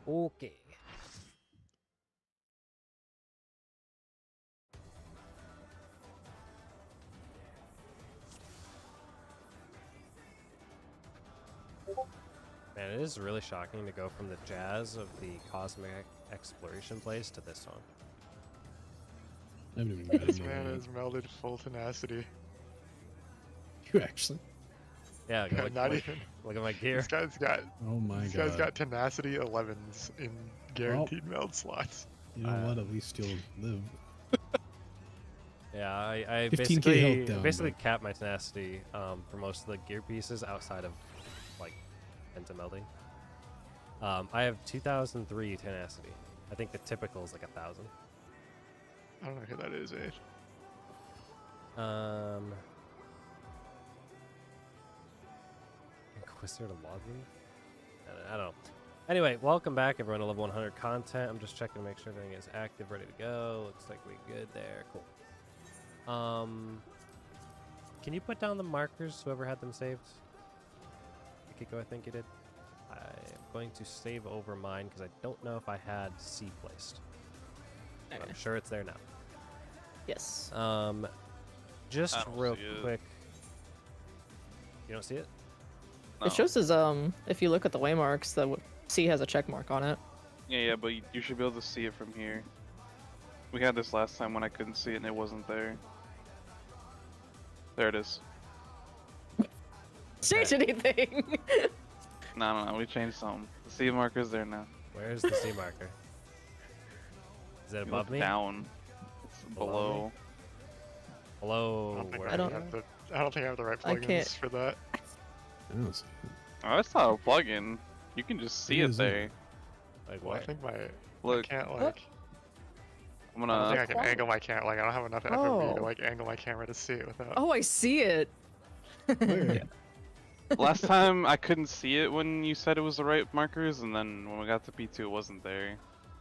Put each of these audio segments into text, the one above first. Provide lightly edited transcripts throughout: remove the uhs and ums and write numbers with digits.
Okay. Man, it is really shocking to go from the jazz of the cosmic exploration place to this song. I haven't even got This into man that. has melded full tenacity. You actually? Yeah, look, Not look, even. look at my gear. This guy's got. Oh my This god. guy's got tenacity 11s in guaranteed meld slots. You know what? At least you'll live. Yeah, I 15K health down, basically but- capped my tenacity for most of the gear pieces outside of like pentamelding. I have 2003 tenacity. I think the typical is like 1,000. I don't know who that is, eh? Inquisitor to Login? I don't know. Anyway, welcome back everyone to level 100 content. I'm just checking to make sure everything is active, ready to go. Looks like we're good there. Cool. Can you put down the markers, whoever had them saved? Kiko, I think you did. I'm going to save over mine because I don't know if I had C placed. But I'm sure it's there now. Yes. Just I don't real see it. quick. You don't see it? No. It shows as if you look at the waymarks, the C has a check mark on it. Yeah, but you should be able to see it from here. We had this last time when I couldn't see it and it wasn't there. There it is. Change anything. No, we changed something. The C marker's there now. Where's the C marker? Is it You above look me? down. It's Below below. Below. I where I don't- have the. I don't think I have the right I can't- plugins for that. I don't see it. Oh, that's not a plugin. You can just see It it is, there. Like Well, I what? think my. I Look, can't What? like. I'm I don't think I gonna. can angle my camera. Like I don't have enough FOV to Oh. like angle my camera to see it without. Oh, I see it. Where? Last time I couldn't see it when you said it was the right markers, and then when we got to P2 it wasn't there.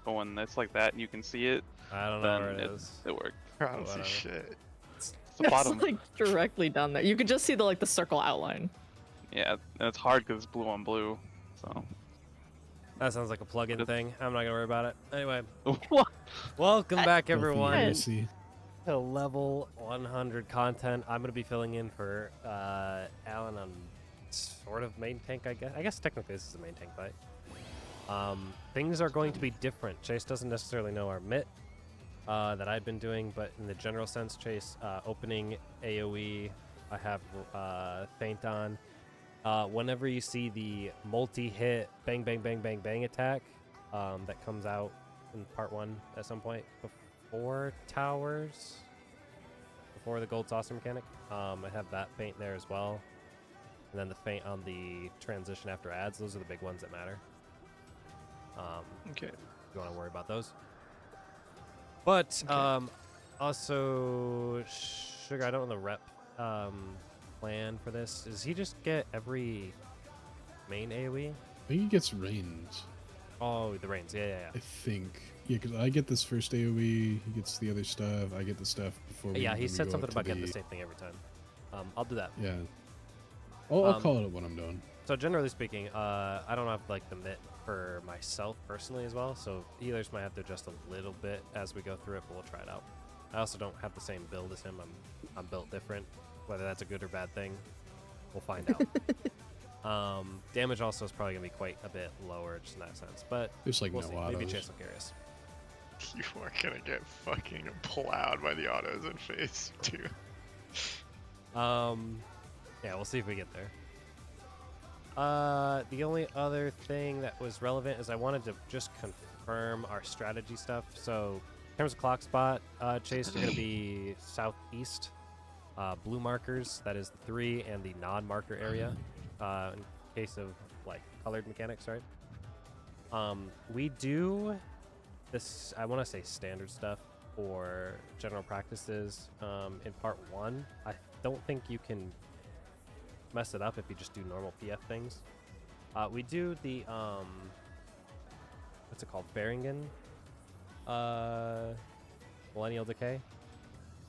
But when it's like that and you can see it, I don't know then where it is. it worked. I don't see Whatever. shit. It's the It's bottom. like directly down there. You can just see the circle outline. Yeah, and it's hard because it's blue on blue. So. That sounds like a plug-in thing. I'm not gonna worry about it. Anyway, What? welcome back Both of you everyone will see. to level 100 content. I'm gonna be filling in for Alan on sort of main tank, I guess. I guess technically this is a main tank fight. Things are going to be different. Chase doesn't necessarily know our MIT that I've been doing, but in the general sense, Chase, opening AoE, I have Feint on. Whenever you see the multi-hit bang, bang, bang, bang, bang attack that comes out in part 1 at some point before towers, before the gold saucer mechanic, I have that feint there as well. And then the feint on the transition after ads, those are the big ones that matter. Okay. You want to worry about those. But also, Sugar, I don't know the rep plan for this. Does he just get every main AoE? I think he gets reins. Oh, the reins. Yeah, yeah, I think. Yeah, because I get this first AoE, he gets the other stuff, I get the stuff before we yeah. when He we said go something up about to getting the same thing every time. I'll do that. Yeah. I'll call it when I'm done. So generally speaking, I don't have like the mitt for myself personally as well. So healers might have to adjust a little bit as we go through it, but we'll try it out. I also don't have the same build as him. I'm built different. Whether that's a good or bad thing, we'll find out. Damage also is probably gonna be quite a bit lower just in that sense, but There's like we'll no see. autos. Maybe Chase will curious. You are gonna get fucking plowed by the autos in phase 2. Yeah, we'll see if we get there. The only other thing that was relevant is I wanted to just confirm our strategy stuff. So in terms of clock spot, Chase, you're gonna be southeast. Blue markers, that is the 3, and the non-marker area. In case of like colored mechanics, right? We do this, I want to say standard stuff for general practices in part 1. I don't think you can mess it up if you just do normal PF things. We do the what's it called, Beringen Millennial Decay.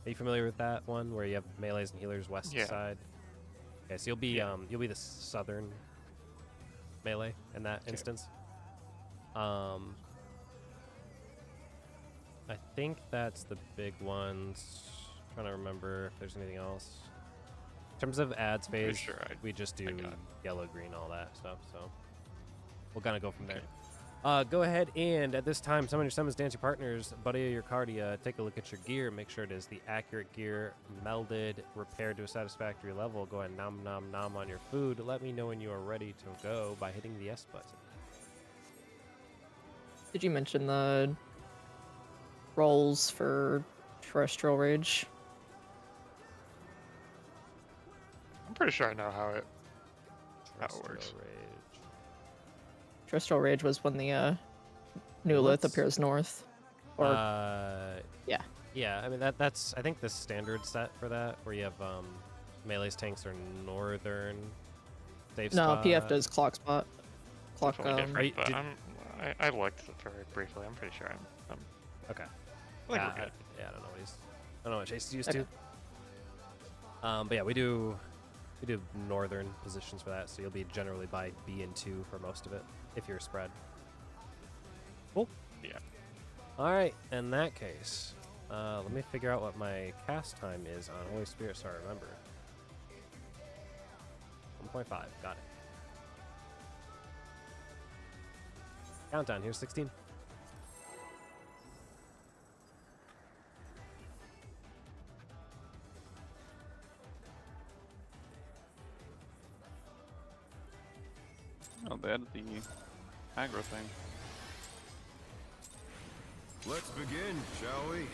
Are you familiar with that one where you have melees and healers west Yeah. side? Okay, so you'll be the southern melee in that instance. I think that's the big ones. Trying to remember if there's anything else. In terms of ads pretty phase, sure we just do I got it. yellow, green, all that stuff. So we'll kind of go from there. Okay. Go ahead and at this time, summon your summons, dance your partners, buddy your cardia. Take a look at your gear. Make sure it is the accurate gear, melded, repaired to a satisfactory level. Go ahead and nom nom nom on your food. Let me know when you are ready to go by hitting the S button. Did you mention the rolls for terrestrial rage? I'm pretty sure I know how it works. Terrestrial Rage. Terrestrial rage was when the new lith What's- appears north. Or yeah. Yeah, I mean that's I think the standard set for that, where you have melee's tanks are northern. Safe No, spot. PF does clock spot. Clock Totally different, Are you- but did- I looked for it briefly. I'm pretty sure I'm Okay. I think we're good. Yeah, I don't know what Chase is used Okay. to. But yeah, we do northern positions for that, so you'll be generally by B and 2 for most of it if you're spread. Cool. Yeah. All right. In that case, let me figure out what my cast time is on Holy Spirit, so I remember. 1.5. Got it. Countdown. Here's 16. Oh, they added the aggro thing. Let's begin, shall we?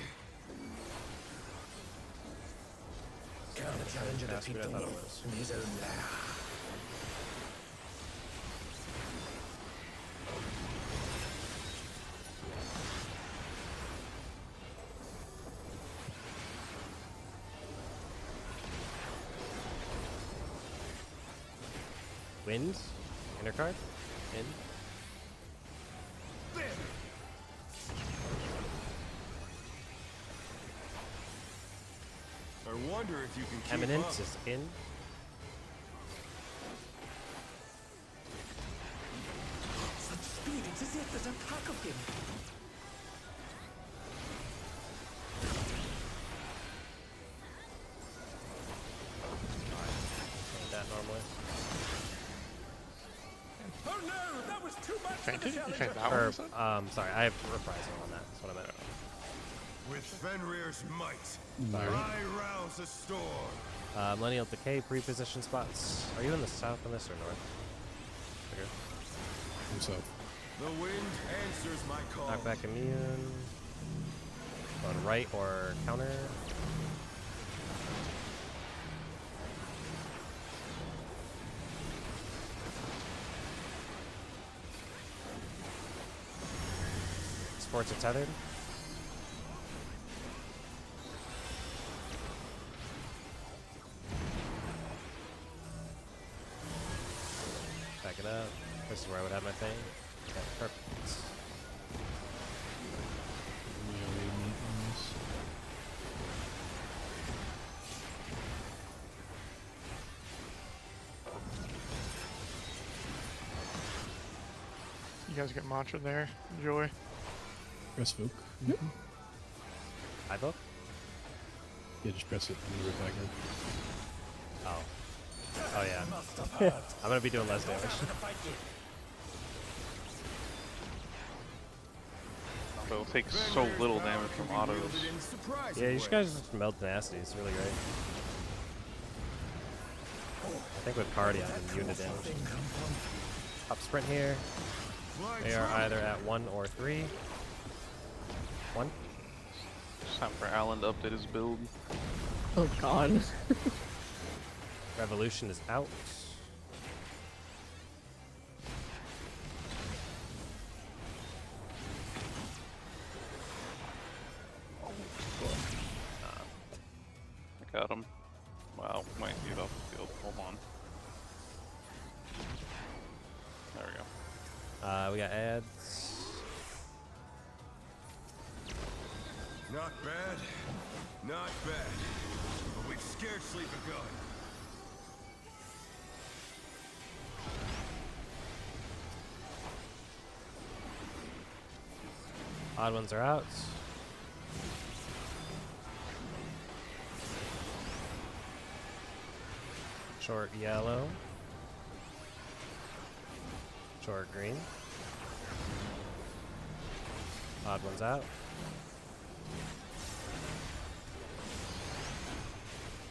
Fast food, I thought it was. Wind? Inner card? In? I wonder if you can keep Eminence up. is in. Such speed, it's as if there's a pack of him. Like that normally. Oh no, that was too much for the Fainted? You challenger. fainted that one? Or, you said? sorry, I have reprisal on that. That's what I meant. With Fenrir's might, Sorry. I rouse a storm. Millennial Decay pre-position spots. Are you in the south on this or north? Figure. So The wind answers my call. Knockback immune. On right or counter. Sports are tethered. Back it up. This is where I would have my thing. Okay, perfect. You guys get mantra there. Enjoy. press Voke. I vote? Yeah, just press it and move it back in. Oh. Oh yeah. I'm gonna be doing less damage. But it'll take so little damage from autos. Yeah, you guys just meld tenacity. It's really great. I think with cardio and unit damage. Up sprint here. They are either at 1 or 3. 1. It's time for Alan to update his build. Oh god. Revolution is out. I got him. Wow, might get off the field. Hold on. There we go. We got ads. Not bad. Not bad. But we've scarcely begun. Odd ones are out. Short yellow. Short green. Odd ones out.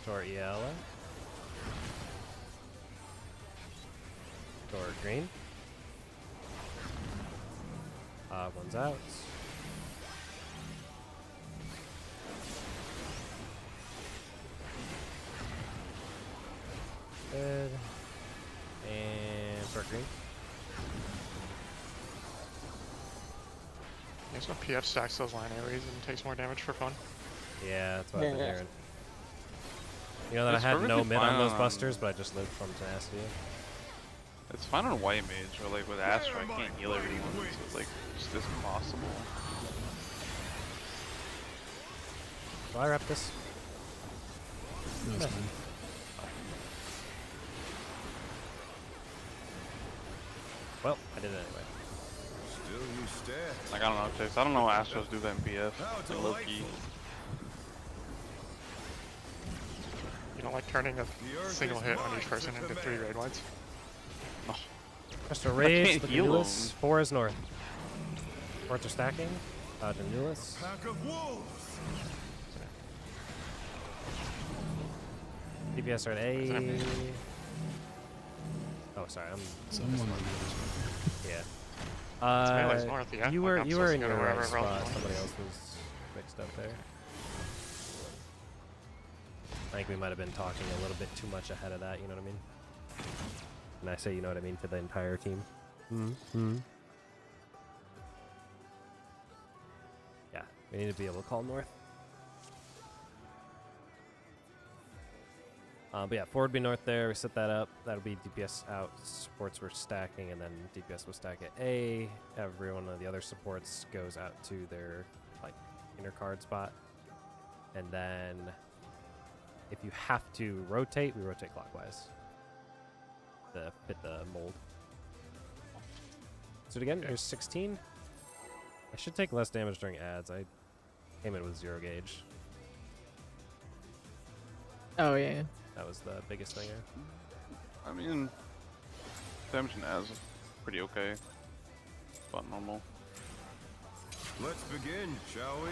Short yellow. Short green. Odd ones out. Good. And short green. Guess when PF stacks those line AoEs and takes more damage for fun. Yeah, that's what I've been Yeah. hearing. You know that It's I had no perfectly mid on fine those on- busters, but I just lived from tenacity. It's fine on White Mage, or like with Astra, I can't heal everyone, so it's like just impossible. Do I wrap this? No, it's fine. Well, I did it anyway. Still you stats. Like, I don't know, Chase. I don't know what Astros do that in PF. How Like, low-key. delightful. You don't like turning a single hit on each person into 3 raid whites? Just a rage, can't the heal Nulus. them. 4 is north. North are stacking. The Nulus. Pack of wolves. DPS are at A. Oh, sorry, I'm. Someone on the other side. Yeah. melee's north, yeah. You Like, were I'm you were supposed in to go your to right wherever else spot. you want. Somebody else was mixed up there. I think we might have been talking a little bit too much ahead of that. You know what I mean? And I say you know what I mean to the entire team. Yeah, we need to be able to call north. But yeah, forward be north there. We set that up. That'll be DPS out. Supports were stacking, and then DPS will stack at A. Every one of the other supports goes out to their like inner card spot, and then if you have to rotate, we rotate clockwise to fit the mold. So again, here's 16. I should take less damage during ads. I came in with 0 gauge. Oh yeah. That was the biggest thing here. I mean, damage in Az is pretty okay. About normal. Let's begin, shall we?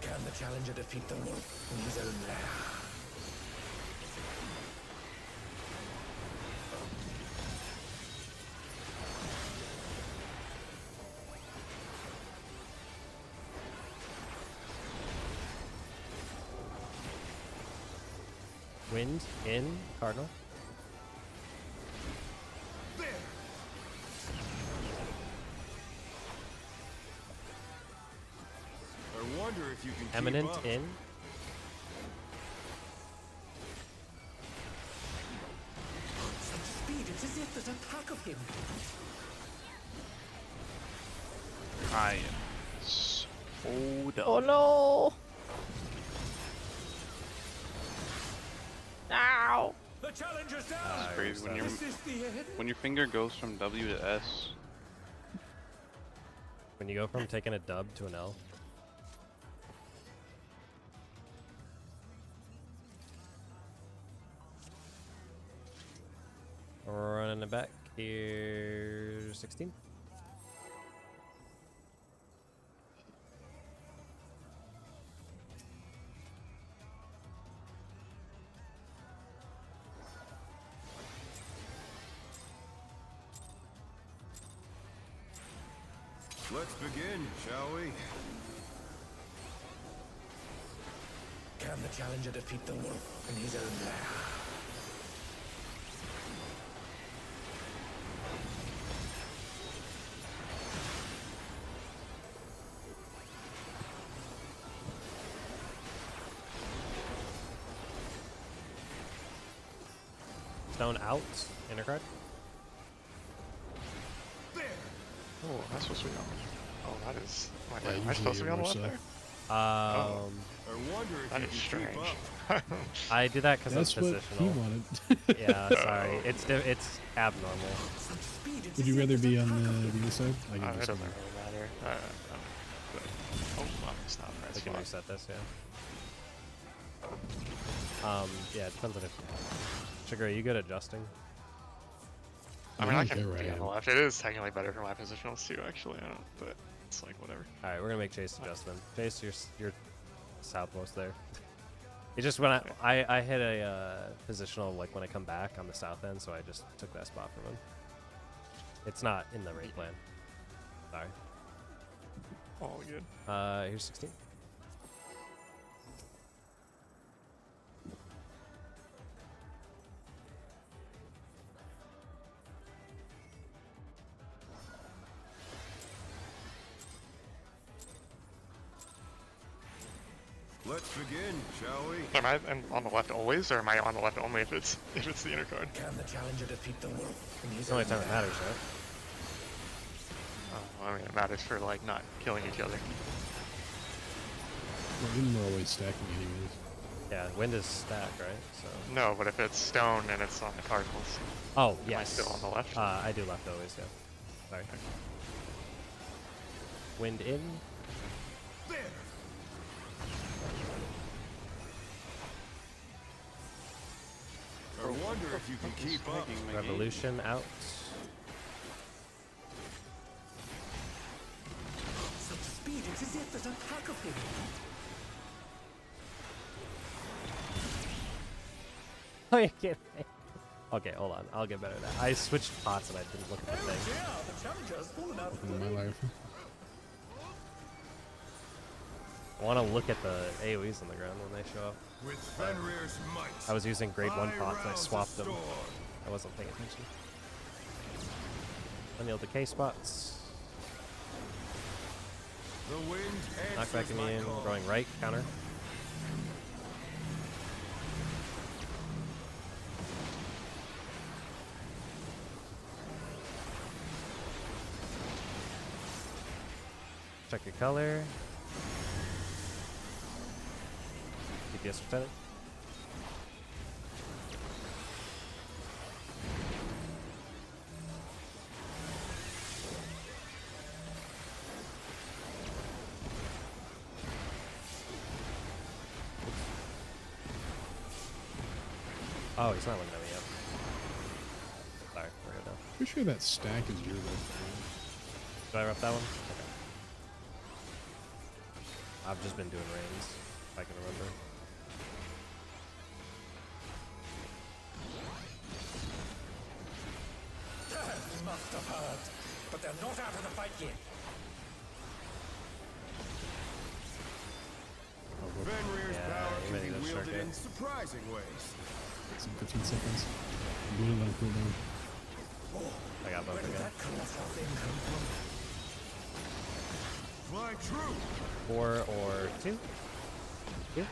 Can the challenger defeat the wolf in his own lair? Wind in Cardinal. There. I wonder if you can Eminent keep up. in. Such speed, it's as if there's a pack of him. I am so dumb. Oh no! Ow! The challenger's down. It's crazy when Is this the end? when your finger goes from W to S. When you go from taking a dub to an L. Running it back. Here's 16. Let's begin, shall we? Can the challenger defeat the wolf in his own lair? Stone out. Inner card. There. Oh, that's supposed to be on. Oh, that is. Wait, Yeah, am I usually supposed to be you're on the more left so. there? I wonder if That you is can keep strange. up. I do that because I'm That's what he positional. wanted. Yeah, sorry. It's abnormal. Such speed, it's Would as you if rather there's a be on pack of the them. other side? I It can doesn't just really matter. But, oh, well, it's not right We can spot. reset this, yeah. Yeah, it depends on if... Sugar, are you good at adjusting? I mean, I don't can care where be I on the am. left. It is technically better for my positionals too, actually. I don't, but it's like whatever. Alright, we're gonna make Chase adjust then. Chase, you're southmost there. It's just when I hit a positional, like when I come back on the south end, so I just took that spot from him. It's not in the raid plan. Sorry. All good. Here's 16. Let's begin, shall we? Am I on the left always, or am I on the left only if it's the inner card? Can the challenger defeat the wolf in his It's the only own time it lair? matters, right? Oh, I mean, it matters for like not killing each other. Well, we're always stacking anyways. Yeah, wind is stack, right? So. No, but if it's stone and it's on the cardinals, Oh, am I yes. still on the left? I do left always, yeah. Sorry. Wind in. There! I wonder if you can keep up. Making my game. Revolution out. Such speed, it's as if there's a pack of them. Oh, you kidding me? Okay, hold on. I'll get better at that. I switched pots and I didn't look at the thing. Yeah, the challenger's fallen out of the In my way. life. I want to look at the AoEs on the ground when they show up. With Fenrir's might. I was using grade 1 5 pots and I rounds swapped of them. storm. I wasn't paying attention. Anil decay spots. The wind Knockback answers my immune. call. Going right. Counter. Check your color. DPS for 10. Oh, he's not looking at me yet. Sorry, we're good now. Pretty sure that stack is your left. Did I rep that one? Okay. I've just been doing rains, if I can remember. Death must have hurt, but they're not out of the fight yet. Fenrir's Yeah, power you can may be need to start wielded there. in surprising ways. Some 15 seconds. Blue on cooldown. I got both Where did again. that colossal thing come from? Fly true! 4 or 2? 2?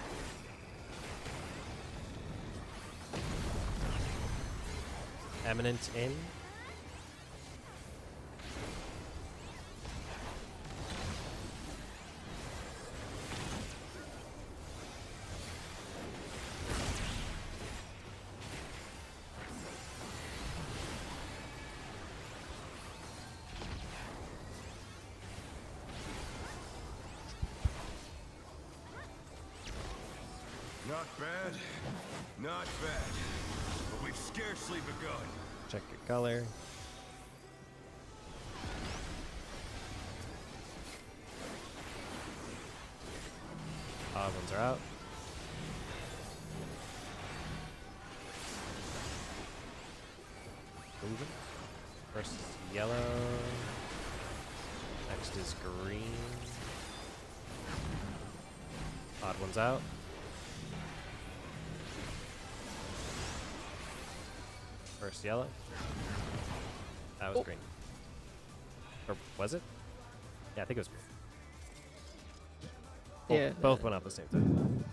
Eminent in. Not bad. Not bad. But we've scarcely begun. Check your color. Odd ones are out. Moving. First is yellow. Next is green. Odd ones out. First yellow. That was green. Or was it? Yeah, I think it was green. Both, Yeah. both went out at the same time.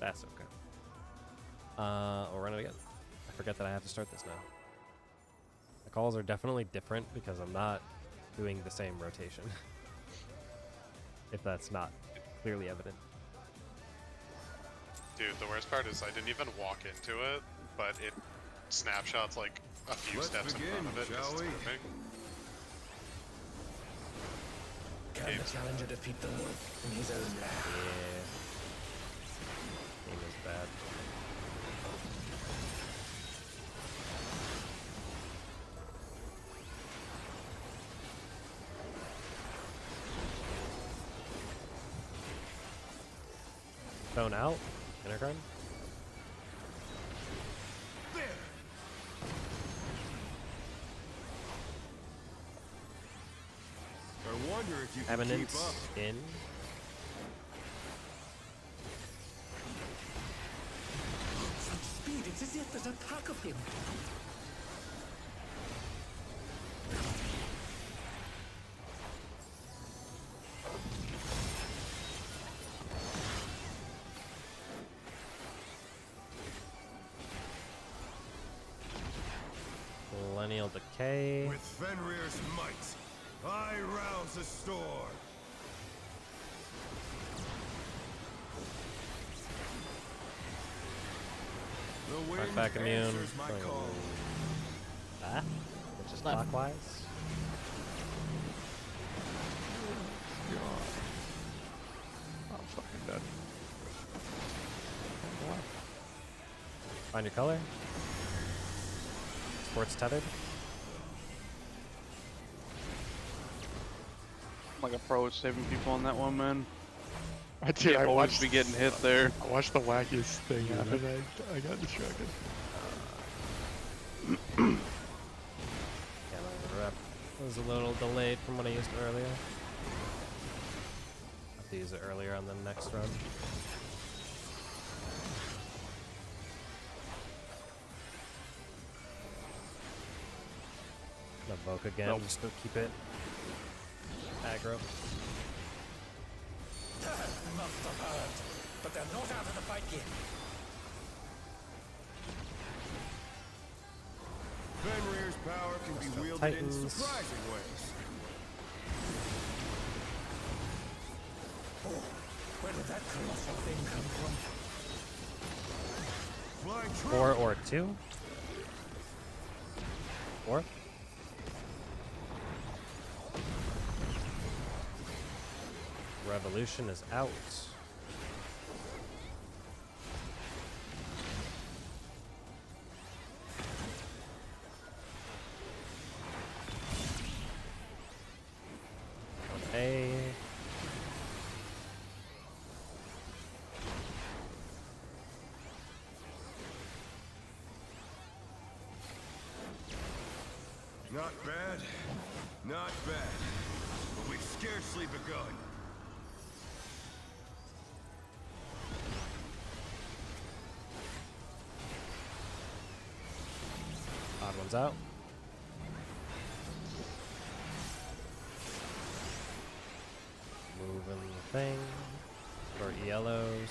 That's okay. We'll run it again. I forget that I have to start this now. calls are definitely different because I'm not doing the same rotation. If that's not clearly evident. Dude, the worst part is I didn't even walk into it, but it snapshots like a few Let's steps begin, in front of it. 'Cause shall it's we? moving. Can the challenger defeat the wolf in his own land? Yeah. Game is bad. Phone out. Intercom. I wonder if you can Eminence keep up. in. Such speed, it's as if there's a pack of him. Millennial Decay. With Fenrir's might, I rouse the storm. The wind Back immune. answers my Going call. back, which is Left. clockwise. I'm fucking dead. Find your color. Sports tethered. Like a pro at saving people on that one, man. Dude, Can't I always watched be getting hit there. I watched the wackiest thing happen. I got distracted. Yeah, my rep was a little delayed from what I used earlier. I'll have to use it earlier on the next run. Evoke again, Nope. just to keep it aggro. Must have heard, but they're not out of the fight yet. Fenrir's power can be wielded Titans. in surprising ways. Oh, where did that colossal thing come from? Flying 4 or 2. 4. Revolution is out. A. Not bad, not bad. But we've scarcely begun. Odd one's out. Moving the thing for yellows.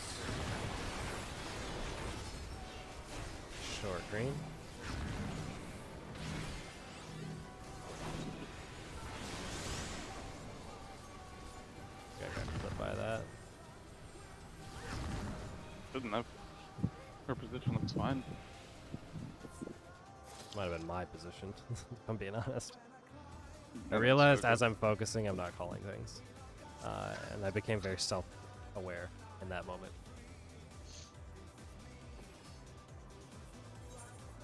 Short green. Got clipped by that. Good enough. Her position looks fine. Might have been my position, if I'm being honest. I Yeah, realized that's as I'm focusing, I'm not calling things. And I became very self-aware in that moment.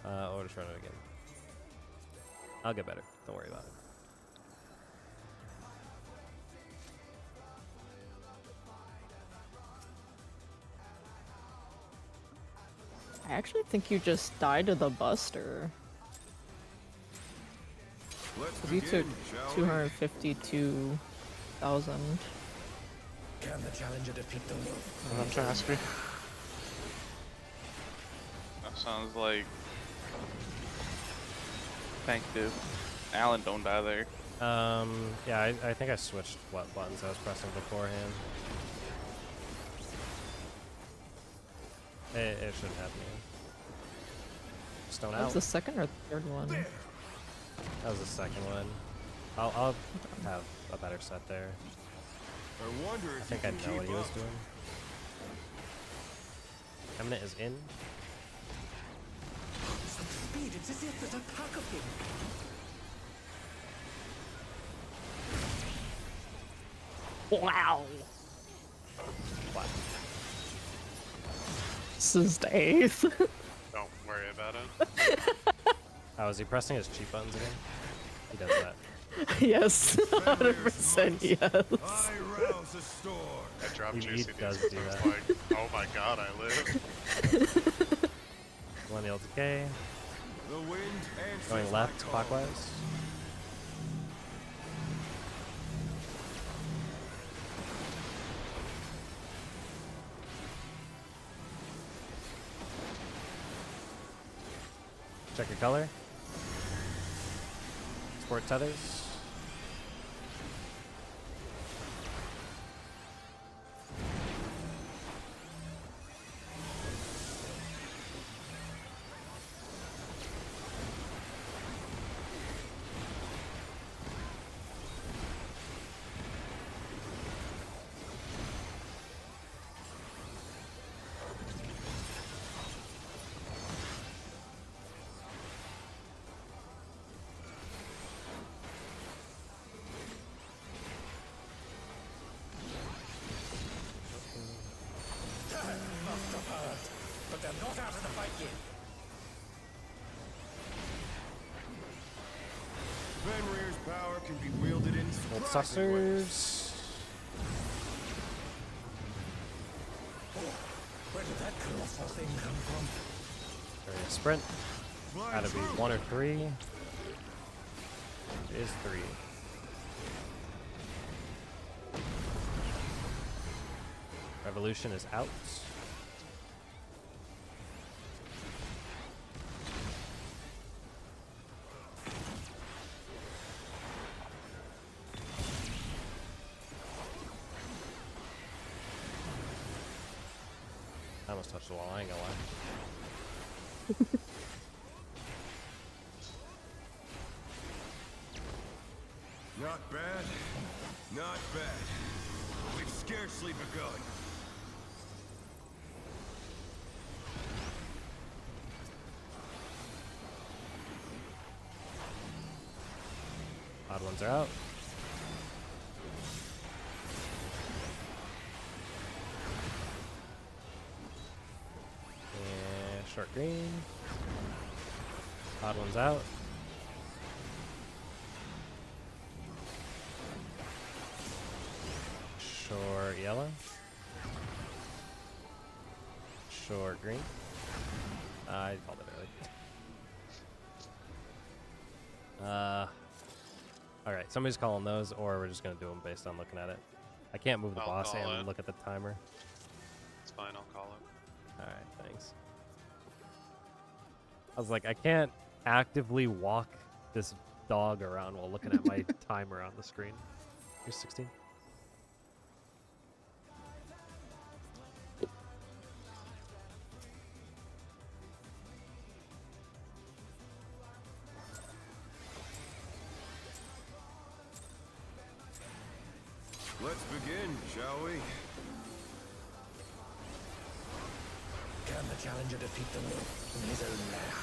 I'll just run it again. I'll get better. Don't worry about it. I actually think you just died to the Buster. Let's 'Cause you took begin, shall we? 252,000. Can the challenger defeat the wolf? I'm trying to speak. That sounds like. Thank you. Alan, don't die there. Yeah, I think I switched what buttons I was pressing beforehand. It shouldn't have me. Stone That was out. the second or third one. That was the second one. I'll have a better set there. I wonder I if think you I can know what keep he was up. doing. Eminent is in. Such speed, it's as if there's a pack of him. Wow. What? This is the 8th. Don't worry about it. Oh, is he pressing his cheat buttons again? He does that. Yes, Fenrir's 100% might. yes. I rouse the storm. I dropped He Juicy does because do I was that. like, oh my god, I live. Millennial Decay. The wind answers Going my left call. clockwise. Check your color. Sport tethers. Must have heard, but they're not out of the fight yet. Fenrir's power can be wielded in Old surprising ways. sussers. Where did that colossal thing come from? Area sprint. Flying Gotta be through. 1 or 3. It is 3. Revolution is out. I almost touched the wall, I ain't gonna lie. Not bad. Not bad. We've scarcely begun. Odd ones are out. And short green. Odd ones out. Short yellow. Short green. I called it early. Alright, somebody's calling those, or we're just gonna do them based on looking at it. I can't move the I'll boss call and it. look at the timer. It's fine, I'll call it. Alright, thanks. I was like, I can't actively walk this dog around while looking at my timer on the screen. Here's 16. Let's begin, shall we? Can the challenger defeat the wolf in his own lair?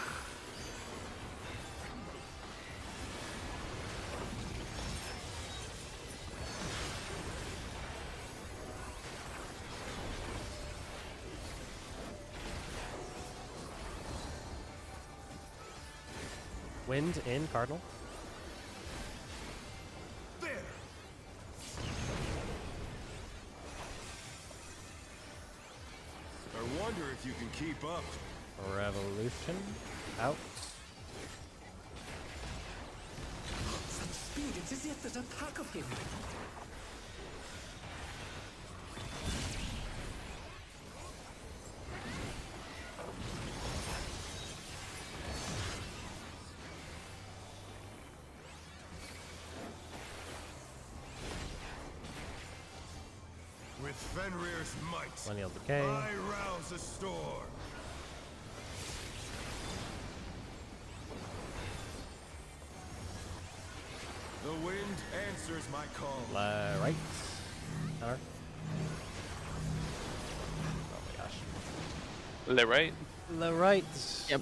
Wind in Cardinal. There! I wonder if you can keep up. Revolution out. Such speed, it's as if there's a pack of him. With Fenrir's might, Millennial Decay. I rouse the storm. The wind answers my call. Right. Counter. Oh my gosh. Le right? The right. Yep.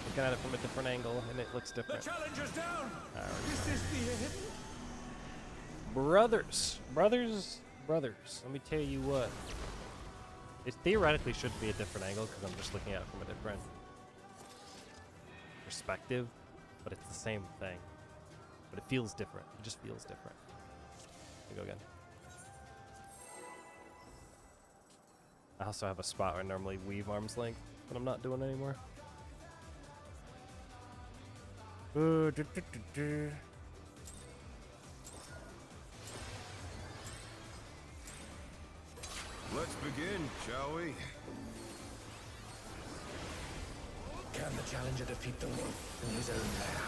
Looking at it from a different angle, and it looks The different. challenger's down. Alright. This is the end. Brothers. Let me tell you what. It theoretically should be a different angle because I'm just looking at it from a different perspective, but it's the same thing. But it feels different. It just feels different. Here we go again. I also have a spot where I normally weave arm's length, but I'm not doing it anymore. Let's begin, shall we? Can the challenger defeat the wolf in his own lair?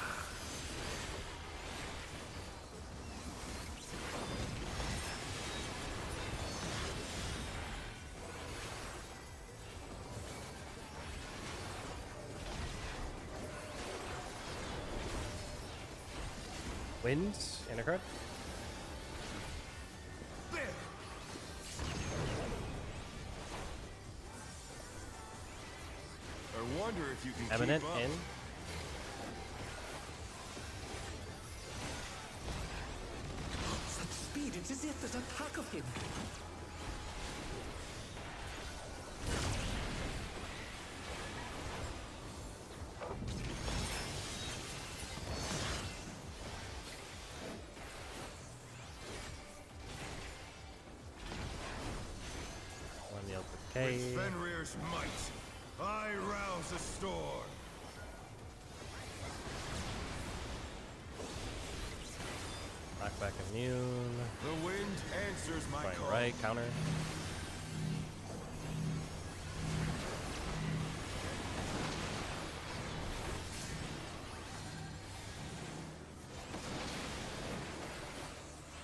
Winds, and a card. There! I wonder if you can Eminent keep up. in. Such speed, it's as if there's a pack of him. One the Elder With K. Fenrir's might, I rouse a storm. Knockback immune. The wind answers my Playing call. right, counter.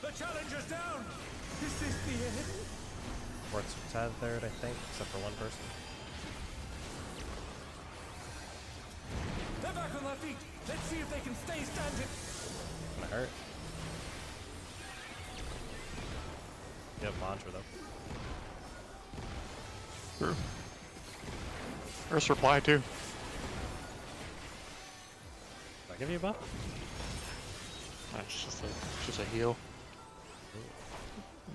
The challenger's down. This is the end. Ports tethered, I think, except for one person. They're back on their feet. Let's see if they can stay standing. Gonna hurt. You have Mantra though. True. First reply too. Did I give you a buff? It's just a heal.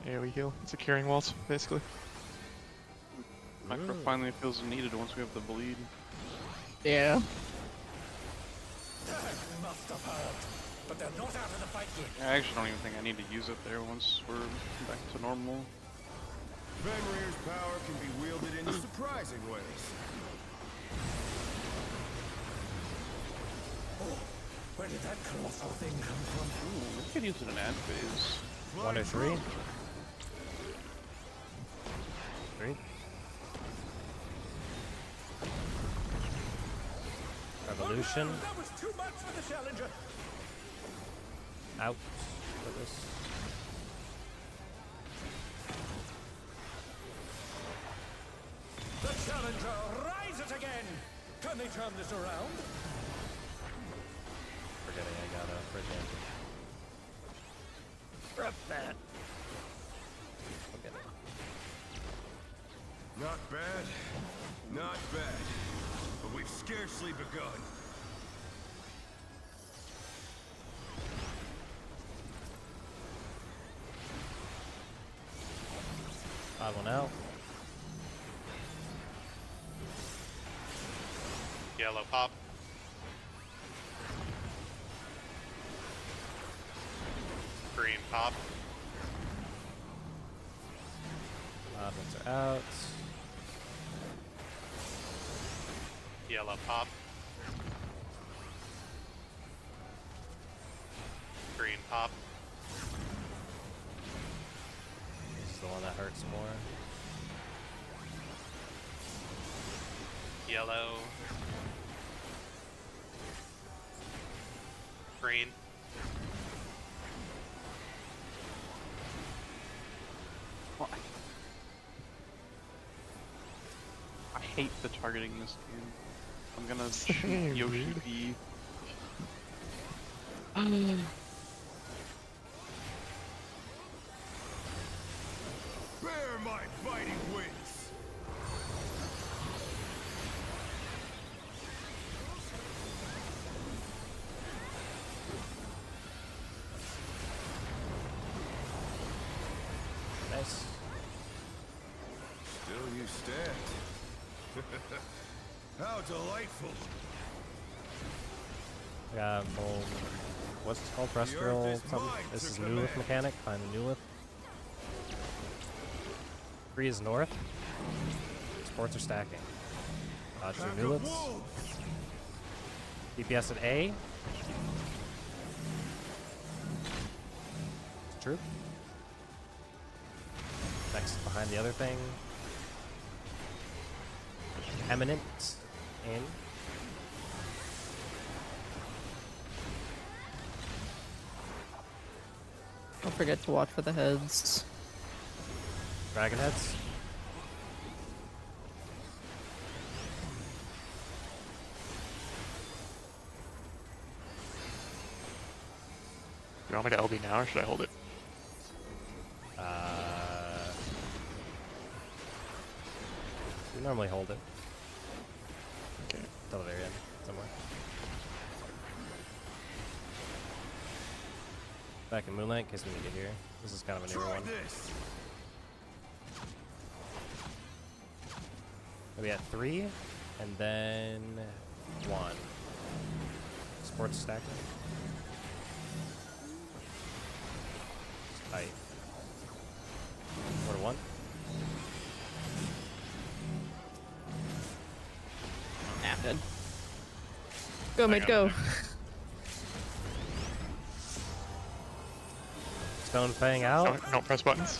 AoE heal. It's a curing waltz, basically. Micro finally feels needed once we have the bleed. Yeah. That must have hurt. But they're not out of the fight yet. I actually don't even think I need to use it there once we're back to normal. Fenrir's power can be wielded in surprising ways. Oh, where did that colossal thing come from? Ooh, we could use it in ad phase. One or three? Three? Revolution. Oh, no, that was too much for the challenger. Out for this. The challenger rises again. Can they turn this around? Forgetting I got a freaking. Rep that. Okay. Not bad. Not bad. But we've scarcely begun. Odd one out. Yellow pop. Green pop. Odd ones are out. Yellow pop. Green pop. This is the one that hurts more. Yellow. Green. Well, I hate the targeting in this game. I'm gonna shoot Same, Yoshi dude. P. Bear my fighting wings! Nice. Still you stand. How delightful! I got full. What's it called? Terrestrial is something? mine This to is Newlith command. mechanic. Find the Newlith. 3 is north. Sports are stacking. Dodge Pack your of Newliths. wolves! DPS at A. True. Next, behind the other thing. Eminent in. Don't forget to watch for the heads. Dragon heads. You want me to LB now or should I hold it? We normally hold it Okay. till the very end, somewhere. Back in Moonlight, in case we need to get here. This is kind of a newer Try one. this! Maybe at 3, and then 1. Sports stacking. Tight. 4 to 1. Nah, dead. Go, mate, go. Stone Fang out. Don't press buttons.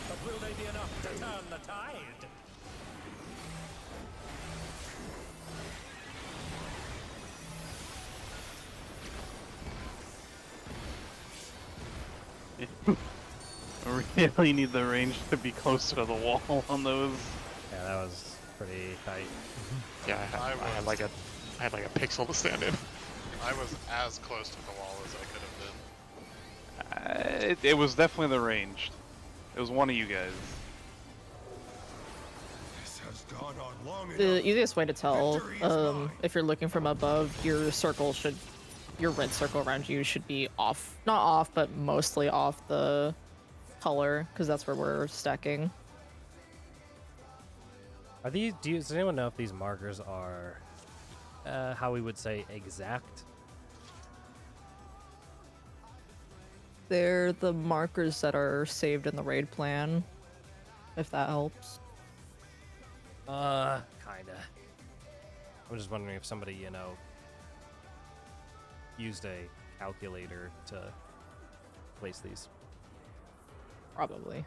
But will they be enough to turn the tide? I really need the range to be closer to the wall on those. Yeah, that was pretty tight. Yeah, I had like a pixel to stand in. I was as close to the wall as I could have been. It was definitely the range. It was one of you guys. This has gone on long enough. The easiest way to tell, Victory is mine. if you're looking from above, your red circle around you should be off. Not off, but mostly off the color, because that's where we're stacking. Are these? Does anyone know if these markers are how we would say exact? They're the markers that are saved in the raid plan, if that helps. Kinda. I'm just wondering if somebody, used a calculator to place these. Probably.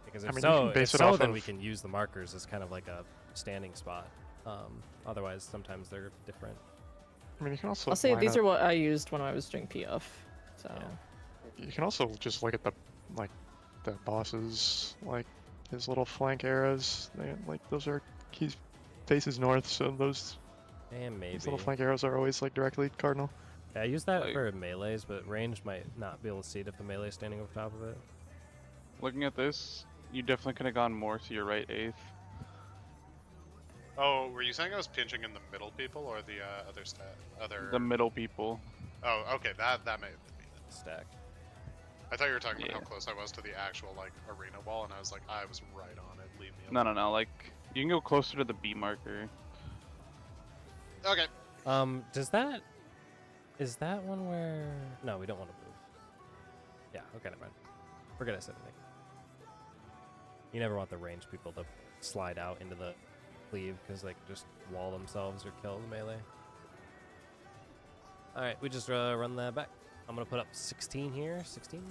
Because I if mean, you can base it off then of- we can use the markers as kind of like a standing spot. Otherwise, sometimes they're different. I mean, you can also. I'll say line these up- are what I used when I was doing PF. So Yeah. You can also just look at the bosses, like his little flank arrows. Those are he faces north, so those And maybe. these little flank arrows are always like directly cardinal. Yeah, I use that Like- for melees, but range might not be able to see it if the melee is standing over top of it. Looking at this, you definitely could have gone more to your right 8th. Oh, were you saying I was pinching in the middle people or the other? The middle people. Oh, okay, that may be it. Stack. I thought you were talking about how Yeah. close I was to the actual like arena wall, and I was like, I was right on it. Leave me No, alone. no, no. Like you can go closer to the B marker. Okay. Does that... Is that one where... No, we don't want to move. Yeah, okay, never mind. Forget I said anything. You never want the ranged people to slide out into the cleave, because they can just wall themselves or kill the melee. Alright, we just run that back. I'm going to put up 16 here. 16?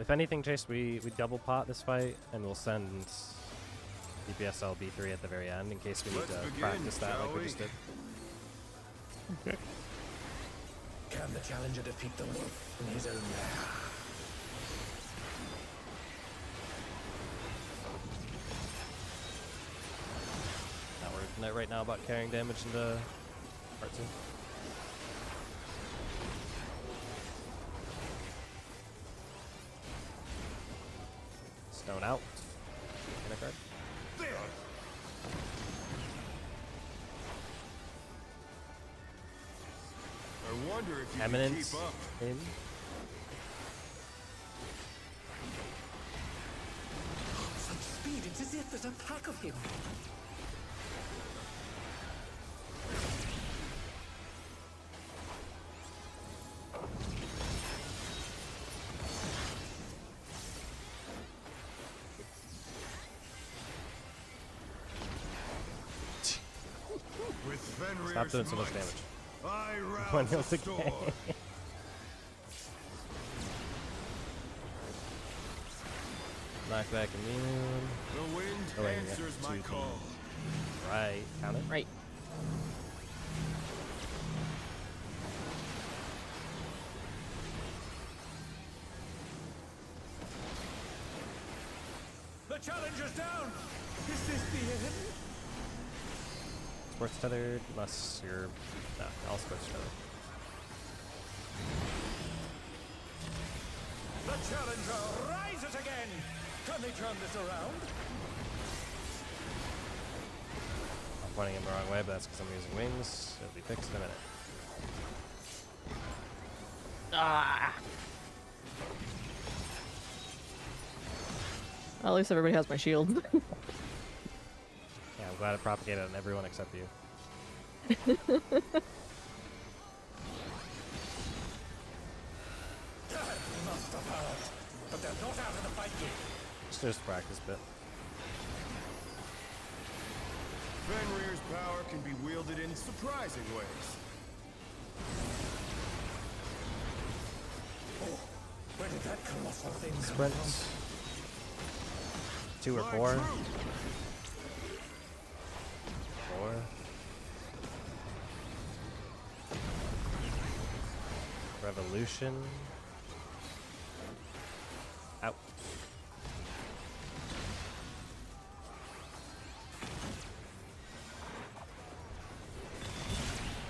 If anything, Chase, we double pot this fight, and we'll send DPS LB3 at the very end in case we need Let's to begin, practice that like shall we we? just did. Okay. Can the challenger defeat the wolf in his own lair? Not right now about carrying damage into part 2. Stone out. Mana card. I wonder if you can Eminence keep up. in. Such speed, it's as if there's a pack of him. With Fenrir's Stop doing so much might, damage. I One rouse heal the to storm. gain. Knockback immune. The wind Oh, wait, yeah. answers my 2D. call. Right. Count it. Right. The challenger's down! Is this the end? Sports tethered, unless you're. No, all sports tethered. The challenger rises again! Can they turn this around? I'm pointing him the wrong way, but that's because I'm using wings. It'll be fixed in a minute. Ah. At least everybody has my shield. Yeah, I'm glad it propagated on everyone except you. Must have hurt. But they're not out of the fight yet. Just practice bit. Fenrir's power can be wielded in surprising ways. Oh, where did that colossal thing come Sprint. from? 2 or My 4. truth. 4. Revolution. Out.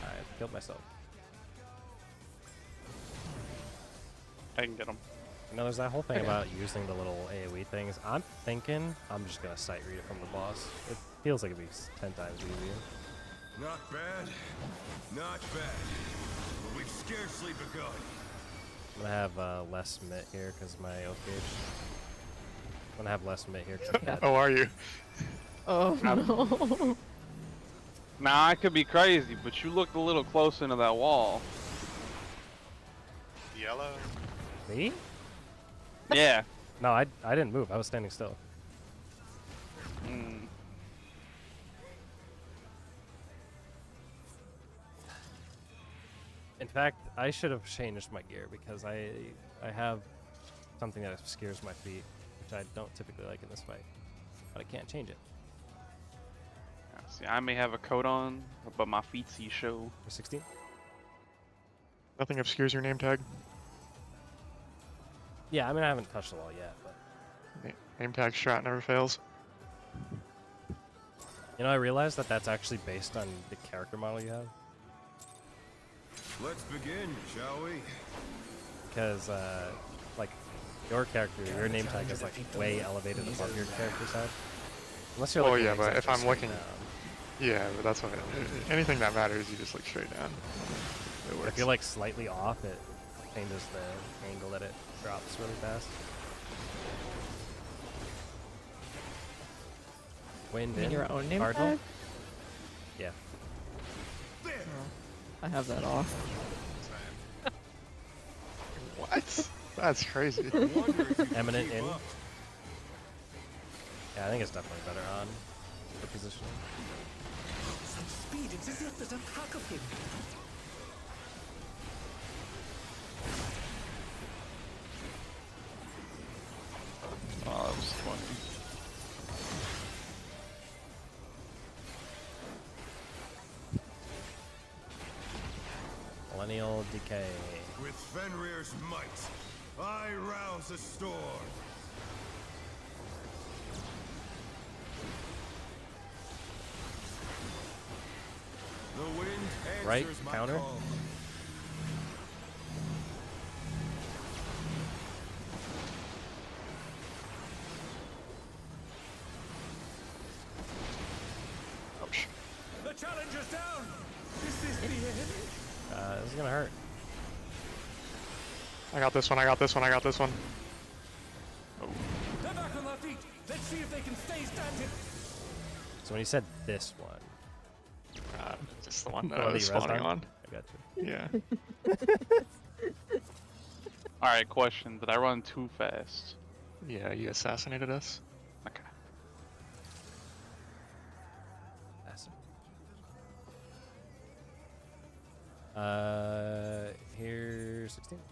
I've killed myself. I can get him. You know, there's that whole thing Okay. about using the little AoE things. I'm thinking I'm just gonna sight read it from the boss. It feels like it'd be 10 times easier. Not bad. Not bad. But we've scarcely begun. I'm gonna have less mit here because my oath gauge. I'm gonna have less mit here because I'm dead. Oh, are you? Oh no. Nah, I could be crazy, but you looked a little close into that wall. Yellow. Me? Yeah. No, I didn't move. I was standing still. Mm. In fact, I should have changed my gear because I have something that obscures my feet, which I don't typically like in this fight. But I can't change it. See, I may have a coat on, but my feet see show. For 16? Nothing obscures your name tag. Yeah, I mean I haven't touched the wall yet, but Name tag strat never fails. you know I realized that that's actually based on the character model you have. Let's begin, shall we? Because like your character, your name tag is like way elevated above your character's head. Unless you're Oh, looking yeah, but exactly if I'm straight looking- down. Yeah, but that's what anything that matters, you just look straight down. It But works. if you're like slightly off, it changes the angle that it drops really fast. Wind You mean in. your own name Cardinal? tag? Yeah. I have that off. Same. What? That's crazy. I wonder if you can Eminent keep in. up. Yeah, I think it's definitely better on the positioning. Such speed, it's as if there's a pack of him. Oh, that was funny. Millennial Decay. With Fenrir's might, I rouse a storm. right Answers my counter. call. Ouch. The challenger's down! Is this the end? This is gonna hurt. I got this one, I got this one, I got this one. They're back on their feet. Let's see if they can stay standing. So when you said this one, Just the one that Oh, I the was rest spawning time? on. I got you. Yeah. Alright, question. Did I run too fast? Yeah, you assassinated us. Okay. Awesome. Here's 16. It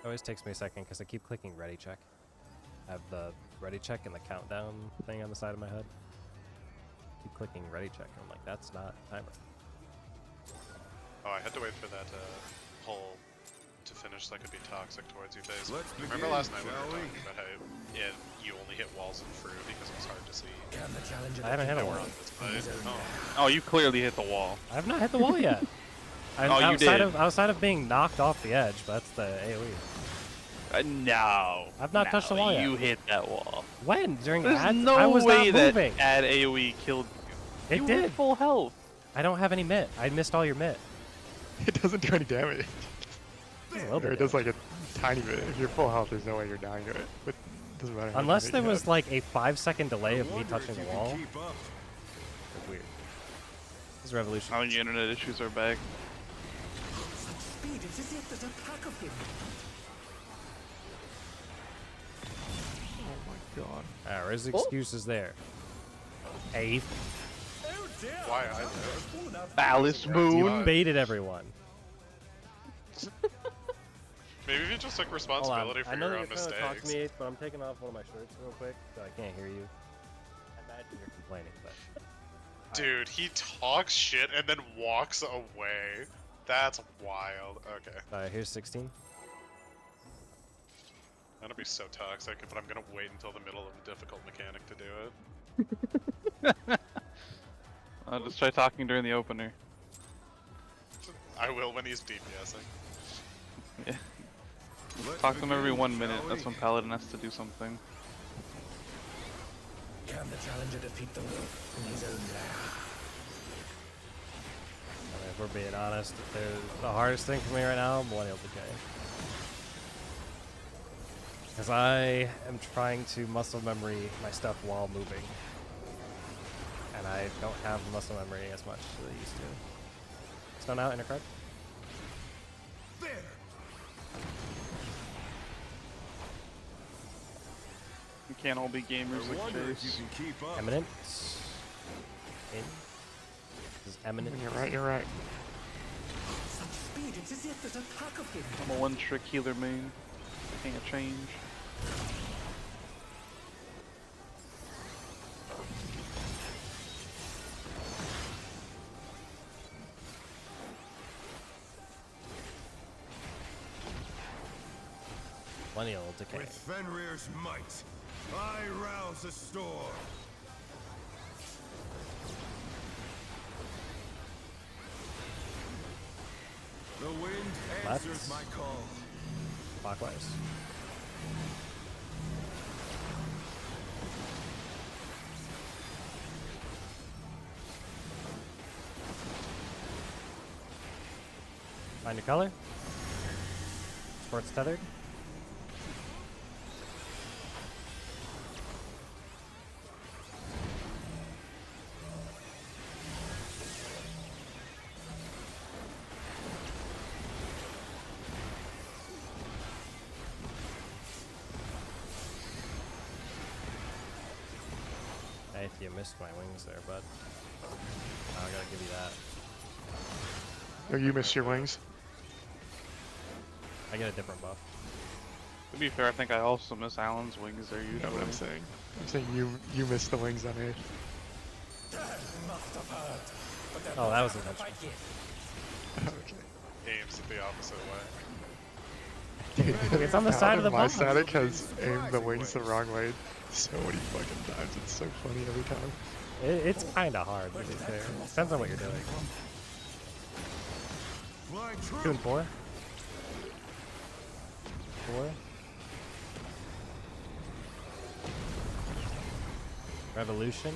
always takes me a second because I keep clicking ready check. I have the ready check and the countdown thing on the side of my head. Keep clicking ready check. I'm like, that's not timer. Oh, I had to wait for that hole to finish so I could be toxic towards you, Faze. Let's Remember begin, last night when we shall were we? talking about how you only hit walls and fruit because it was hard to see? Can the challenger I haven't hit a We're wall. on this fight. Oh. Oh, you clearly hit the wall. I have not hit the wall yet. Oh, you did. Outside of being knocked off the edge, but that's the AoE. No. I've not touched the wall yet. You hit that wall. When? During There's ads? no I was way not that moving. add AoE killed you. It You did. were full health. I don't have any mitt. I missed all your mitt. It doesn't do any damage. Just a little Or bit it does damage. like a tiny bit. If you're full health, there's no way you're dying to it. But it doesn't matter. how much Unless damage there you was have. like a 5-second delay of me Wonder touching if the you can wall. keep up. It's weird. This is Revolution. How many internet issues are back? such speed? It's as if there's a pack of him. Oh my god. Alright, where's the excuses there? Hey, Oh dear! Why I live? Fallen out. Ballast you moon. baited everyone. Maybe if you just took Hold on. responsibility I for know your that own you're trying to talk to mistakes. me, Ace, but I'm taking off one of my shirts real quick, so I can't hear you. I imagine you're complaining, but... Dude, he talks shit and then walks away. That's wild. Okay. Alright, here's 16. I'm gonna be so toxic, but I'm gonna wait until the middle of a difficult mechanic to do it. I'll just try talking during the opener. I will when he's DPSing. Yeah. Let's Talk to him every begin, 1 minute. shall That's we? when Paladin has to do something. Can the challenger defeat the wolf in his own lair? I mean, if we're being honest, the hardest thing for me right now, Millennial Decay. Because I am trying to muscle memory my stuff while moving. And I don't have muscle memory as much as I used to. Stun out, intercard. There. We can't all be gamers I like wonder if you Chase. can keep up. Eminent. In. This is Eminent. You're right, you're right. Such speed, it's as if there's a pack of him. I'm a one-trick healer main. Can't change. Millennial Decay. With Fenrir's might, I rouse a storm. The wind answers Let's- my call. Clockwise. Find your color. Sports tethered. Hey, you missed my wings there, bud. I gotta give you that. Oh, you missed your wings. I get a different buff. To be fair, I think I also miss Alan's wings there You usually. know what I'm saying? I'm saying you missed the wings on it. Must have heard. But they're Oh, not that was out of the intentional. fight yet. Okay. Aims it the opposite way. It's on the side of the My buff. static has aimed the wings the wrong way so many fucking times. It's so funny every time. It's kind of hard, to be fair. Depends on what you're doing. Flying true. Doing 4. 4. Revolution.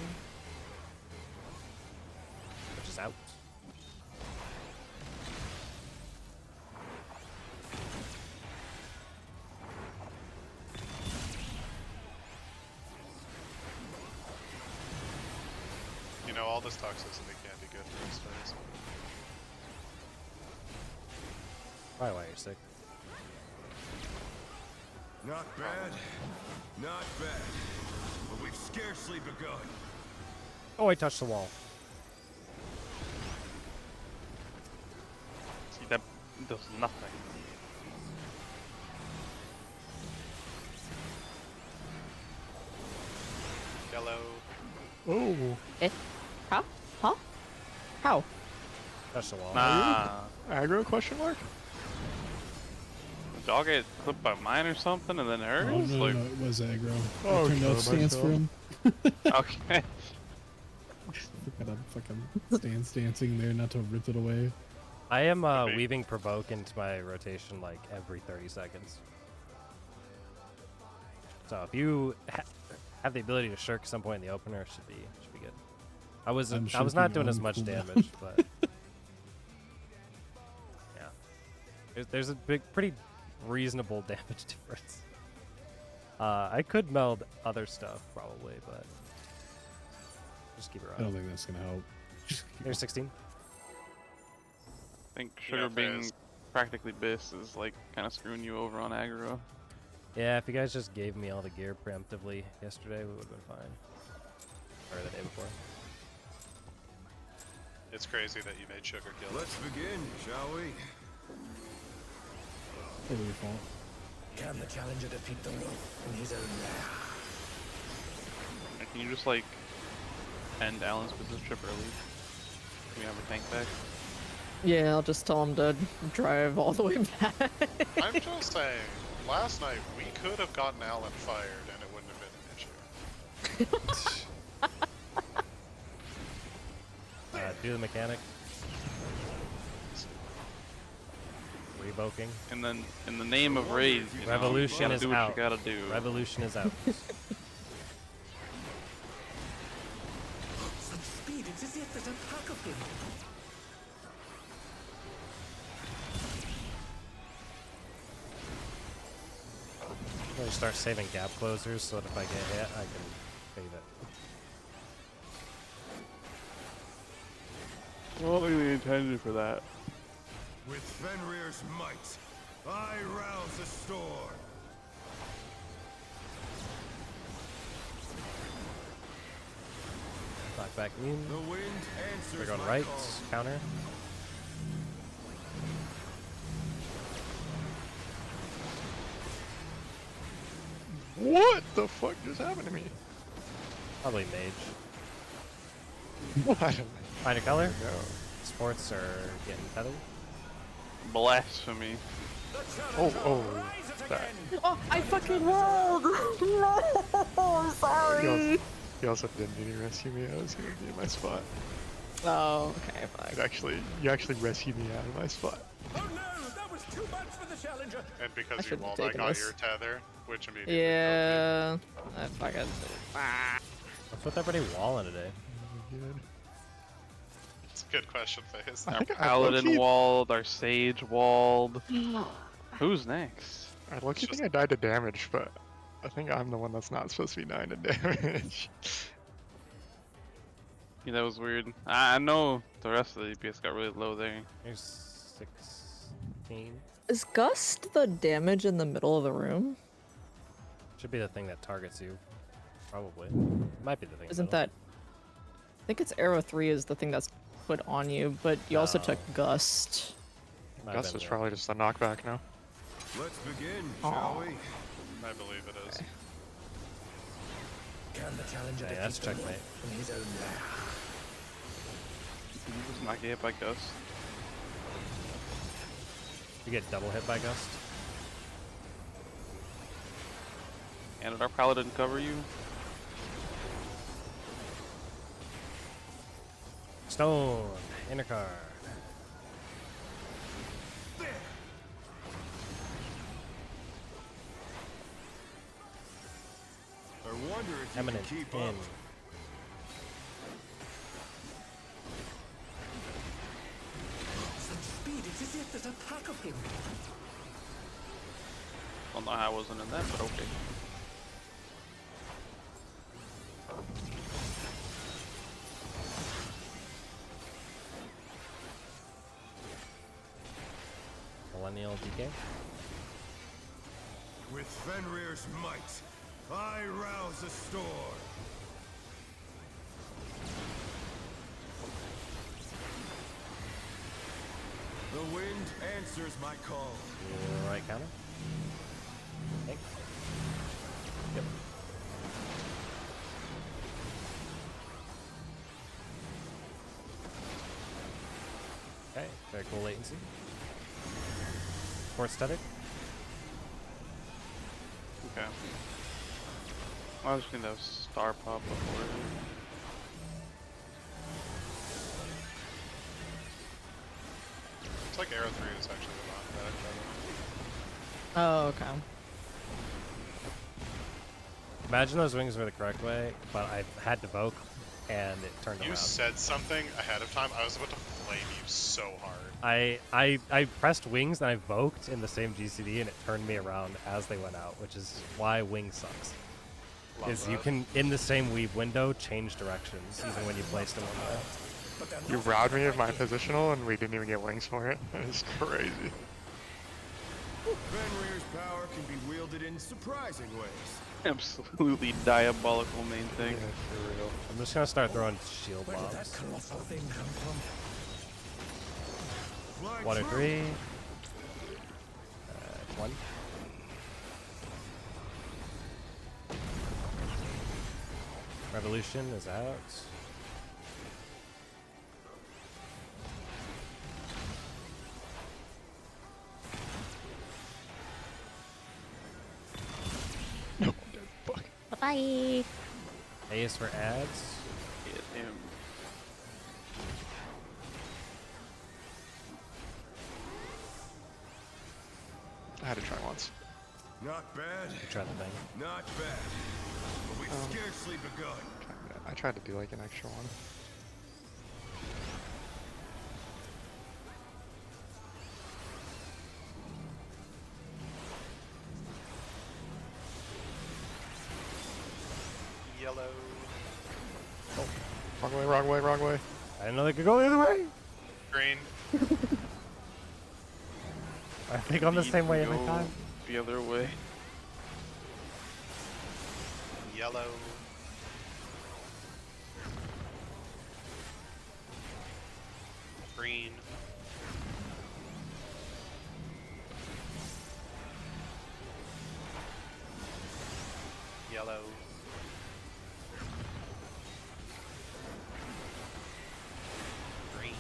Which is out. You know, all this toxicity can't be good for us, guys. Probably why you're sick. Not bad. Not bad. But we've scarcely begun. Oh, I touched the wall. See, that does nothing. Yellow. Oh, How? Huh? How? Touched the wall. Nah. aggro question mark? Did y'all get clipped by mine or something and then Oh, hers? no, Like, no, it was aggro. Oh, I turned sure, off stance for him. okay. Forgot I'm fucking stance dancing there not to rip it away. I am weaving provoke into my rotation like every 30 seconds. So if you have the ability to shirk some point in the opener, it should be good. I was I'm not shirking doing as on much cooldown. damage, but yeah, there's a pretty reasonable damage difference. I could meld other stuff probably, but just keep it I don't around. think that's gonna help. Here's 16. I think Yeah, sugar being Fizz. practically bis is like kind of screwing you over on aggro. Yeah, if you guys just gave me all the gear preemptively yesterday, we would have been fine. Or the day before. It's crazy that you made sugar kill. Let's begin, shall we? Totally your fault. Can the challenger defeat the wolf in his own lair? And can you just like end Alan's business trip early? Can we have a tank back? Yeah, I'll just tell him to drive all the way back. I'm just saying, last night we could have gotten Alan fired and it wouldn't have been an issue. Do the mechanic. Revoking. And then in the name of raid, you know, Revolution you gotta is do what out. you gotta do. Revolution is out. Such speed, it's as if there's a pack of him. I'm gonna start saving gap closers so that if I get hit, I can save it. Well, they intended for that. With Fenrir's might, I rouse the storm. Knock back in. The wind answers We're going my right. call. Counter. What the fuck just happened to me? Probably mage. What? Find a color. No. Sports are getting feathered. Blasphemy. The Oh, challenger oh, rises that. again. Oh, I fucking rolled! No, sorry. You also didn't need to rescue me. I was gonna be in my spot. Oh, okay, fine. You actually rescued me out of my spot. Oh no, that was too much for the challenger. And because you shouldn't have walled, I taken got this. your tether, which immediately killed Yeah, I fucking. Ah. What's with everybody walling today? Good. me. It's a good question, Face. I Our think I paladin low-key- walled, our sage walled. Who's next? I low-key It's think I died to damage, but I think I'm the one that's not supposed to be dying to damage. Yeah, that was weird. I know the rest of the DPS got really low there. Here's 16. Is Gust the damage in the middle of the room? Should be the thing that targets you. Probably. Might be the thing. in the Isn't middle. that? I think it's Arrow 3 is the thing that's put on you, but you also No. took Gust. Might have Gus been is the- probably just a knockback now. Let's begin, shall we? I believe it is. Can the challenger Yeah, that's defeat the checkmate. wolf in his own lair? Did you just not get hit by Gust? You get double hit by Gust. And did our paladin cover you? Stone. Inner card. wonder if you Eminent can keep in. up. Such speed, it's as if there's a pack of him. Don't know how I wasn't in that, but okay. Millennial DK. With Fenrir's might, I rouse a storm. The wind answers my call. Right counter. Okay. Yep. Okay, very cool latency. More static. Okay. I was gonna have star pop before. It's like Arrow 3 is actually the non-medic. Oh, okay. Imagine those wings were the correct way, but I had to voke, and it turned You around. said something ahead of time. I was about to flame you so hard. I pressed wings and I voked in the same GCD, and it turned me around as they went out, which is why wing sucks. Love Is you that. can, in the same weave window, change directions, even when you placed them on the But they're You not robbed out me of of my the fight positional and we didn't even get wings for it. That is crazy. Fenrir's power can be wielded in surprising ways. Absolutely diabolical main thing. Yeah, for real. I'm just gonna start throwing shield yet. Where did that bombs. colossal thing come from? Fly Water true. 3. 1. Revolution is out. Bye. Ace for ads. Hit him. I had to try once. Not bad, Try the thing. not bad. But we've scarcely begun. I tried to do like an extra one. Yellow. Wrong way, wrong way, wrong way. I didn't know they could go the other way. Green. I think I'm the Need same to way every go time. The other way. Yellow. Green. Yellow. Green.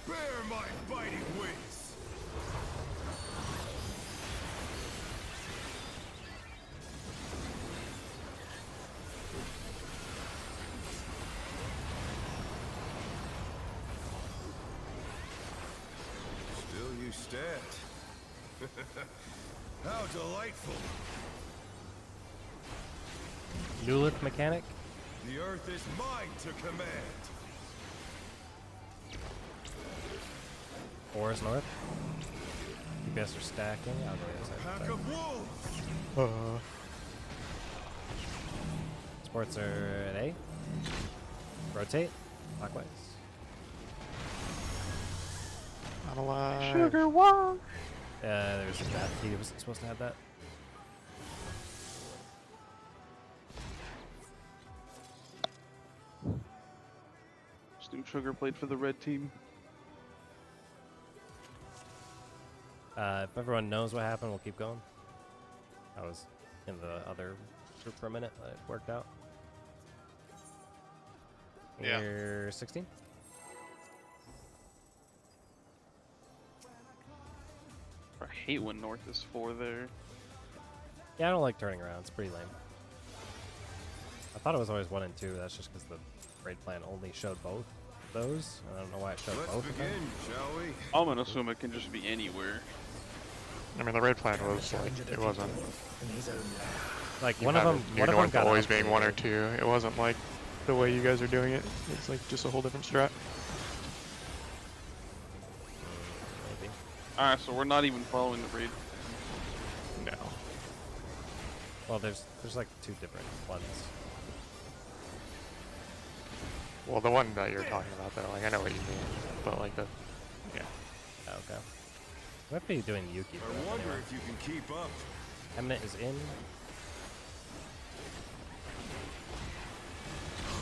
Bear my biting wings. Still you stand. How delightful. Newlith mechanic. The earth is mine to command. Ores north. You guys are stacking. I'll go the other Pack side. of wolves. Sports are at A. Rotate. Clockwise. Not alive. Sugar wong. There's that. He was supposed to have that. Steam Sugar played for the red team. If everyone knows what happened, we'll keep going. I was in the other group for a minute. It worked out. Yeah. You're 16? I hate when North is 4 there. Yeah, I don't like turning around. It's pretty lame. I thought it was always 1 and 2. That's just because the raid plan only showed both of those. I don't know why it showed Let's both of begin, them. shall we? I'm gonna assume it can just be anywhere. I mean, the raid plan was like, it wasn't. In his own land. Like You one of had them, it- one you're of them going got for always being 1 or upgraded. 2. It wasn't like the way you guys are doing it. It's like just a whole different strat. Maybe. Alright, so we're not even following the raid. No. Well, there's like 2 different ones. Well, the one that you're talking about, though, like I know what you mean, but like the, yeah. Oh, okay. Might be doing Yuki. I wonder if you can keep up. Eminent is in.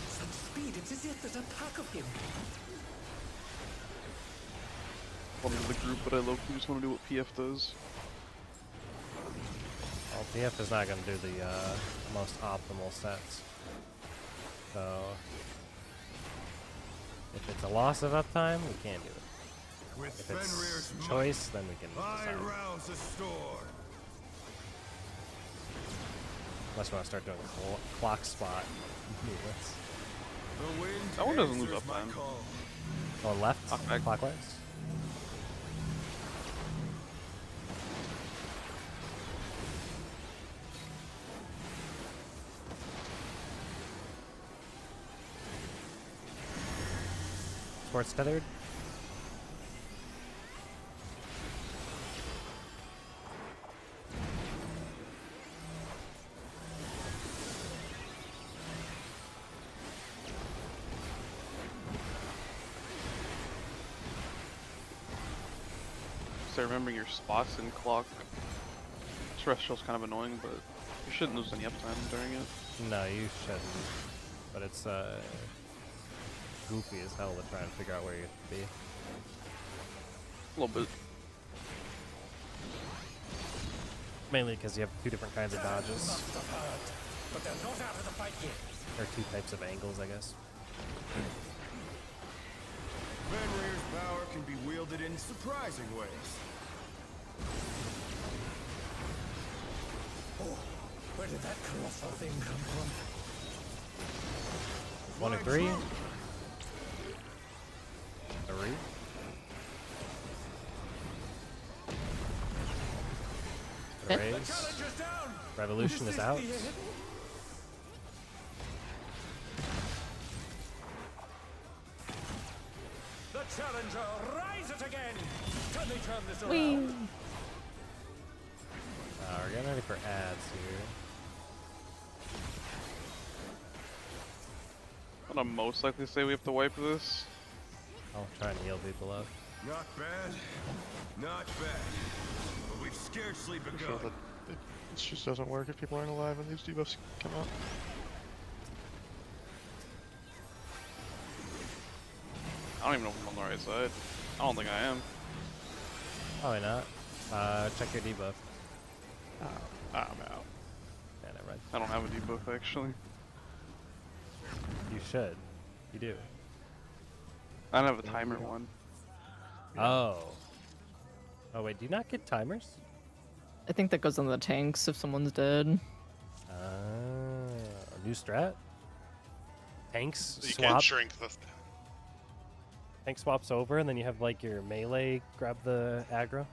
Such speed, it's as if there's a pack of him. Welcome to the group, but I low-key just want to do what PF does. Well, PF is not going to do the most optimal sets. So, if it's a loss of uptime, we can do it. With If it's Fenrir's choice, then we can might, I decide. rouse the storm. Unless you want to start doing clock spot movements. The wind That one doesn't lose answers my uptime. call. Going left, Okay. clockwise. Sports tethered. Start remembering your spots in clock. Terrestrial's kind of annoying, but you shouldn't lose any uptime during it. No, you shouldn't. But it's goofy as hell to try and figure out where you have to be. A little bit. Mainly because you have 2 different kinds of dodges. Must have hurt, but they're not out of the fight yet. Or 2 types of angles, I guess. Fenrir's power can be wielded in surprising ways. Oh, where did that colossal thing come from? 1 and 3. 3. Eh. Raise. Challenger's down! Revolution is out. The challenger rises again! Can they turn this Whee! around? We're getting ready for ads here. I'm gonna most likely say we have to wipe this. I'll try and heal people up. Not bad, not bad. But we've scarcely I feel begun. that it just doesn't work if people aren't alive when these debuffs come out. I don't even know if I'm on the right side. I don't think I am. Probably not. Check your debuff. I'm out. Yeah, never mind. I don't have a debuff actually. You should. You do. I don't have a timer one. Oh. Oh wait, do you not get timers? I think that goes on the tanks if someone's dead. New strat? Tanks You can swap. shrink the. Tank swaps over, and then you have like your melee grab the aggro.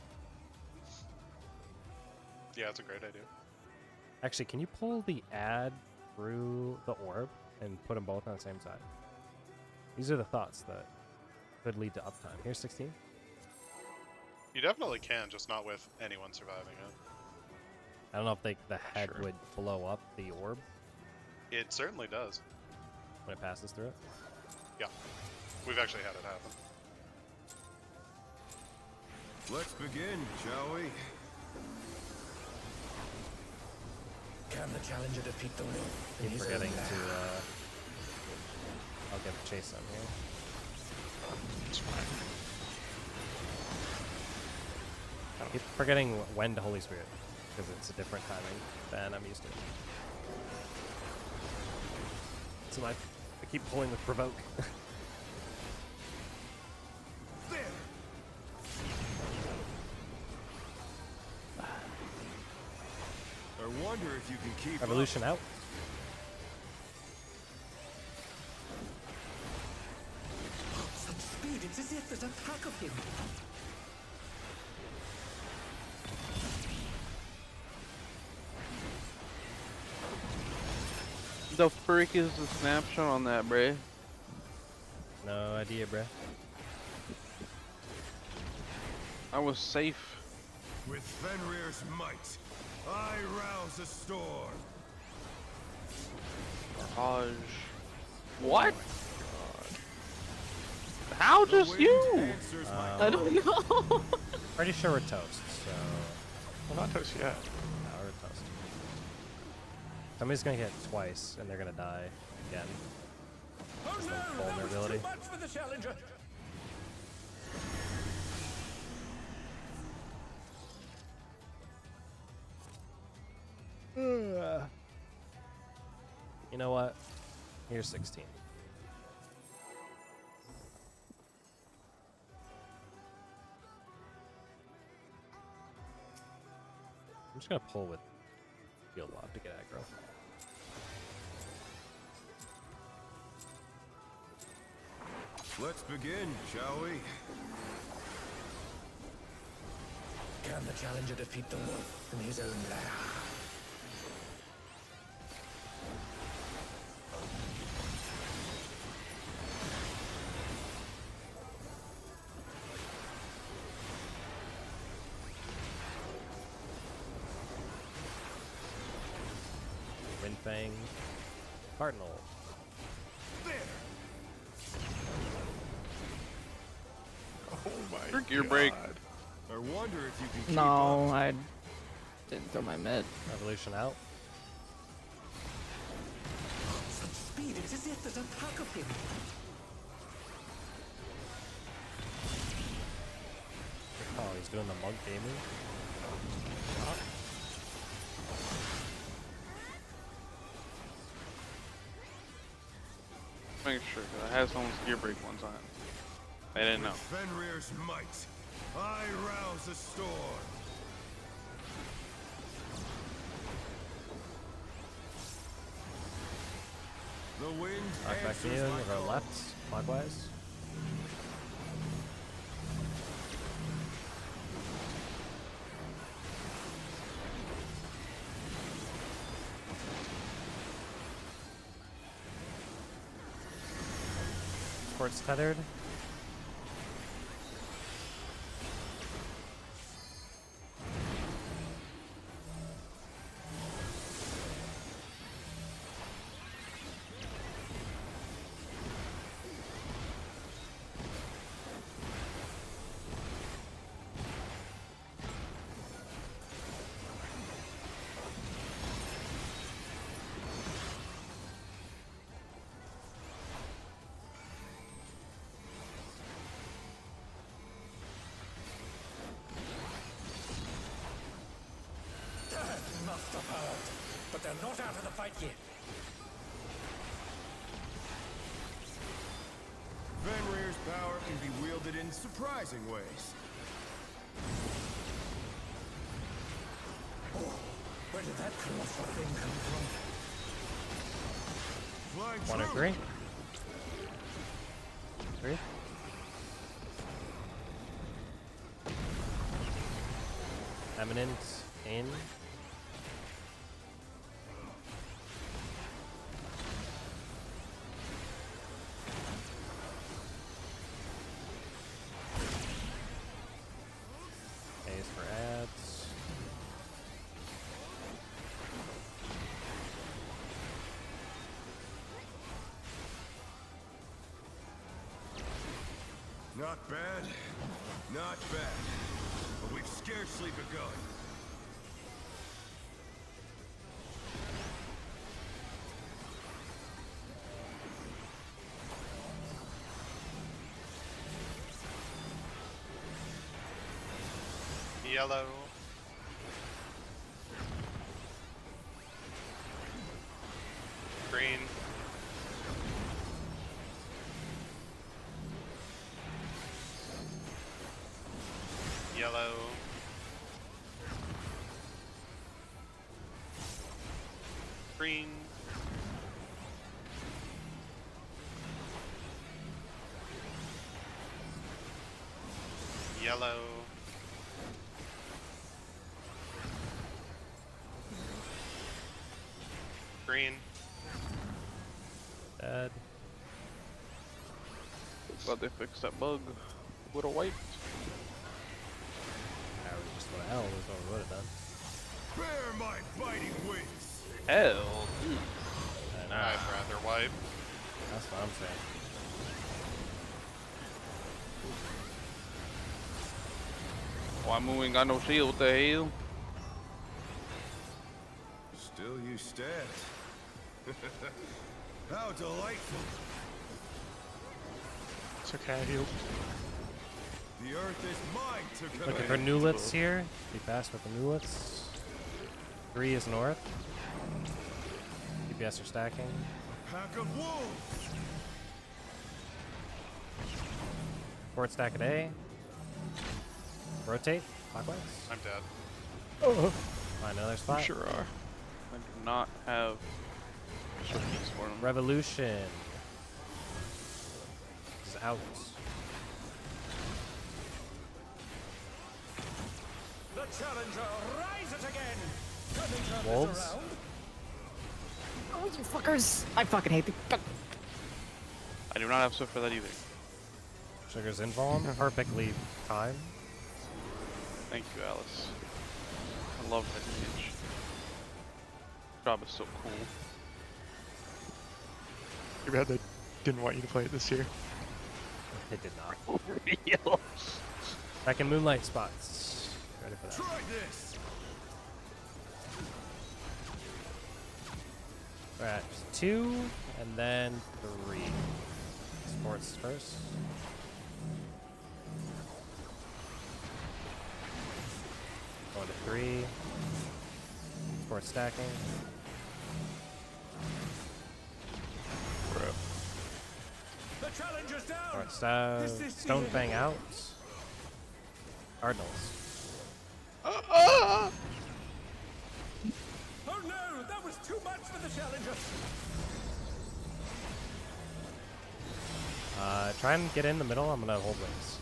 Yeah, it's a great idea. Actually, can you pull the ad through the orb and put them both on the same side? These are the thoughts that could lead to uptime. Here's 16. You definitely can, just not with anyone surviving it. I don't know if the head Sure. would blow up the orb It certainly does. when it passes through it. Yeah. We've actually had it happen. Let's begin, shall we? Can the challenger defeat the wolf in Keep his forgetting own land? to. I'll get chase on here. It's fine. Keep forgetting when to Holy Spirit, because it's a different timing than I'm used to. So I keep pulling with provoke. Our one if you can keep Revolution out. Such speed, it's as if there's a pack of him. The frick is the snapshot on that, bruh? No idea, bruh. I was safe. With Fenrir's might, I rouse a storm. Raj. What? How The just wind you? answers my I don't know. Pretty sure we're toast, so Well, not toast yet. no, we're toast. Somebody's gonna hit twice, and they're gonna die again. Oh Just no, like that was vulnerability. too much for the challenger. You know what? Here's 16. I'm just gonna pull with field lob to get aggro. Let's begin, shall we? Can the challenger defeat the wolf in his own lair? Windfang, Cardinal. Oh my Frick your break. God. I wonder if you can keep No, up. I didn't throw my mid. Revolution out. Such speed, it's as if there's a pack of him. Oh, he's doing the monk gaming. Make sure, 'cause I had someone's gear break one time. They didn't know. With Fenrir's might, I rouse a storm. The wind Knock back answers in my with our call. left, clockwise. Sports tethered. That must have hurt. But they're not out of the fight yet. Fenrir's power can be wielded in surprising ways. Oh, where did that colossal thing come from? Flying 1 or true. 3. 3. Eminent in. A's for ads. Not bad, not bad. But we've scarcely begun. Yellow. Green. Yellow. Yellow. Green. Dead. Glad they fixed that bug. Would have wiped. I was just what hell was what we would have done. Bear my biting wings. Hell, dude. And, I'd rather wipe. that's what I'm saying. Why we ain't got no shield? What the hell? Still you stand. How delightful. It's okay, I healed. The earth is mine to command. Looking for newlets here. Be fast with the newlets. 3 is north. DPS are stacking. Pack of wolves. Fort stack at A. Rotate. Clockwise. I'm dead. Find another spot. You sure are. I do not have shifties for him. Revolution is out. The challenger rises again. Can they turn this Wolves? around? Oh, you fuckers! I fucking hate the. I do not have Swift for that either. Sugar's invuln. Perfectly timed. Thank you, Alice. I love that image. Job is so cool. Too bad they didn't want you to play it this year. It did not. Real. Back in moonlight spots. Ready for that. Try this. We're at 2 and then 3. Sports first. Going to 3. Sports stacking. Bro. The challenger's down. Sports staff. This is Stone the Fang out. Cardinals. Oh no, that was too much for the challenger. Try and get in the middle. I'm gonna hold wings.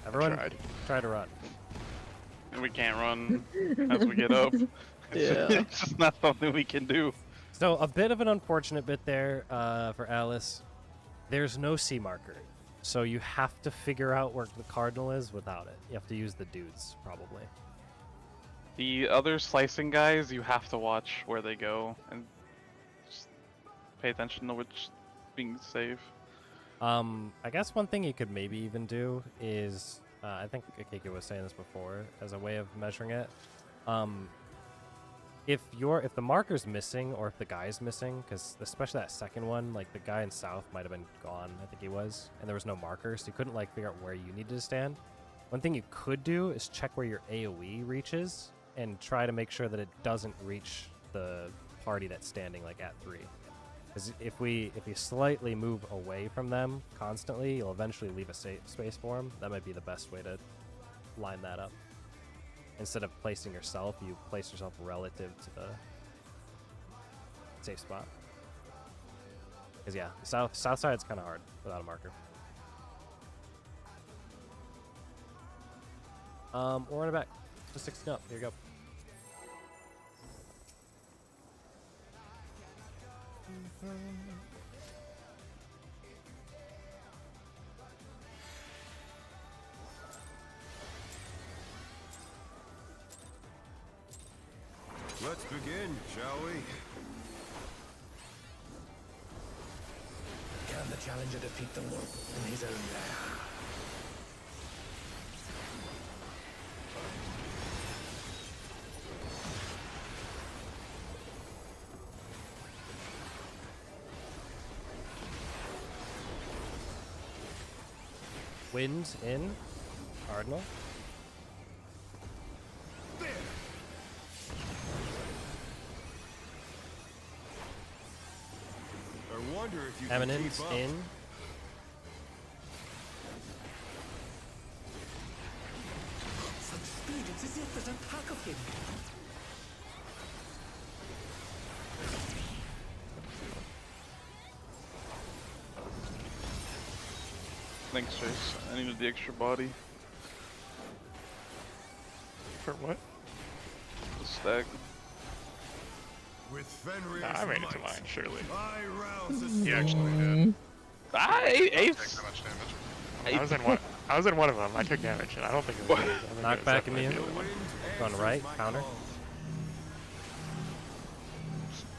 Everyone, Tried. try to run. And we can't run as we get up. Yeah. It's just not something we can do. So a bit of an unfortunate bit there for Alice. There's no C marker, so you have to figure out where the cardinal is without it. You have to use the dudes probably. The other slicing guys, you have to watch where they go and just pay attention to which being safe. I guess one thing you could maybe even do is, I think Akeke was saying this before as a way of measuring it. If the marker's missing or if the guy's missing, because especially that second one, like the guy in south might have been gone, I think he was, and there was no marker, so you couldn't like figure out where you needed to stand. One thing you could do is check where your AoE reaches and try to make sure that it doesn't reach the party that's standing like at 3. Because if we slightly move away from them constantly, you'll eventually leave a space for them. That might be the best way to line that up. Instead of placing yourself, you place yourself relative to the safe spot. Because yeah, south side's kind of hard without a marker. We're in the back. Just 16 up. Here you go. Let's begin, shall we? Can the challenger defeat the wolf in his own lair? Wind in. Cardinal. I wonder if you can Eminence keep up. in. Such speed, it's as if there's a pack of him. Thanks, Chase. I needed the extra body. For what? The stack. With Fenrir's Nah, I made it to might, mine, surely. I rouse the He storm. actually did. I Take Ace. that much damage. I was in one. I was in one of them. I took damage, and I don't think it was. Ace. I think Knock it was back definitely immune. the other one. Going right, counter.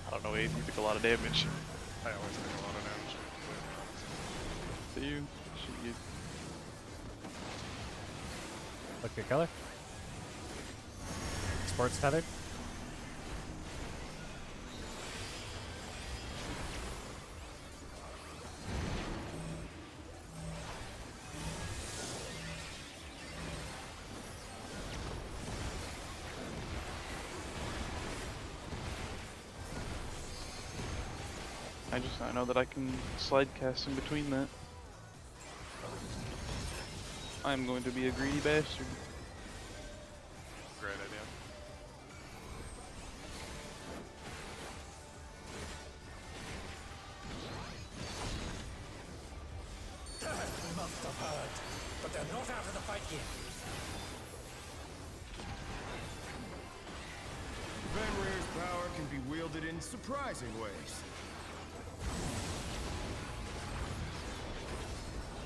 I don't know, Ace. You took a lot of damage. I always take a lot of damage. To you. Shoot you. Look your color. Sports tethered. I know that I can slide cast in between that. I'm going to be a greedy bastard. Great idea. Must have heard, but they're not out of the fight yet. Fenrir's power can be wielded in surprising ways.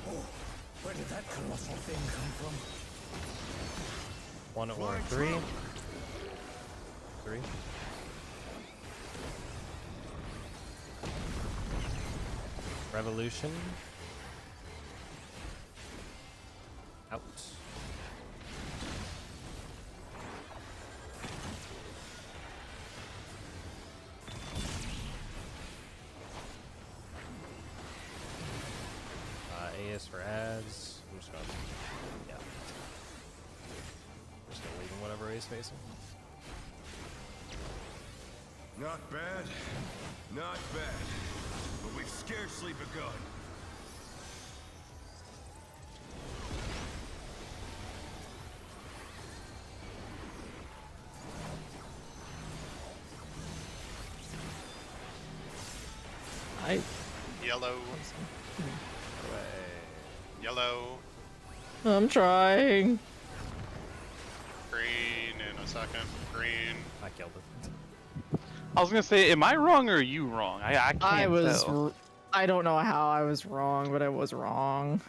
Oh, where did that colossal thing come from? 1 or 3. 3. Revolution. Out. AS for ads. I'm just gonna, yeah. Just gonna leave him whatever he's facing. Not bad, not bad, but we've scarcely begun. I Yellow. Yellow. I'm trying. Green in a second. Green. I killed it. I was gonna say, am I wrong or are you wrong? I can't I was. tell. I don't know how I was wrong, but I was wrong.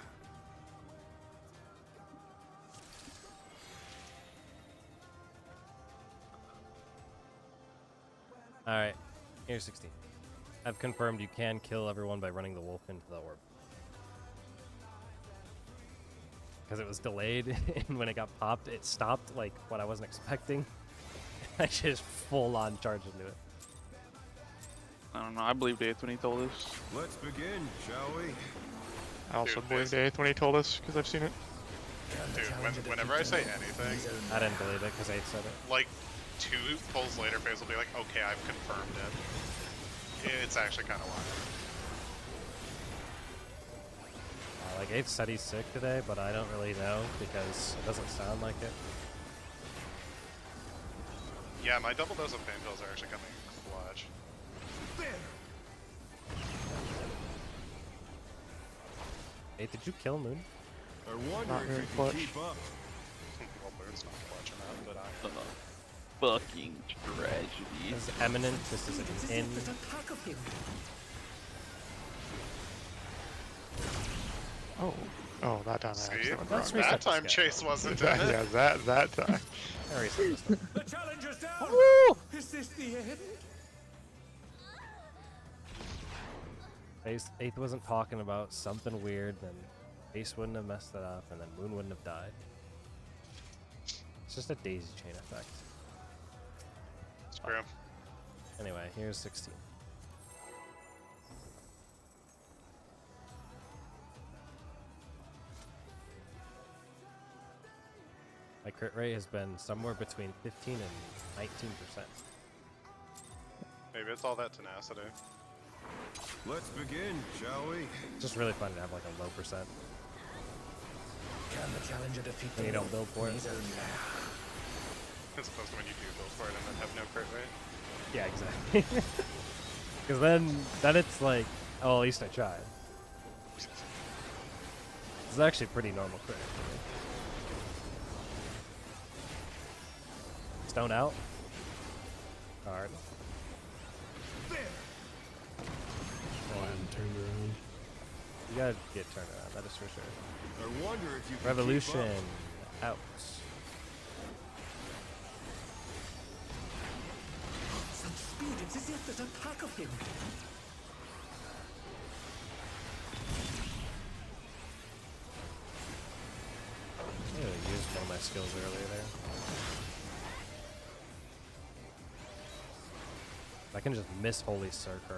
Alright, here's 16. I've confirmed you can kill everyone by running the wolf into the orb. Because it was delayed, and when it got popped, it stopped like what I wasn't expecting. I just full on charged into it. I don't know. I believed Eighth when he told us. Let's begin, shall we? I also Dude, believed this- Eighth when he told us, because I've seen it. Dude, whenever I say anything, I didn't believe it because 8 said it. like 2 pulls later, FaZe will be like, okay, I've confirmed it. It's actually kind of wild. Like 8 said he's sick today, but I don't really know because it doesn't sound like it. Yeah, my double dose of pain pills are actually coming clutch. Hey, did you kill Moon? I wonder Not if very you can clutch. keep up. Well, Moon's not clutch enough, but I am. Fucking tragedy. This is eminent. This is an in. Attack of him. Oh, that time I See? actually went That's wrong. reset That this time guy. Chase wasn't in That, it. yeah, that time. I reset this one. The challenger's down. Woo! Is this the end? Ace, 8th wasn't talking about something weird, then Ace wouldn't have messed it up, and then Moon wouldn't have died. It's just a daisy chain effect. Screw. Anyway, here's 16. My crit rate has been somewhere between 15 and 19%. Maybe it's all that tenacity. Let's begin, shall we? It's just really fun to have like a low percent Can the challenger defeat when you don't build for it. As opposed to when you do build for it and then have no crit rate. Yeah, exactly. Because then it's like, oh, at least I tried. This is actually pretty normal crit. Stone out. Hard. Oh, I'm turned around. You gotta get turned around, that is for sure. I wonder if you can Revolution. keep up. Out. Such speed, it's as if there's a pack of him. I used one of my skills earlier there. I can just miss Holy Circle,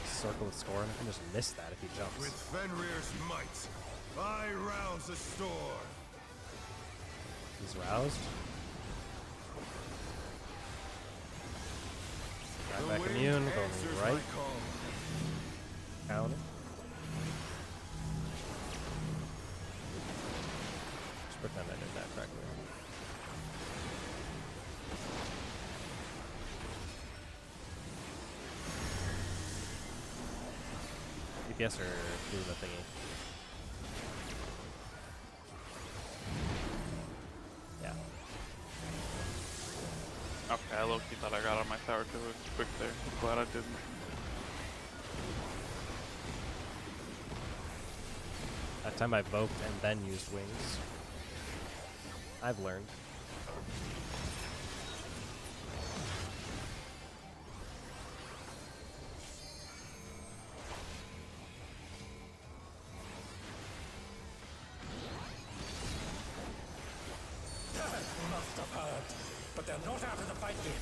Circle of Scorn. I can just miss that if he jumps. With Fenrir's might, I rouse the storm. He's roused. Right The back wind immune, answers going my right. call. Counter. Just pretend I did that correctly. DPS or do the thingy? Yeah. Okay, I low-key thought I got on my tower too quick there. Glad I didn't. That time I voked and then used wings. I've learned. Must have heard, but they're not out of the fight yet.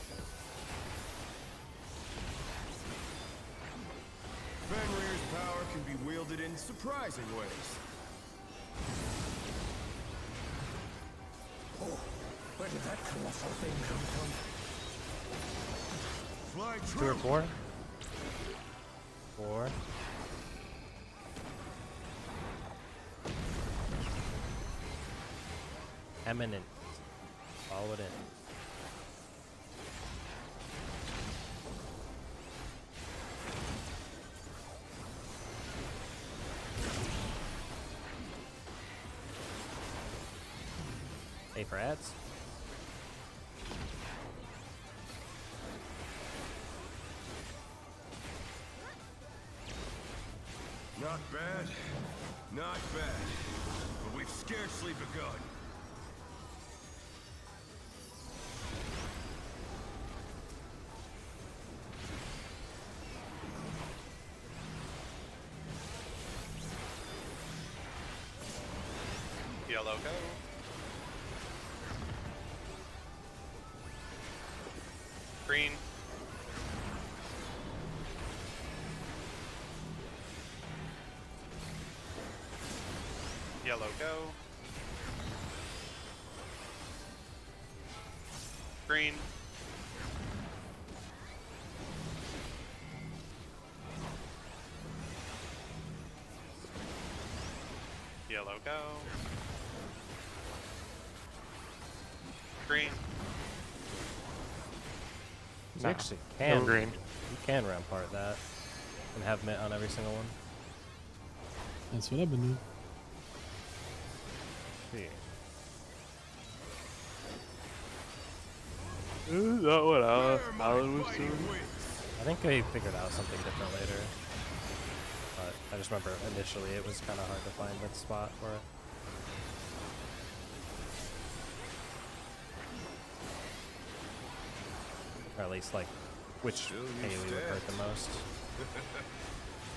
Fenrir's power can be wielded in surprising ways. Oh, where did that colossal thing come from? Fly 2 or true. 4? 4. Eminent. Follow it in. A for ads. Not bad, not bad, but we've scarcely begun. Yellow go. Green. Yellow go. Green. Yellow go. Green. You Nah, actually no can. green. You can rampart that and have mint on every single one. That's what I've been doing. See. Is that what Where my Alan was fighting doing? wings? I think I figured out something different later. But I just remember initially it was kind of hard to find that spot for it. Or at least like which Still you AoE would hurt the stand. most.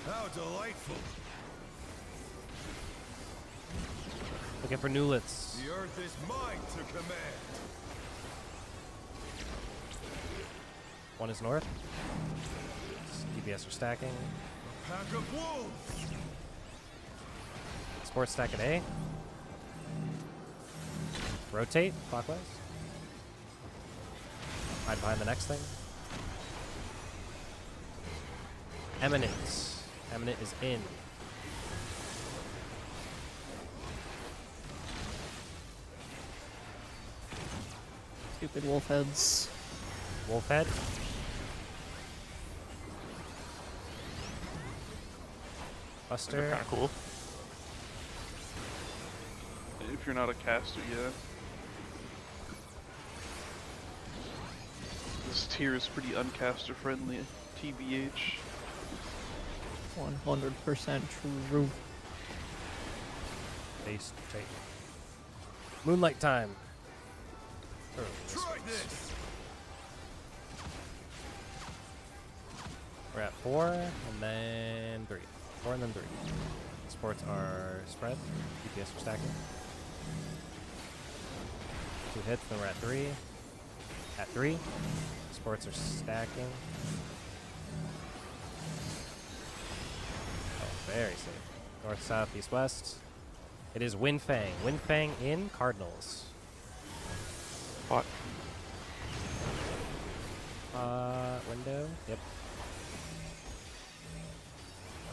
How delightful! Looking for newlets. The earth is mine to command. One is north. DPS are stacking. A pack of wolves! Sport stack at A. Rotate clockwise. Hide behind the next thing. Eminent. Eminent is in. Stupid wolf heads. Wolf head. They're Buster. kind of cool. if you're not a caster, yeah. This tier is pretty uncaster friendly, TBH. 100% true. Base take. Moonlight time. Early this Try week. this. We're at 4 and then 3. 4 and then 3. Sports are spread. DPS are stacking. 2 hits, then we're at 3. At 3. Sports are stacking. Oh, very safe. North, south, east, west. It is Winfang. Winfang in Cardinals. What? Window. Yep.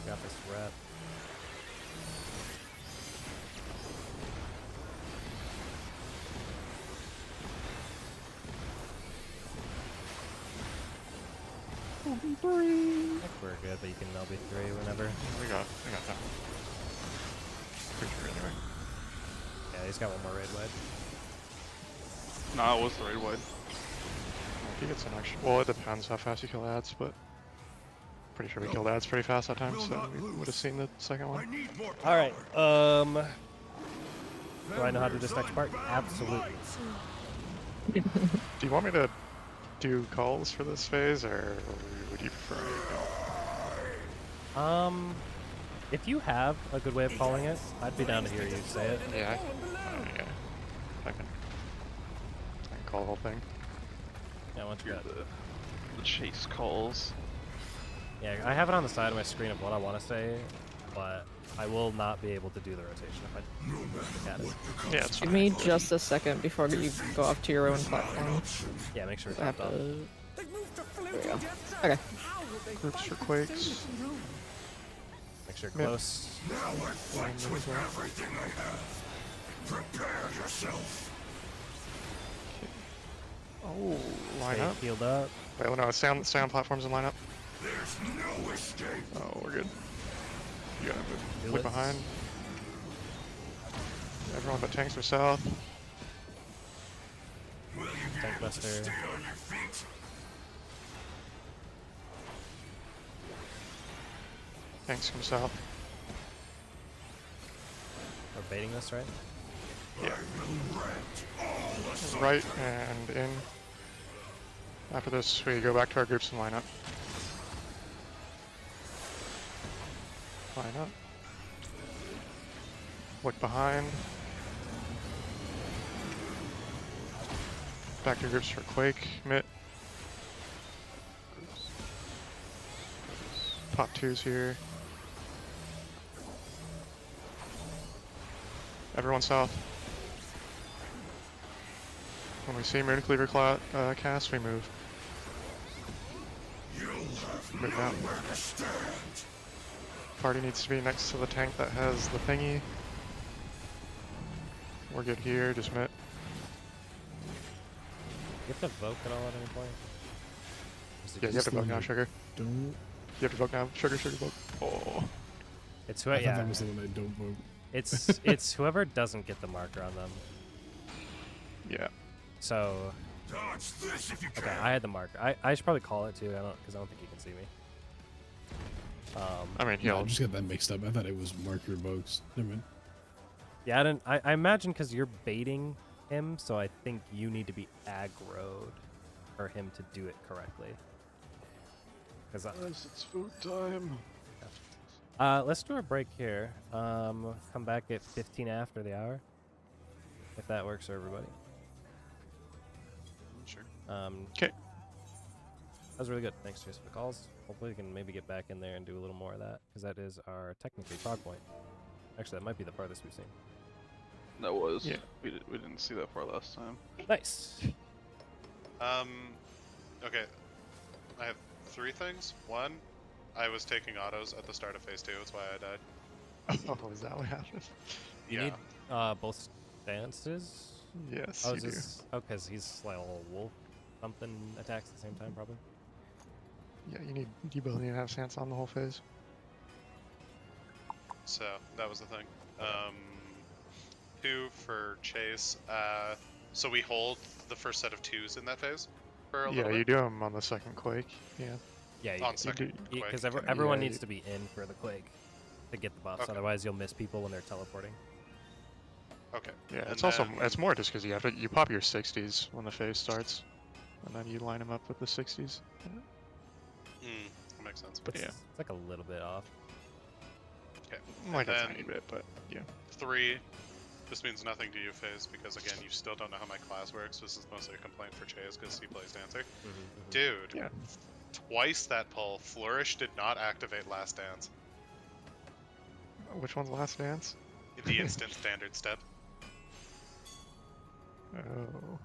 I got this rep. I think we're good, but you can LB3 whenever. We got that. Pretty sure anyway. Yeah, he's got one more raid wide. Nah, it was the raid wide. He gets an extra. Well, it depends how fast you kill ads, but pretty sure we killed ads pretty fast that time, so we would have seen the second I one. need more All right. power. Do I know how to do this next part? Absolutely. Do you want me to do calls for this phase, or would you prefer? If you have a good way of calling it, I'd be down to hear you say it. Yeah. Yeah. I can call the whole thing. Yeah, once you You're got the chase calls. Yeah, I have it on the side of my screen of what I want to say, but I will not be able to do the rotation if I look at it. Yeah, it's Give fine. me just a second before you go off to your own platform. Yeah, make sure it's I have topped up. to. They've moved to There we floating go. depths. Okay. How will they Groups find for the quakes. saving room? Make sure Yeah. close. Everything I have. Prepare yourself. Oh, line Stay up. healed up. Wait, well, no, stay on platforms and line up. There's no escape. Oh, we're good. You gotta Do move it. behind. Everyone but tanks are south. Will you be Tank able to buster. stay on your feet? Tanks from south. We're baiting this, right? Yeah. All the Right and in. After this, we go back to our groups and line up. Line up. Look behind. Back to groups for Quake, Mitt. Top 2's here. Everyone south. When we see Moon Cleaver cast, we move. Move out. Party needs to be next to the tank that has the thingy. We're good here, just Mitt. You have to vote at all at any point? Is it Yeah, you have just- to vote now, Sugar. Don't. You have to vote now, Sugar, vote. Oh. It's who. I thought Yeah. that was the one I don't vote. It's whoever doesn't get the marker on them. Yeah. So Dodge this if you okay, can. I had the marker. I should probably call it too. Because I don't think you can see me. I mean, Yeah, I he'll. just got that mixed up. I thought it was marker evokes. Never mind. Yeah, I didn't. I imagine because you're baiting him, so I think you need to be aggroed for him to do it correctly. Because Guys, it's food time. let's do a break here. Come back at 15 after the hour, if that works for everybody. Sure. Okay. That was really good. Thanks, Jason, for the calls. Hopefully, we can maybe get back in there and do a little more of that, because that is our technically frog point. Actually, that might be the farthest we've seen. That was. Yeah. We didn't see that far last time. Nice. Okay. I have 3 things. 1, I was taking autos at the start of phase 2. That's why I died. Oh, is that what happened? You Yeah. need both stances. Yes, Oh, you is do. this? Oh, because he's like a little wolf. Something attacks at the same time, probably. Yeah, you both need to have stance on the whole phase. So that was the thing. 2 for chase. So we hold the first set of 2s in that phase for a Yeah, little you bit. do them on the second quake. Yeah. Yeah, On second quake. because okay. everyone Yeah, needs to be in for the quake to get the buffs. Okay. Otherwise, you'll miss people when they're teleporting. Okay. Yeah, And it's also then- it's more just because you pop your 60s when the phase starts, and then you line them up with the 60s. that makes sense. But yeah, It's like a little bit off. Okay. like a then- tiny bit, but yeah. 3. This means nothing to you, Phase, because again, you still don't know how my class works. This is mostly a complaint for Chase because he plays Dancer. Dude, Yeah. twice that pull. Flourish did not activate Last Dance. Which one's Last Dance? The instant standard step. Oh,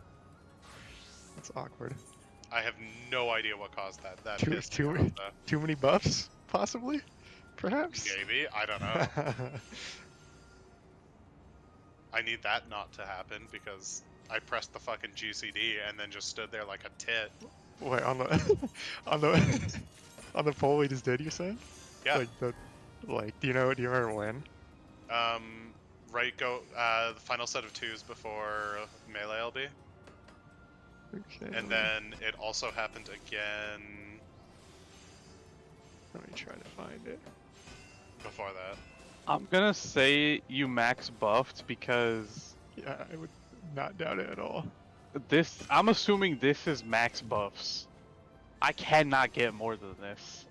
that's awkward. I have no idea what caused that. That Too- pissed too- me off, though. Too many buffs, possibly, perhaps. Maybe, I don't know. I need that not to happen because I pressed the fucking GCD and then just stood there like a tit. Wait, on the on the poll we just did, you saying? Yeah. Do you remember when? Right, go, the final set of 2s before melee LB. Okay. And then it also happened again let me try to find it. before that. I'm gonna say you max buffed because Yeah, I would not doubt it at all. I'm assuming this is max buffs. I cannot get more than this.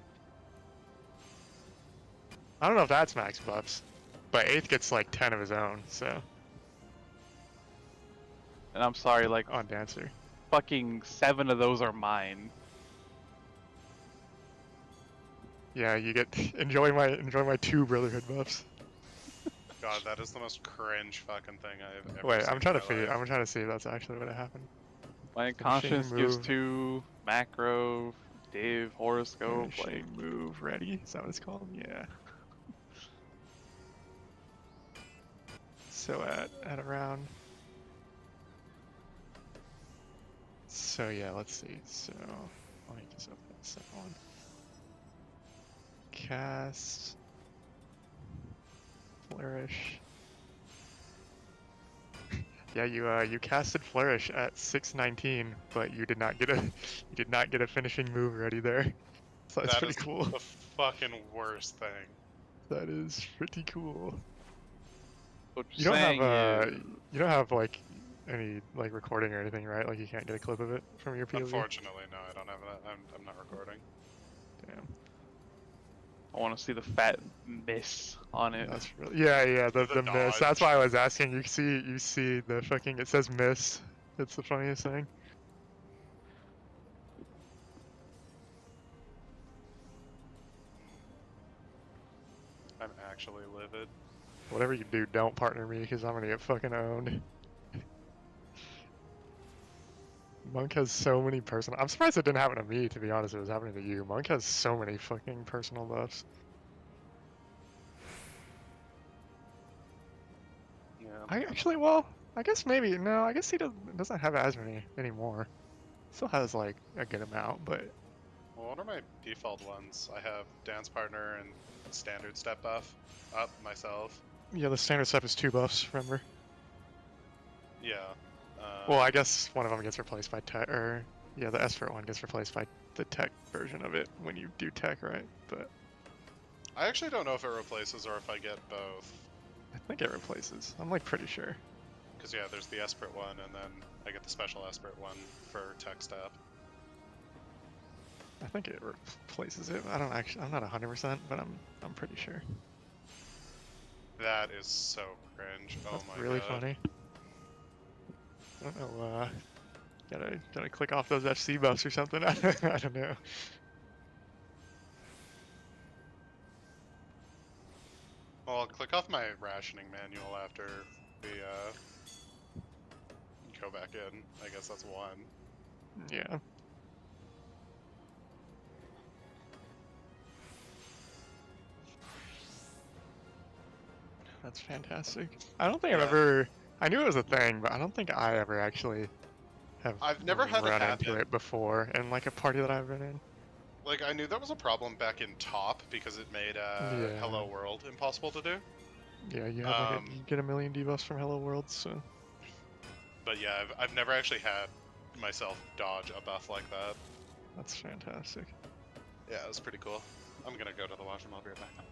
I don't know if that's max buffs, but 8th gets like 10 of his own, so And I'm sorry, like on Dancer. fucking 7 of those are mine. Yeah, you get enjoy my 2 Brotherhood buffs. God, that is the most cringe fucking thing I've ever Wait, seen I'm trying in to my figure. life. I'm trying to see if that's actually what happened. My Finishing conscience gives move. 2, macro, div, horoscope, Finishing like move ready. Is that what it's called? Yeah. So at around. So yeah, let's see. So let me just open the second one. Cast. Flourish. Yeah, you casted Flourish at 6:19, but you did not get a finishing move ready there. So that's That pretty is cool. the fucking worst thing. That is pretty cool. what You you're don't saying have is- you don't have like any like recording or anything, right? Like you can't get a clip of it from your PLD. Unfortunately, no, I don't have that. I'm not recording. Damn. I want to see the fat miss on it. That's really yeah. The The miss. dodge. That's why I was asking. You see the fucking it says miss. It's the funniest thing. I'm actually livid. Whatever you do, don't partner me because I'm gonna get fucking owned. Monk has so many personal. I'm surprised it didn't happen to me. To be honest, it was happening to you. Monk has so many fucking personal buffs. Yeah. I guess maybe no. I guess he doesn't have as many anymore. Still has like a good amount, but Well, what are my default ones? I have dance partner and standard step buff up myself. yeah, the standard step is 2 buffs. Remember? Yeah. Well, I guess one of them gets replaced by tech, or yeah, the Esper one gets replaced by the tech version of it when you do tech, right? But I actually don't know if it replaces or if I get both. I think it replaces. I'm like pretty sure. Because yeah, there's the Esprit one, and then I get the special Esprit one for tech step. I think it replaces it. I don't actually. I'm not 100%, but I'm pretty sure. That is so cringe. Oh That's my really god. funny. I don't know. Gotta click off those FC buffs or something. I don't know. Well, I'll click off my rationing manual after we go back in. I guess that's one. Yeah. That's fantastic. I don't think I've Yeah. ever. I knew it was a thing, but I don't think I ever actually have. I've never had it run happen. into it before in like a party that I've been in. Like, I knew that was a problem back in Top because it made Yeah. Hello World impossible to do. Yeah, you have like you get a million debuffs from Hello World, so But yeah, I've never actually had myself dodge a buff like that. that's fantastic. Yeah, it was pretty cool. I'm gonna go to the washroom. I'll be right back.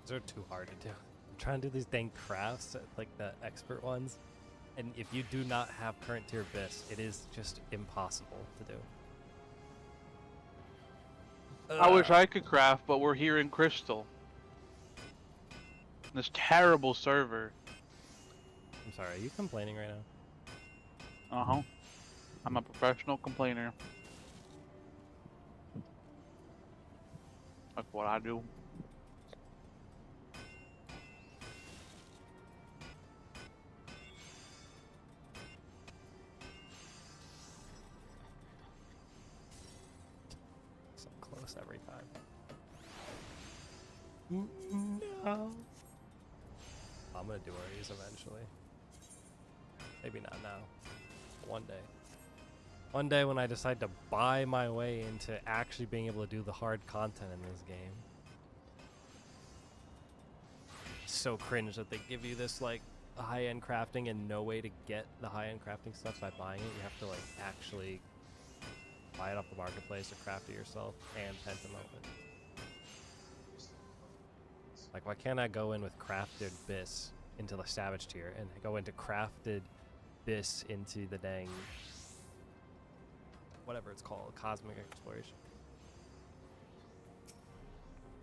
These are too hard to do. I'm trying to do these dang crafts, like the expert ones, and if you do not have current tier Abyss, it is just impossible to do. I wish I could craft, but we're here in Crystal. This terrible server. I'm sorry, are you complaining right now? Uh-huh. I'm a professional complainer. That's what I do. So close every time. No. I'm gonna do Aries eventually. Maybe not now. One day. One day when I decide to buy my way into actually being able to do the hard content in this game. It's so cringe that they give you this like high-end crafting and no way to get the high-end crafting stuff by buying it. You have to like actually buy it off the marketplace or craft it yourself and pentanote it. Like, why can't I go in with crafted bis into the savage tier and go into crafted bis into the dang whatever it's called, cosmic exploration?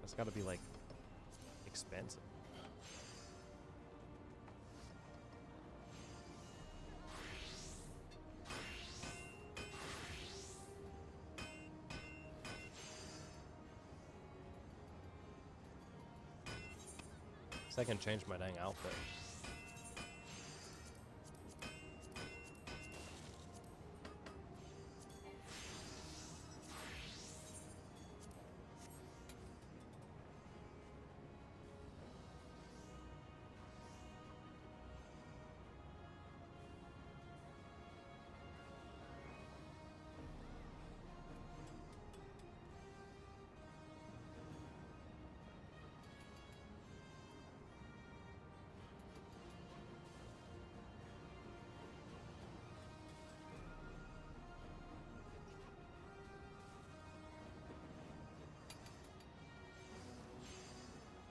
It's got to be like expensive. So I can change my dang outfit.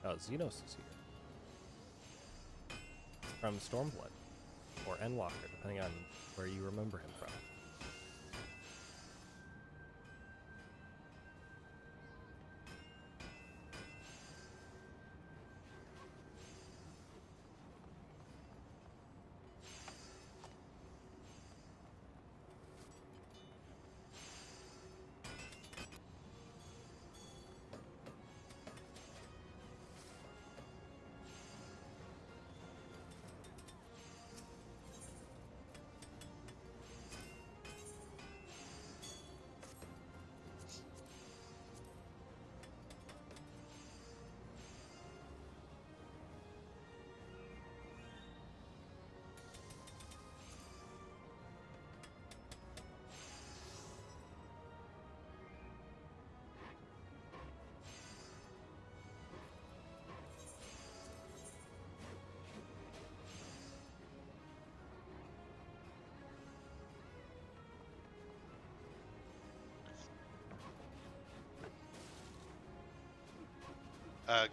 Oh, Xenos is here. From Stormblood. Or Endwalker, depending on where you remember him from.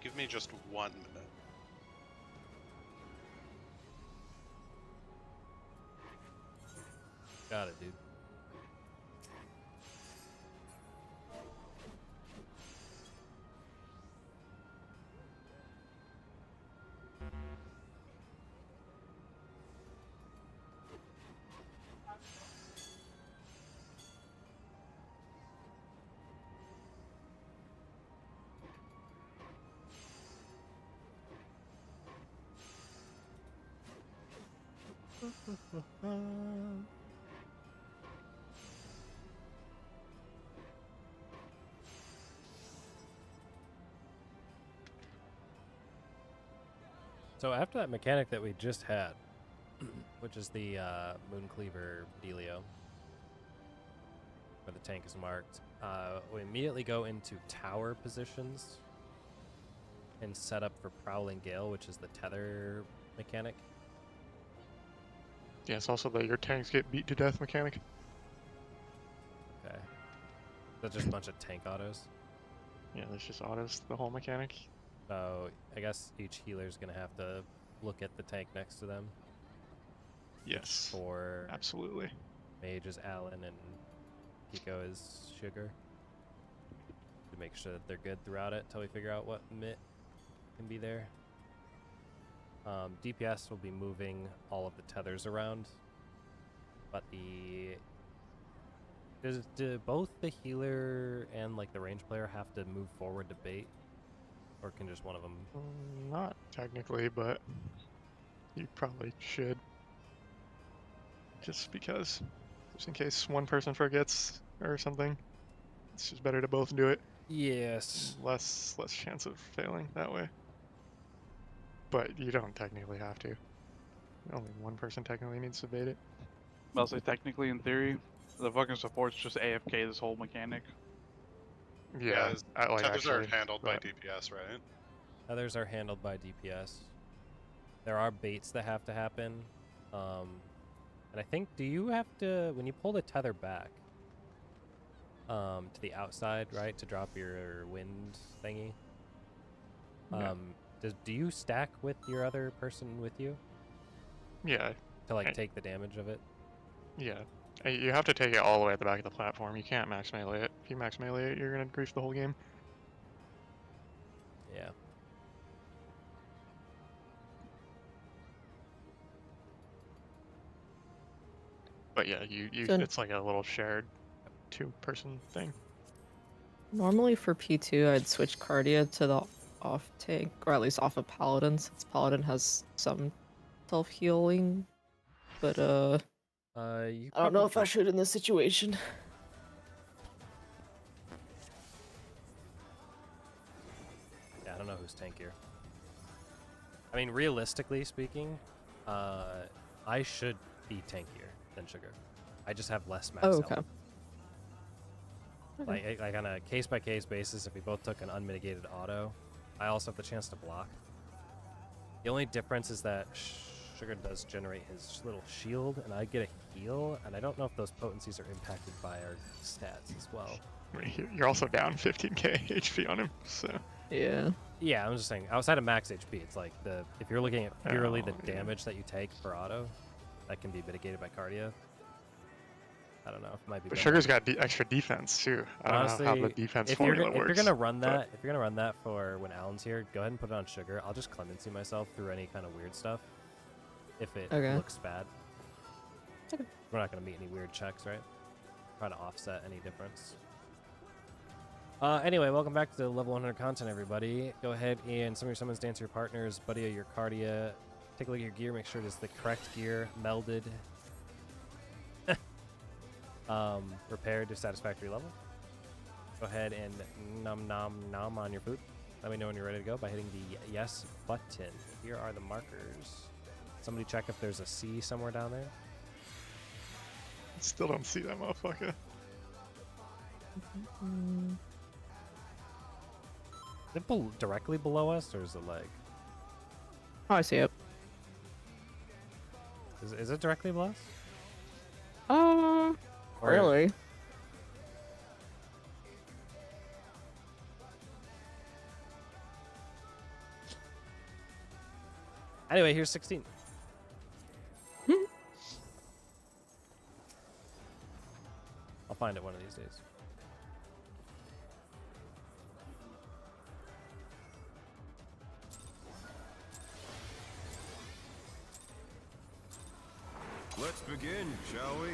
Give me just 1 minute. Got it, dude. So after that mechanic that we just had, which is the Moon Cleaver dealio, where the tank is marked, we immediately go into tower positions and set up for Prowling Gale, which is the tether mechanic. Yeah, it's also the your tanks get beat to death mechanic. Okay. That's just a bunch of tank autos. Yeah, there's just autos, the whole mechanic. So I guess each healer's gonna have to look at the tank next to them. Yes. For Absolutely. Mage is Alan and Pico is Sugar. To make sure that they're good throughout it until we figure out what mitt can be there. DPS will be moving all of the tethers around, but do both the healer and like the range player have to move forward to bait, or can just one of them? Not technically, but you probably should. Just because, just in case one person forgets or something, it's just better to both do it. Yes. Less chance of failing that way. But you don't technically have to. Only one person technically needs to bait it. I'll say technically, in theory, the fucking support's just AFK this whole mechanic. Yeah, like tethers are actually, handled by but- DPS, right? Others are handled by DPS. There are baits that have to happen. And I think, do you have to, when you pull the tether back to the outside, right, to drop your wind thingy, Yeah. do you stack with your other person with you Yeah, to like Right. take the damage of it? yeah. You have to take it all the way at the back of the platform. You can't max melee it. If you max melee it, you're gonna grief the whole game. Yeah. But yeah, So- it's like a little shared two-person thing. Normally for P2, I'd switch Cardia to the off tank, or at least off of Paladin, since Paladin has some self healing. But You I don't know if I should in this situation. Yeah, I don't know who's tankier. I mean, realistically speaking, I should be tankier than Sugar. I just have less max Oh, health. okay. Like on a case-by-case basis, if we both took an unmitigated auto, I also have the chance to block. The only difference is that Sugar does generate his little shield, and I get a heal, and I don't know if those potencies are impacted by our stats as well. I mean, you're also down 15k HP on him, so Yeah. Yeah, I'm just saying, outside of max HP, it's like if you're looking at purely the yeah. damage that you take per auto, that can be mitigated by cardio. I don't know. It might be. But better. Sugar's got extra defense too. I don't Honestly, know how the defense if formula you're works. gonna run but- that, if you're gonna run that for when Alan's here, go ahead and put it on Sugar. I'll just clemency myself through any kind of weird stuff if it Okay. looks bad. Okay. We're not gonna meet any weird checks, right? Try to offset any difference. Anyway, welcome back to level 100 content, everybody. Go ahead and summon your summons, dance your partners, buddy your cardia. Take a look at your gear, make sure it is the correct gear, melded, repaired to satisfactory level. Go ahead and nom nom nom on your food. Let me know when you're ready to go by hitting the yes button. Here are the markers. Somebody check if there's a C somewhere down there. Still don't see that motherfucker. Is it directly below us, or is it like... Oh, I see it. Is it directly below us? Or- Really? Anyway, here's 16. I'll find it one of these days. Let's begin, shall we?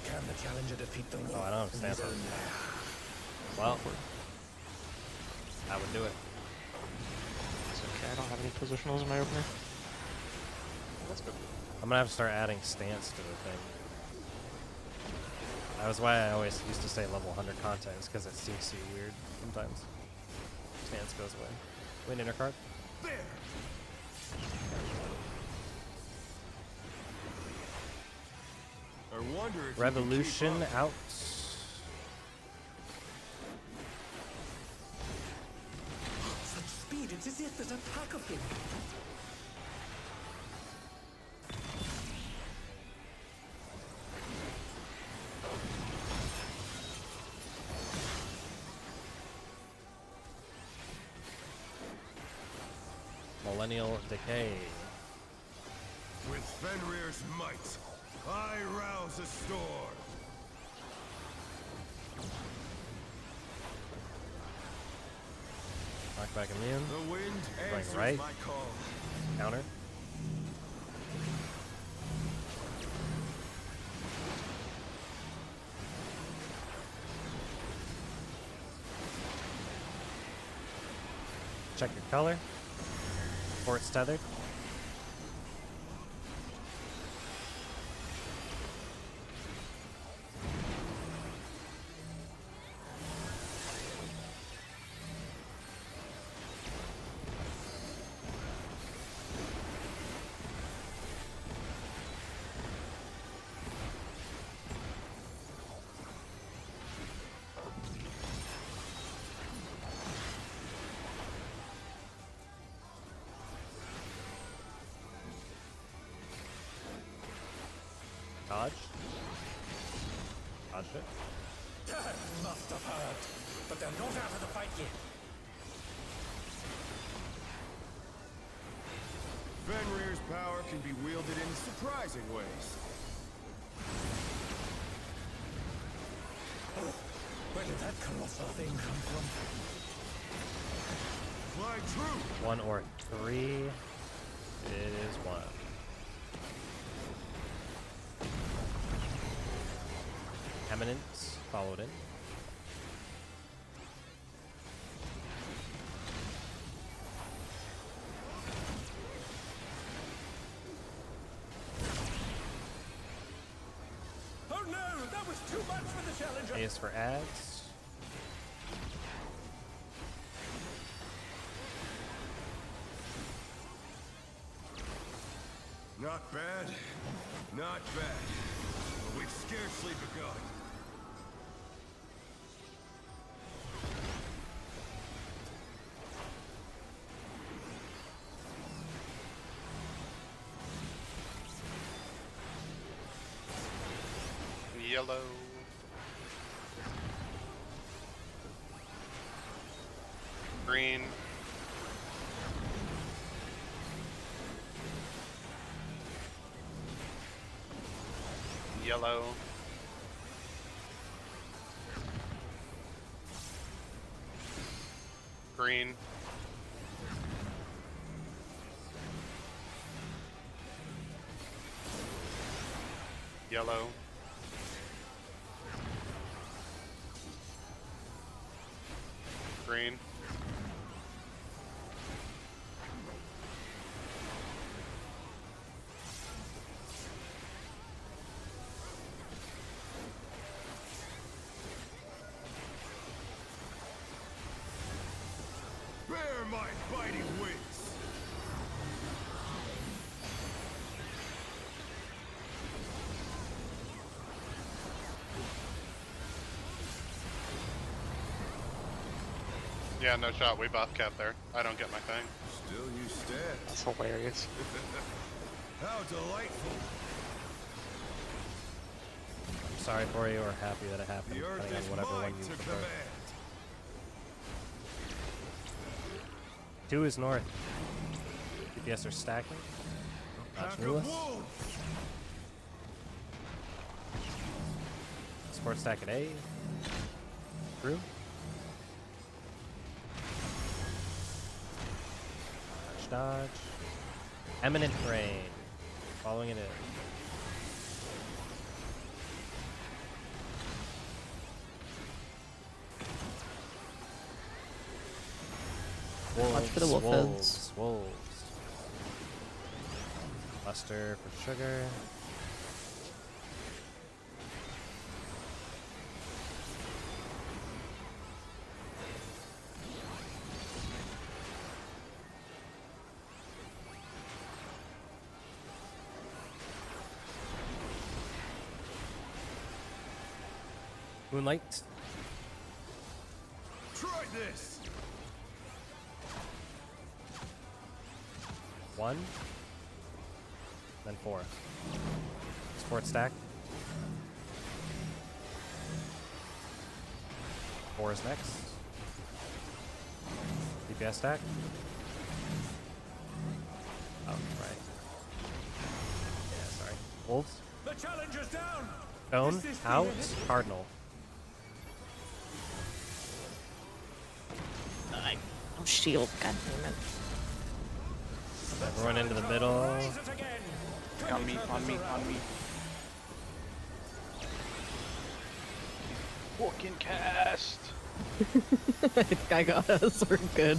Can the challenger defeat the Oh, I don't have stance on. Well, I would do it. It's okay, I don't have any positionals in my opener. That's good. I'm gonna have to start adding stance to the thing. That was why I always used to say level 100 content, is because it seems so weird sometimes. Stance goes away. Win inner card. There. I wonder if you can Revolution keep up. out. such speed. It's as if there's a pack of him. Millennial Decay. With Fenrir's might, I rouse a storm. Knockback immune. The wind Going answers right. my call. Counter. Check your color. Fort's tethered. Dodge. Dodge it. That must have hurt. But they're not out of the fight yet. Fenrir's power can be wielded in surprising ways. Where did that colossal thing come from? Fly true. 1 or 3. It is 1. Eminence followed in. Oh no! That was too much for the challenger! A is for ads. Not bad. Not bad. But we've scarcely begun. Yellow. Green. Yellow. Green. Yellow. Green. Bear my biting wings. Yeah, no shot. We buff cap there. I don't get my thing. Still you stand. That's hilarious. How delightful. I'm sorry for you or happy that it happened, The earth depending is on whatever one mine you to prefer. command. 2 is north. DPS are stacking. Dodge Lewis. Support stack at A. Through. Dodge. Eminent Rain. Following it in. Watch for the wolf heads. Wolves. Buster for sugar. Moonlight. Try this. 1. Then 4. Support stack. 4 is next. DPS stack. Oh, right. Yeah, sorry. Wolves. The challenger's down. Stone. Is this the Out. end? Cardinal. Oh, shield. God damn it. Everyone into the middle. Rise it again. On me, on me, on me. Fucking cast. Guy got us. We're good.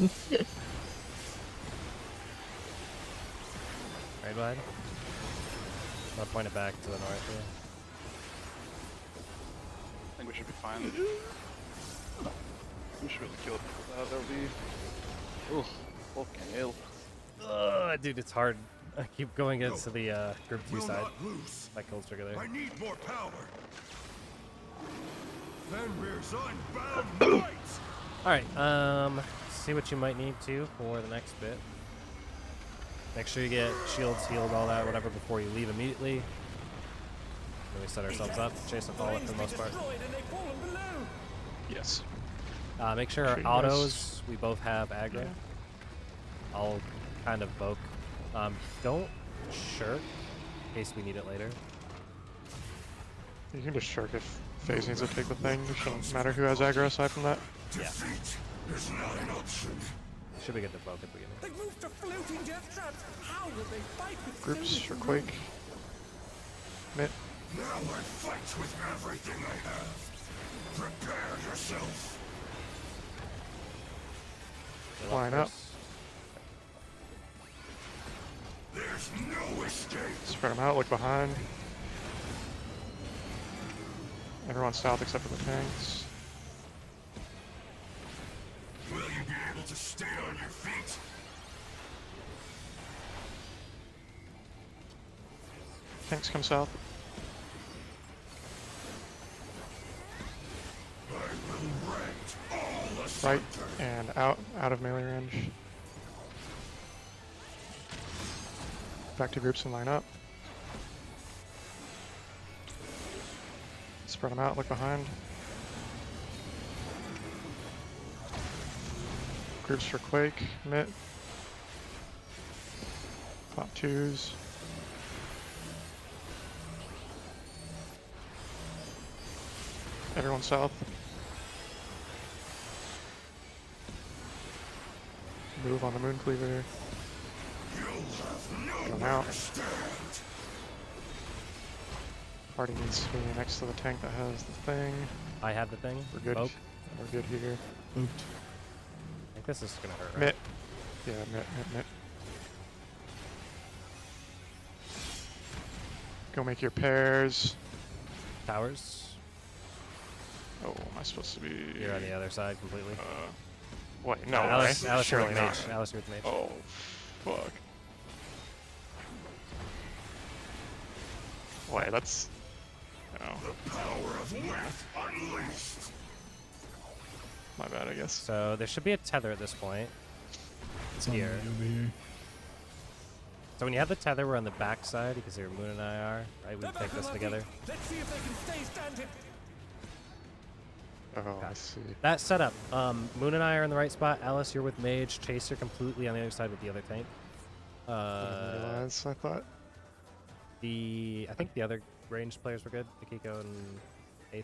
Right wide. I'll point it back to the north here. I think we should be fine. We should really kill it without that. That would be. Ugh. Fucking hell. Ugh, dude, it's hard. I keep going into the group 2 Will side. not lose. My kills trigger there. I need more power. Fenrir's unbound might. Alright, see what you might need to for the next bit. Make sure you get shields, healed, all that, whatever, before you leave immediately. Then we set ourselves up, chase and follow for the most part. Destroyed and they've fallen below. Yes. Make sure our Sure you guys- autos, we both have aggro. I'll kind of poke. Don't shirk in case we need it later. You can just shirk if FaZe needs to take the thing. It shouldn't matter who has aggro aside from that. Yeah. Defeat is not an option. Should be good to poke at the beginning. They've moved to floating death traps. How will they fight with Groups Fenrir for below? Quake. Mid. Now I fight with everything I have. Prepare yourself. Middle Line up. first. There's no escape. Spread them out, look behind. Everyone south except for the tanks. Will you be able to stay on your feet? Tanks come south. I will rent all Right asunder. and out of melee range. Back to groups and line up. Spread them out, look behind. Groups for Quake, Mitt. Top 2s. Everyone south. Move on the Moon Cleaver. Going out. Party needs to be next to the tank that has the thing. I have the thing. We're good. Poke. We're good here. Ooped. I think this is gonna hurt, right? Mitt. Yeah, Mitt. Go make your pairs. Towers. Oh, am I supposed to be? You're on the other side completely. Wait, no Alice, way. Alice Surely with not. mage. Alice with mage. Oh, fuck. Wait, that's. No, The power of wrath unleashed. my bad, I guess. So there should be a tether at this point. It's on Here. me over here. So when you have the tether, we're on the back side because here Moon and I are, right? We They're take back this on their together. feet. Let's see if they can stay standing. Oh, I see. That setup. Moon and I are in the right spot. Alice, you're with Mage. Chase, you're completely on the other side with the other tank. I didn't realize, I thought. I think the other ranged players were good. Akiko and 8th. I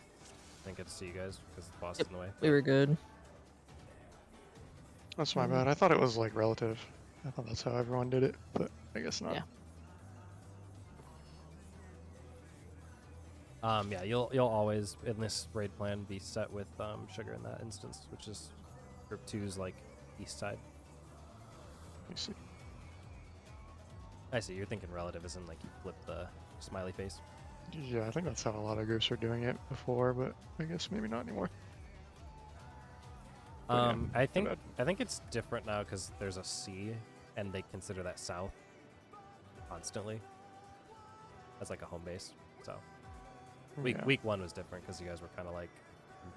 didn't get to see you guys because the boss is in the way. We were good. That's my bad. I thought it was like relative. I thought that's how everyone did it, but I guess not. Yeah. Yeah, you'll always in this raid plan be set with sugar in that instance, which is group 2's like east side. Let me see. I see. You're thinking relative as in like you flip the smiley face. Yeah, I think that's how a lot of groups were doing it before, but I guess maybe not anymore. But yeah, I think bad. it's different now because there's a C, and they consider that south constantly as like a home base. So Yeah. week 1 was different because you guys were kind of like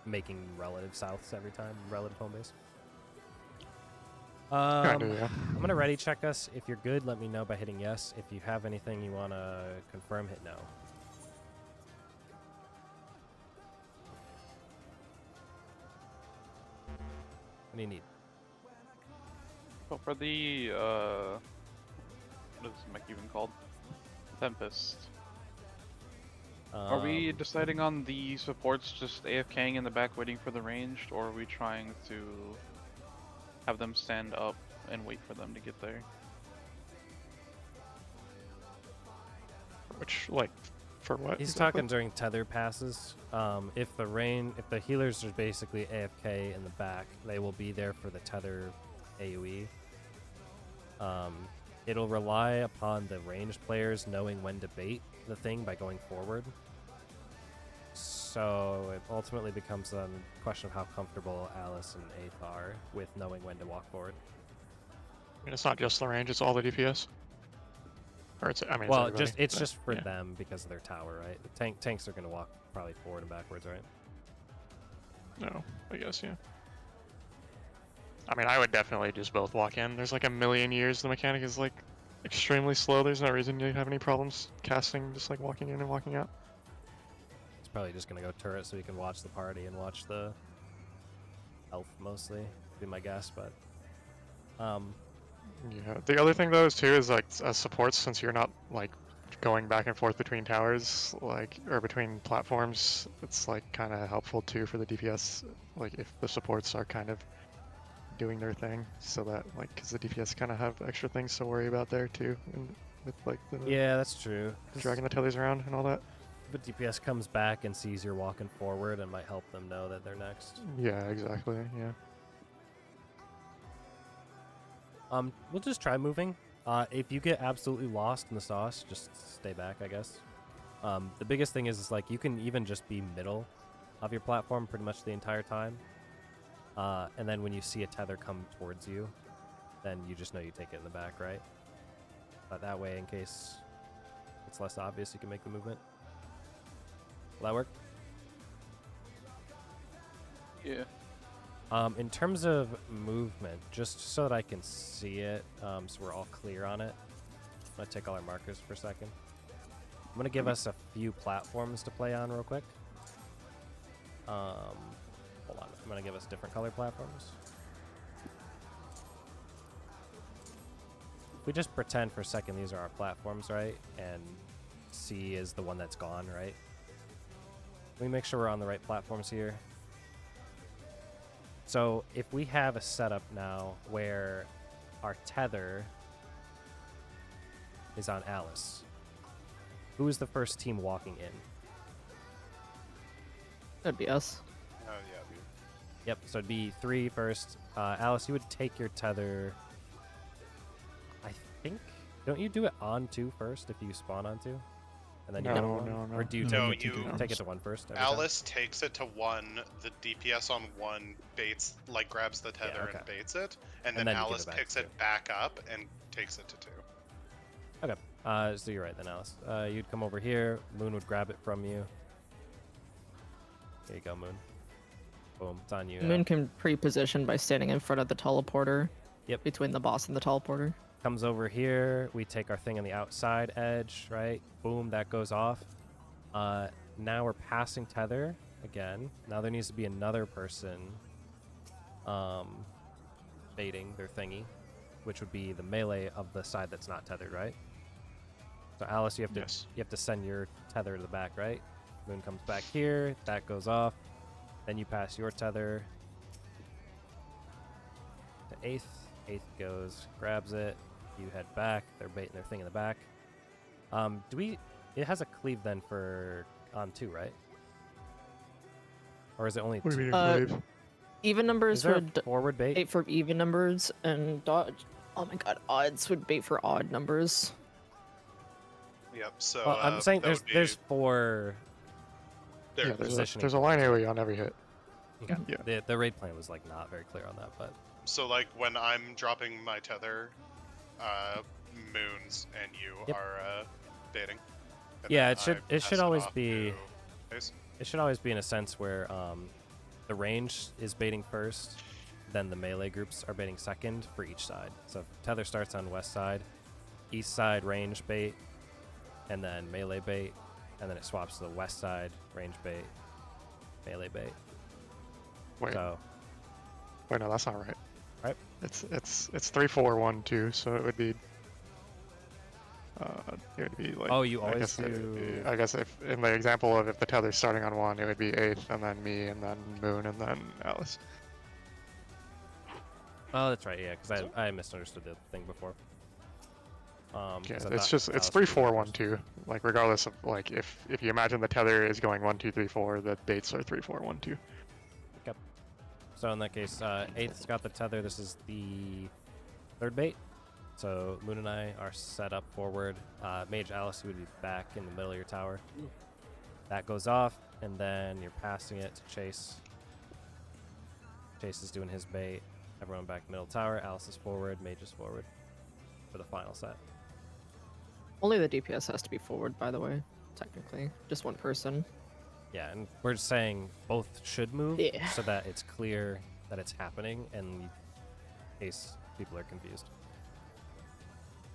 making relative souths every time, relative home base. Kinda, yeah. I'm gonna ready check us. If you're good, let me know by hitting yes. If you have anything you wanna confirm, hit no. What do you need? So for the what is this mech even called? Tempest. Are we deciding on the supports just AFKing in the back waiting for the ranged, or are we trying to have them stand up and wait for them to get there? Which, like, for what? He's exactly? talking during tether passes. If the healers are basically AFK in the back, they will be there for the tether AoE. It'll rely upon the ranged players knowing when to bait the thing by going forward. So it ultimately becomes a question of how comfortable Alice and 8th are with knowing when to walk forward. I mean, it's not just the range; it's all the DPS. Or it's, I mean, Well, it's it's just for yeah. them because of their tower, right? The tanks are going to walk probably forward and backwards, right? No, I guess, yeah. I mean, I would definitely just both walk in. There's like a million years the mechanic is like extremely slow. There's no reason to have any problems casting, just like walking in and walking out. It's probably just going to go turret so you can watch the party and watch the elf mostly, be my guess, but... Yeah. The other thing though is too is like as supports, since you're not like going back and forth between towers, like or between platforms, it's like kind of helpful too for the DPS. Like if the supports are kind of doing their thing, so that like because the DPS kind of have extra things to worry about there too, and with like the yeah, that's true. dragging the tethers around and all that. But DPS comes back and sees you're walking forward and might help them know that they're next. Yeah, exactly. Yeah. We'll just try moving. If you get absolutely lost in the sauce, just stay back, I guess. The biggest thing is like you can even just be middle of your platform pretty much the entire time. And then when you see a tether come towards you, then you just know you take it in the back, right? But that way, in case it's less obvious, you can make the movement. Will that work? Yeah. In terms of movement, just so that I can see it, so we're all clear on it, I'm going to take all our markers for a second. I'm going to give us a few platforms to play on real quick. Hold on, I'm going to give us different color platforms. We just pretend for a second these are our platforms, right? And C is the one that's gone, right? Let me make sure we're on the right platforms here. So if we have a setup now where our tether is on Alice, who is the first team walking in? That'd be us. Oh yeah, dude. Yep, so it'd be 3 first. Alice, you would take your tether, I think. Don't you do it on 2 first if you spawn on 2? And then you No, go to 1? no, no. Or do you No, take, you- take it to 1 first? every time? Alice takes it to 1. The DPS on 1 baits, like grabs the tether okay. and baits it, and And then then you give Alice it back picks to it back up and takes it to 2. Okay, so you're right then, Alice. You'd come over here. Moon would grab it from you. Here you go, Moon. Boom, it's on you. now. Moon can pre-position by standing in front of the teleporter. Yep. Between the boss and the teleporter. Comes over here. We take our thing on the outside edge, right? Boom, that goes off. Now we're passing tether. again. Now there needs to be another person baiting their thingy, which would be the melee of the side that's not tethered, right? So Alice, you have to Yes. you have to send your tether to the back, right? Moon comes back here, that goes off. Then you pass your tether to Eighth. Eighth goes, grabs it. You head back. They're baiting their thing in the back. It has a cleave then for on 2, right? Or is it only What do 2? you mean, Glaive? Even Is numbers there would a forward bait? bait for even numbers, and dodge. Oh my god, odds would bait for odd numbers. Yep. So Well, I'm saying that there's would be- there's 4. there. Yeah, positioning there's a line AoE on every hit. Okay. Yeah. The raid plan was like not very clear on that, but So like when I'm dropping my tether, Moons and you Yep. are baiting. And yeah, then it should I it pass should always off be to Ace. it should always be in a sense where the range is baiting first, then the melee groups are baiting second for each side. So if tether starts on west side, east side range bait, and then melee bait, and then it swaps to the west side range bait, melee bait. Wait, So wait, no, that's not right. Right. It's 3, 4, 1, 2. So it would be. It would be like. Oh, you I always guess do- I guess if in the example of if the tether's starting on 1, it would be Eighth, and then me, and then Moon, and then Alice. oh, that's right, yeah, because I misunderstood the thing before. Yeah, 'Cause I it's thought just Alice it's 3, would be 4, 1, first. 2. Like regardless of like if you imagine the tether is going 1, 2, 3, 4, the baits are 3, 4, 1, 2. So in that case, Eighth's got the tether. This is the 3rd bait. So Moon and I are set up forward. Mage Alice would be back in the middle of your tower. That goes off, and then you're passing it to Chase. Chase is doing his bait. Everyone back middle tower. Alice is forward. Mage is forward for the final set. Only the DPS has to be forward, by the way. Technically, just one person. Yeah, and we're just saying both should move Yeah. so that it's clear that it's happening and in case people are confused.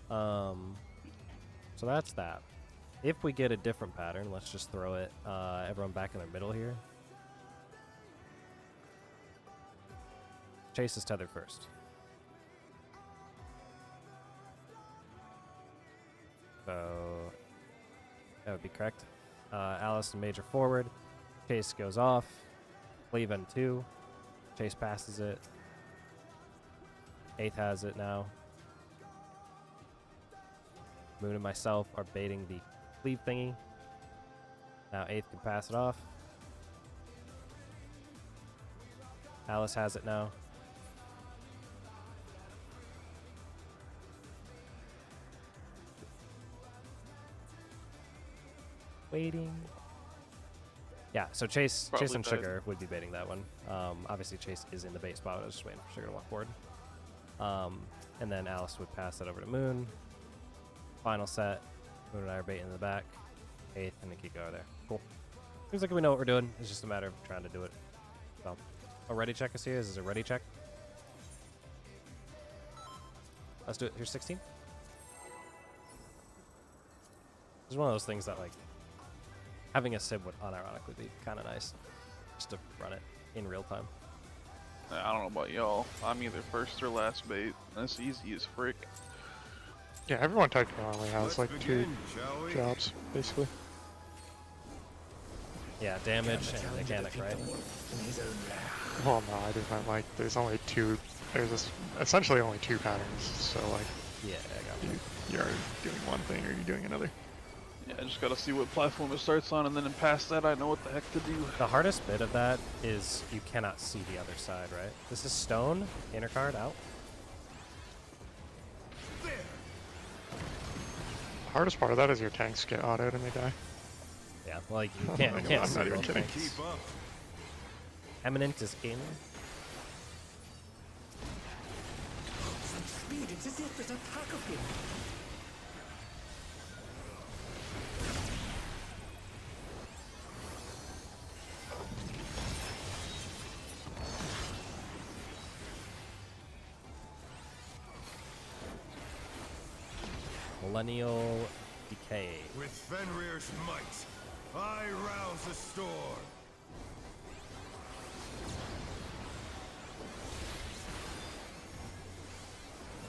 So that's that. If we get a different pattern, let's just throw it everyone back in their middle here. Chase is tethered first. So that would be correct. Alice and Mage are forward. Chase goes off. Cleave on 2. Chase passes it. Eighth has it now. Moon and myself are baiting the cleave thingy. Now Eighth can pass it off. Alice has it now. Waiting. Yeah, so Chase Probably and died. Sugar would be baiting that one. Obviously Chase is in the bait spot. I was just waiting for Sugar to walk forward. And then Alice would pass it over to Moon. Final set. Moon and I are baiting in the back. Eighth and Nikki over there. Cool. Seems like we know what we're doing. It's just a matter of trying to do it. So, a ready check is here. Is this a ready check? Let's do it. Here's 16. It's one of those things that, like, having a Sib would unironically be kind of nice. Just to run it in real time. I don't know about y'all. I'm either first or last bait. That's easy as frick. Yeah, everyone technically only has Let's like begin, shall 2 we? jobs, basically. Yeah, damage and mechanic, right? Well, no, I just meant like there's only 2. There's essentially only 2 patterns. So like Yeah, I got it. you're either doing one thing or you're doing another. Yeah, I just gotta see what platform it starts on, and then past that, I know what the heck to do. The hardest bit of that is you cannot see the other side, right? This is stone, inner card out. The hardest part of that is your tanks get autoed and they die. Yeah, well, like, you I'm can't, not you even- can't I'm see not even both kidding. things. Keep up. Eminent is in. Speed, it's as if there's a pack of him. Millennial Decay. With Fenrir's might, I rouse the storm.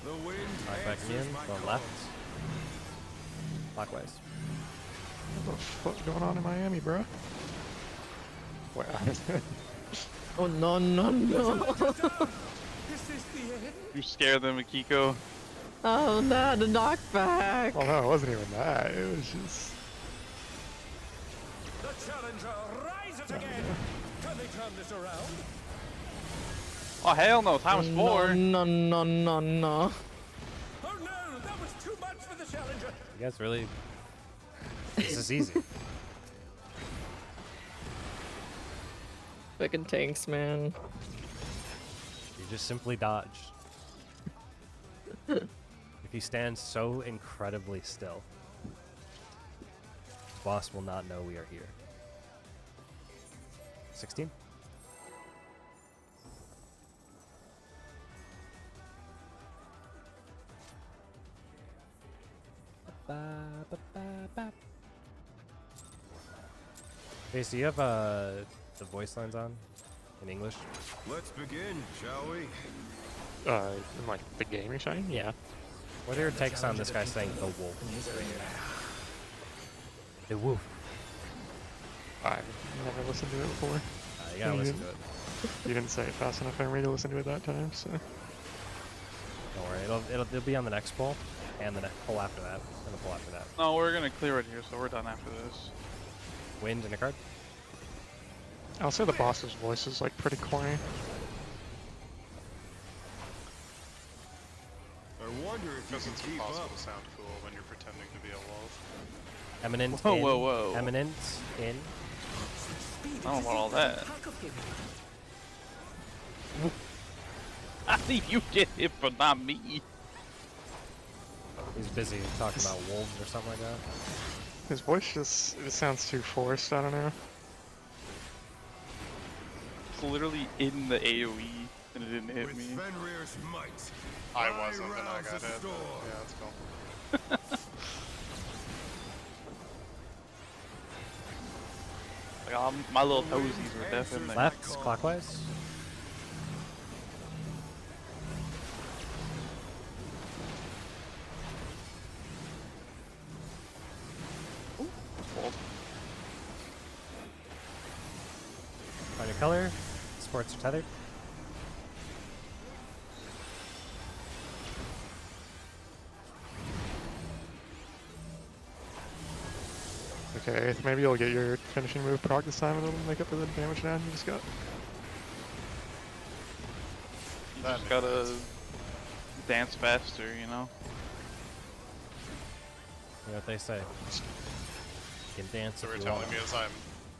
The wind Alright, backing in, answers my going call. left. Clockwise. What the fuck going on in Miami, bro? Wow. Oh no no no! Is this the end? You scare them, Akiko. Oh no, the knockback! Well, no, it wasn't even that. It was just. The challenger rises again. Can they turn this around? Oh hell no, times 4. No no no no! Oh no, that was too much for the challenger. You guys really. This is easy. Fucking tanks, man. You just simply dodge. If he stands so incredibly still, boss will not know we are here. 16? Face, do you have the voice lines on in English? Let's begin, shall we? In like the game you're saying? Yeah. What are your takes on this guy saying the wolf? The wolf. I've never listened to it before. You gotta listen to it. You didn't say it fast enough for me to listen to it that time, so. Don't worry, it'll be on the next poll, and the next poll after that, and the poll after that. No, we're gonna clear it here, so we're done after this. Wind and a card. I'll say the boss's voice is like pretty corny. I wonder if you Because can it's keep impossible up. to sound cool when you're pretending to be a wolf. Eminent Whoa, in. whoa, whoa. Eminent in. I don't know about all that. I think you get it, but not me. He's busy talking about wolves or something like that. His voice just, it sounds too forced, I don't know. It's literally in the AoE, and it didn't hit With me. Fenrir's might. I wasn't, and I rouse got the hit. storm. Yeah, that's cool. Like, my little toesies were definitely. Left, clockwise. Find your color. Sports are tethered. Okay, maybe you'll get your finishing move proc this time and it'll make up for the damage down you just got. You just gotta dance faster, you know? You know what they say. You can dance So if we're you telling want. me as I'm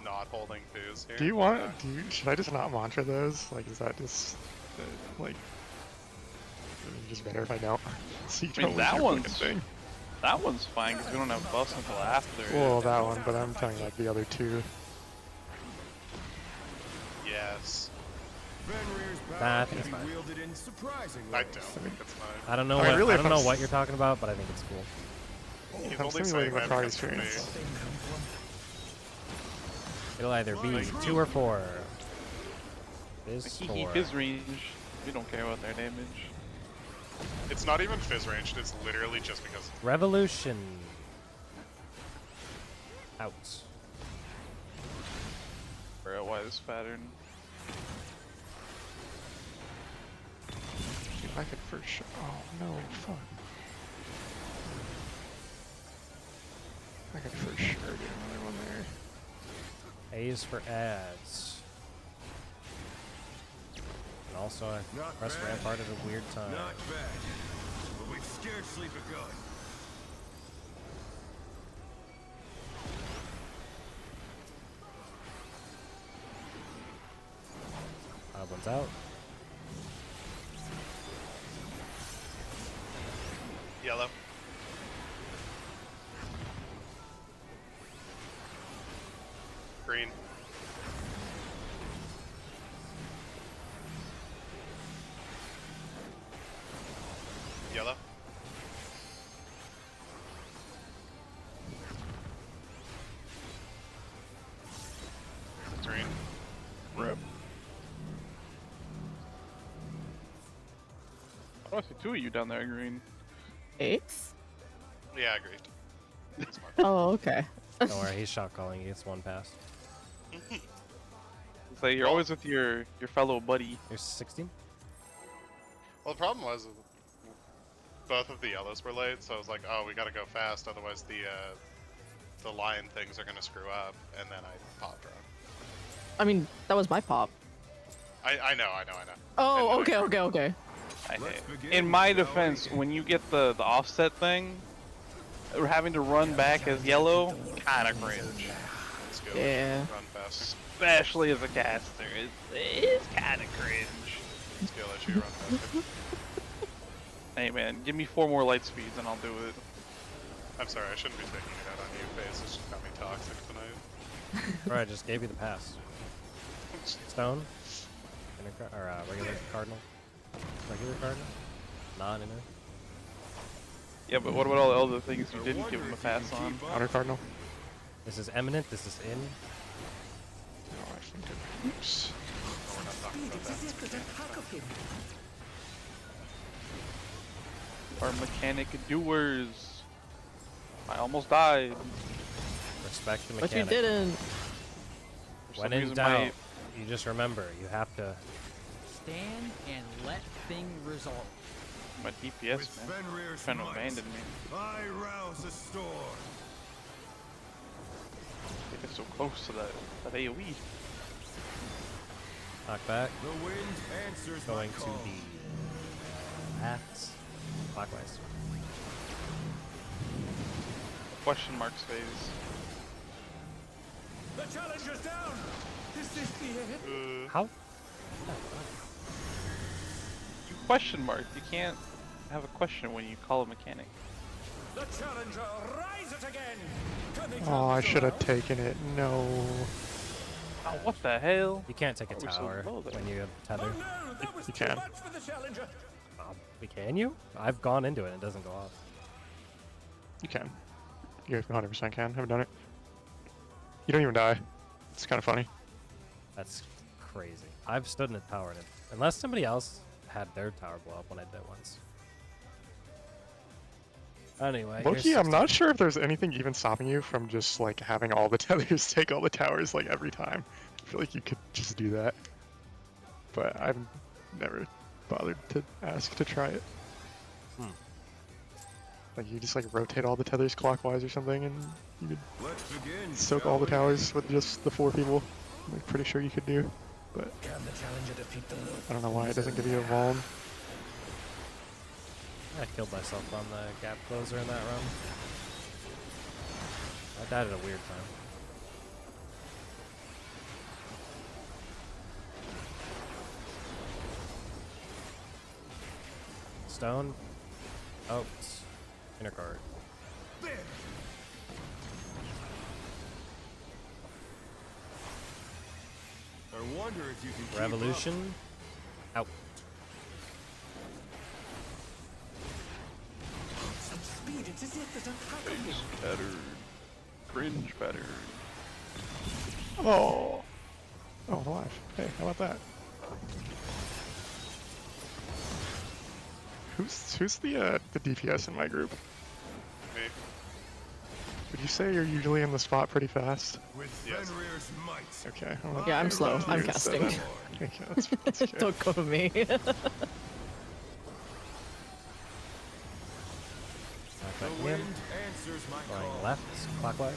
not holding booze here. Do you want, should I just not mantra those? Like, is that just, like, just better if I don't? See, I mean, that one's fine, because we don't have buffs until after. Well, that one, but I'm telling you, like, the other two. Yes. Fenrir's Nah, I power think it's can be fine. wielded in surprising I ways. don't think it's fine. I don't know I what really I don't know have- what you're talking about, but I think it's cool. He's I'm only saying simulating the that progress because of me. experience. It'll either be 2 or 4. Fizz He 4. his range. We don't care about their damage. It's not even fizz ranged, it's literally just because. Revolution. Out. Forgot why this pattern. If I could first show, oh no, fuck. I could for sure get another one there. A is for ads. And also, Not press bad. rampart at a weird time. Not bad, but we've scarcely begun. One's out. Yellow. Green. Yellow. Green. Rip. Oh, I see two of you down there, green. 8th? Yeah, agreed. He's marked. Oh, okay. Don't worry, he's shot calling. He gets one pass. It's like you're always with your fellow buddy. Here's 16. Well, the problem was both of the yellows were late, so I was like, oh, we gotta go fast, otherwise the line things are gonna screw up, and then I popped wrong. I mean, that was my pop. I know. Oh, And then okay. Let's begin, In my shall defense, we? when you get the offset thing, having to run back as yellow, kind of cringe. Let's go. Yeah. Run fast. Especially as a caster, it's kind of cringe. Let's go let you run faster. Hey man, give me 4 more light speeds and I'll do it. I'm sorry, I shouldn't be taking it out on you, Face. It's just got me toxic tonight. Alright, I just gave you the pass. Stone? Regular cardinal? Regular cardinal? Non-inner? Yeah, but what about all the other things you didn't give him a pass on? Outer Cardinal. This is eminent, this is in. Oh, I think it. Oops. We're not talking about It's as if there's that. a pack of him. Our mechanic doers. I almost died. Respect the But you mechanic. didn't. For When some in reason, doubt, my- you just remember, you have to... Stand and let thing resolve. My DPS, With man. Fenrir's Trying to might, abandon me. I rouse the storm. They get so close to that AoE. Knock back. The wind answers Going my to call. the left. Clockwise. Question marks phase. The challenger's down. Is this the end? How? Question mark. You can't have a question when you call a mechanic. The challenger rises again. Can they Oh, I turn should this have taken it. No. Oh, what the hell? You can't take a Are we so tower low there? when you have tether. around? Oh no, that was You too can. much for the challenger. Can you? I've gone into it and it doesn't go off. You can. You 100% can. Haven't done it. You don't even die. It's kind of funny. That's crazy. I've stood in a tower and it, unless somebody else had their tower blow up when I did it once. Anyway, here's Loki, I'm 16. not sure if there's anything even stopping you from just like having all the tethers take all the towers like every time. I feel like you could just do that. But I've never bothered to ask to try it. Like you just like rotate all the tethers clockwise or something and you could Let's begin. soak shall all the we? towers with just the 4 people. I'm pretty sure you could do. But Can the challenger defeat the loop? I don't know why it doesn't give you a Vuln. I killed myself on the gap closer in that run. I died at a weird time. Stone. Oh, inner card. There. I wonder if you can keep up. Revolution. Out. Such speed, it's as if there's a pack of him. Better. Cringe better. Oh. Oh, I'm alive. Hey, how about that? Who's the DPS in my group? Me. Would you say you're usually in the spot pretty fast? With Yes. Fenrir's might. Okay. Yeah, I'm slow. I'm Dude, so casting. Okay, that's okay. Don't go to me. Knock The back in. wind answers my Going call. left, clockwise.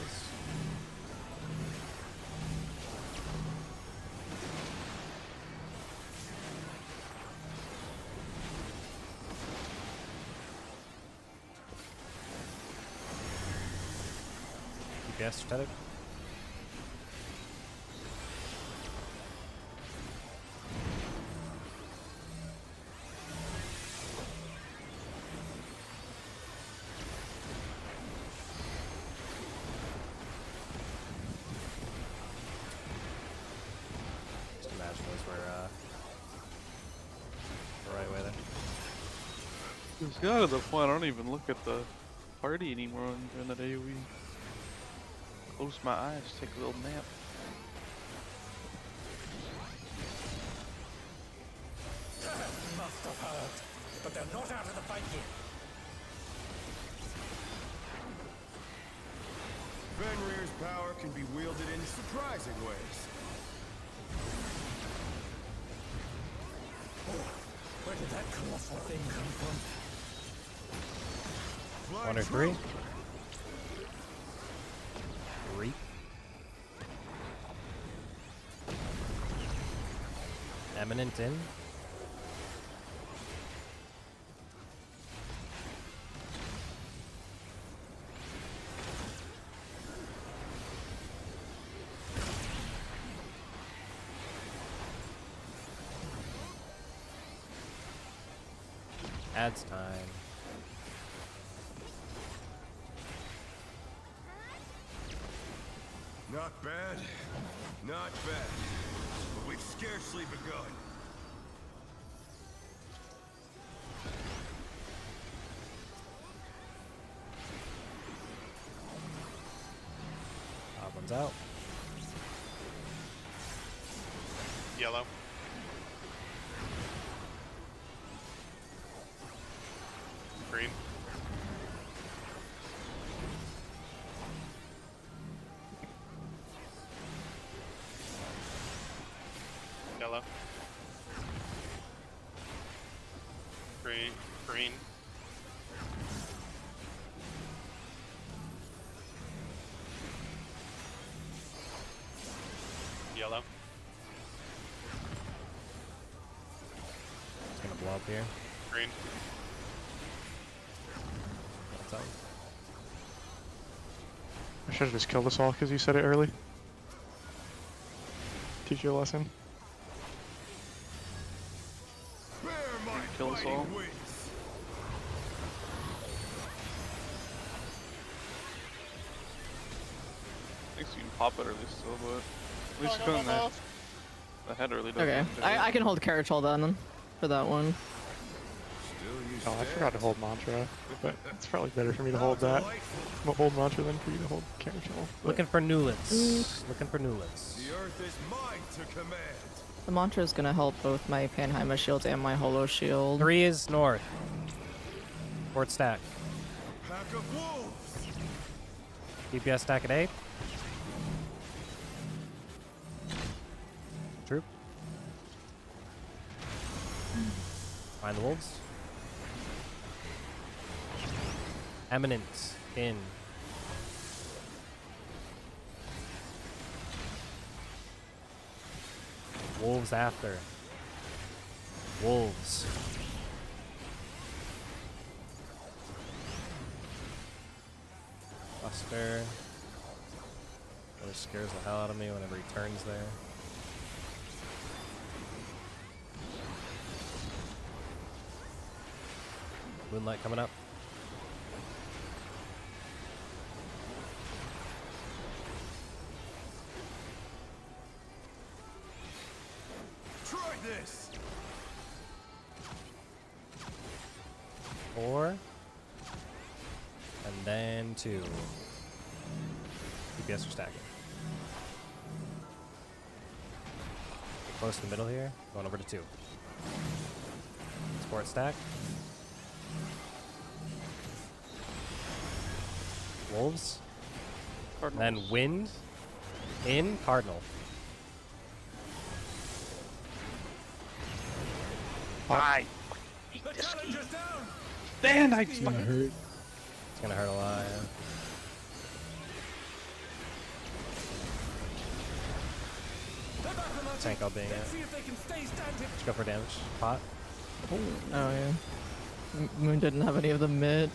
DPS tether. Just imagine those were the right way there. It's got to the point I don't even look at the party anymore during that AoE. Close my eyes, take a little nap. Must have hurt. But they're not out of the fight yet. Fenrir's power can be wielded in surprising ways. Where did that colossal thing come from? Flying 1 or true. 3. 3. Eminent in. Adds time. Not bad. Not bad. But we've scarcely begun. Odd one's out. Yellow. Green. Yellow. Green. Green. Yellow. It's gonna blow up here. Green. That's out. I should have just killed us all because you said it early. Teach you a lesson. Bear my Kill us all. fighting wings. I think you can pop it early still, but at least going the head early doesn't Okay, do I can hold carriage hold then for that one. Still you Oh, I stand. forgot to hold mantra, but it's probably better for me to hold that. I'm gonna hold mantra than for you to hold carriage hold. Looking for newlets. Looking for newlets. The earth is mine to command. The mantra is gonna help both my Panheimer shield and my Holo shield. 3 is north. Fort stack. Pack of wolves. DPS stack at 8. Troop. Find the wolves. Eminent in. Wolves after. Wolves. Buster. Really scares the hell out of me whenever he turns there. Moonlight coming up. Try this. 4. And then 2. DPS are stacking. Get close to the middle here. Going over to 2. Sport stack. Wolves. Then Cardinals. wind. In Cardinal. Bye. The challenger's down! Dan, I It's gonna hurt. It's gonna hurt a lot. Yeah. They're back on our Tank feet. all being Let's it. see if they can stay standing. Let's go for damage. Pot. Oh yeah. Moon didn't have any of the mid.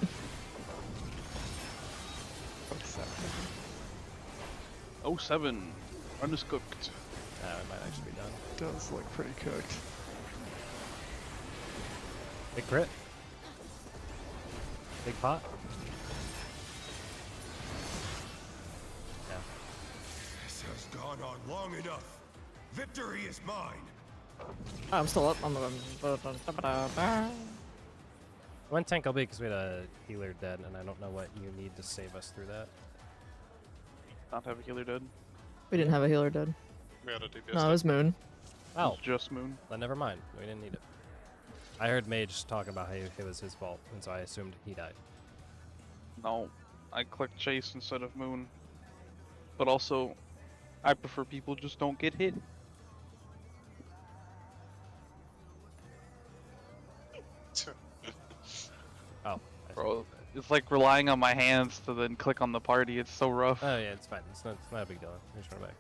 Oh, 07. Undercooked. It might actually be done. Does look pretty cooked. Big crit. Big pot. Yeah. This has gone on long enough. Victory is mine. I'm still up. One tank LB because we had a healer dead, and I don't know what you need to save us through that. Not have a healer dead. We didn't have a healer dead. We had a DPS. No, it was Moon. Oh, Just Moon. then never mind. We didn't need it. I heard Mage talking about how it was his fault, and so I assumed he died. No, I clicked chase instead of moon. But also, I prefer people just don't get hit. Oh. Bro, it's like relying on my hands to then click on the party. It's so rough. Oh yeah, it's fine. It's not a big deal. Here's run back.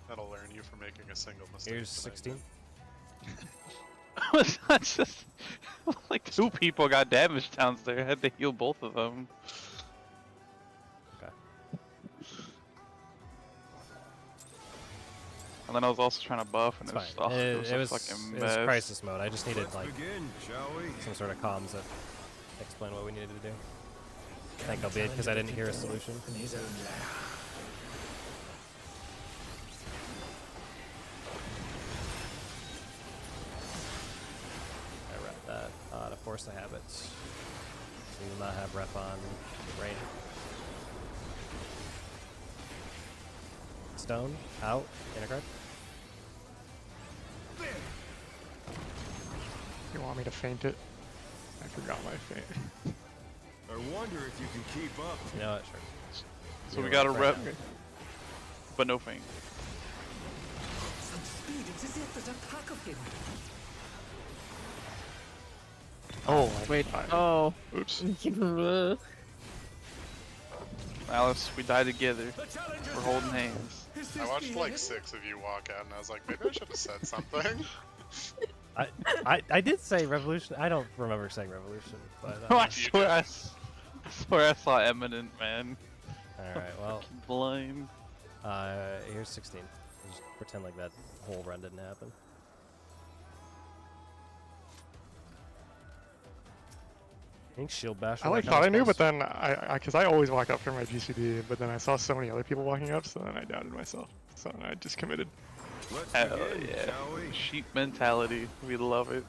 That'll learn you from making a single mistake. Here's tonight. 16. It's not just like 2 people got damaged downstairs. I had to heal both of them. Okay. And then I was also trying to buff, and It's it fine. was, it was It a was fucking it mess. was crisis mode. I just needed Let's like begin, shall we? some sort of comms that explain what we needed to do. I think I'll be it because I didn't hear a solution. In his own lair. I rep that to force the habits. So you will not have rep on rain. Stone out. Inner card. You want me to feint it? I forgot my feint. I wonder if you can keep up. You know what? Sure. So You're we got a right rep, now. but no feint. Some speed. It's as if there's a pack of him. Oh, Wait. Oh. Oops. Alice, we die together. The challenger's We're holding down. hands. Is this I watched the like end? 6 of you walk out, and I was like, maybe I should have said something. I did say revolution. I don't remember saying revolution, but I swear I saw Eminent, man. all right. Well, Blind. here's 16. Just pretend like that whole run didn't happen. I think shield bash. I like thought I knew, but then because I always walk up for my GCD, but then I saw so many other people walking up, so then I doubted myself. So then I just committed. Let's Hell begin, yeah. shall we? Sheep mentality. We love it.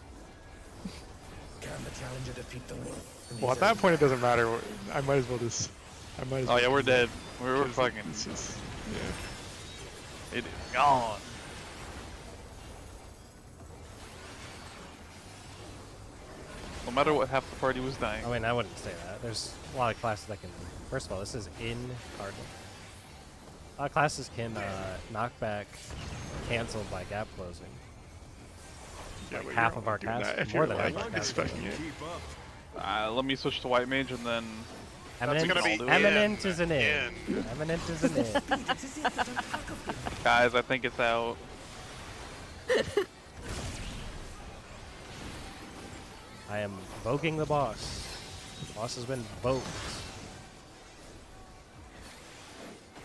Can the challenger defeat the wolf? in Well, his at that own point, it lair? doesn't matter. I might as well just. Oh yeah, we're dead. We're 'cause fucking. It's just, yeah. It is gone. No matter what, half the party was dying. I mean, I wouldn't say that. There's a lot of classes that can. First of all, this is in Cardinal. A lot of classes can knockback canceled by gap closing. Yeah, Like but half you're of our only doing cast, that if more you're, than like, half our cast. expecting it. Keep up. Let me switch to white mage and then. That's gonna be Eminent in. is an in. Eminent is an in. Speed. It's as if there's a pack of him. Guys, I think it's out. I am voking the boss. The boss has been voked.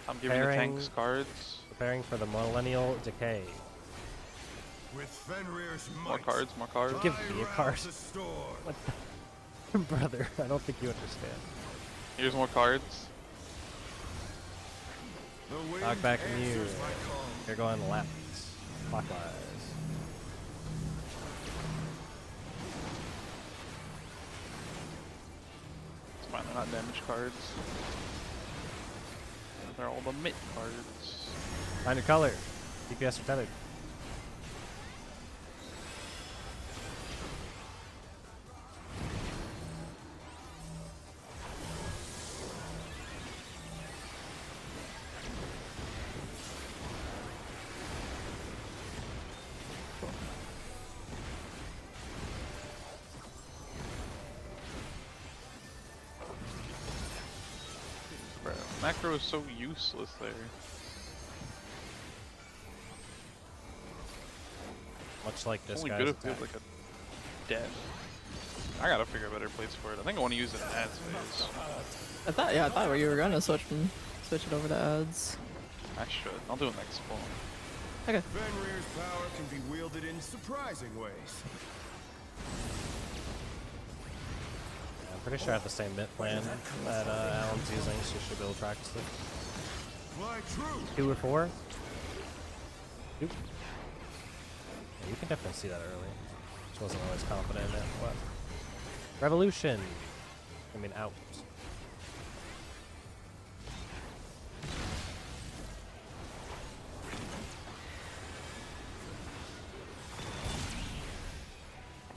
I'm giving the Preparing- tanks cards. Preparing for the millennial decay. With Fenrir's More might, cards, more cards. Give me a I card. rouse the storm. What the brother? I don't think you understand. Here's more cards. The wind Knock back answers Mew. my call. You're going left. Clockwise. It's fine, they're not damage cards. They're all the mitt cards. Find your color. DPS are tethered. Bro, macro is so useless there. Much like It's this only guy's good if we attack. have like a death. I gotta figure out better plays for it. I think I want to use it in ads phase. I thought you were gonna switch it over to ads. I should. I'll do it next spawn. Okay. Fenrir's power can be wielded in surprising ways. Yeah, I'm pretty sure I have the same mid plan that Alan's using, so you should be able to practice it. Fly true. 2 or 4? Oop. Yeah, you can definitely see that early. Just wasn't always confident in it. What? Revolution! I mean, out.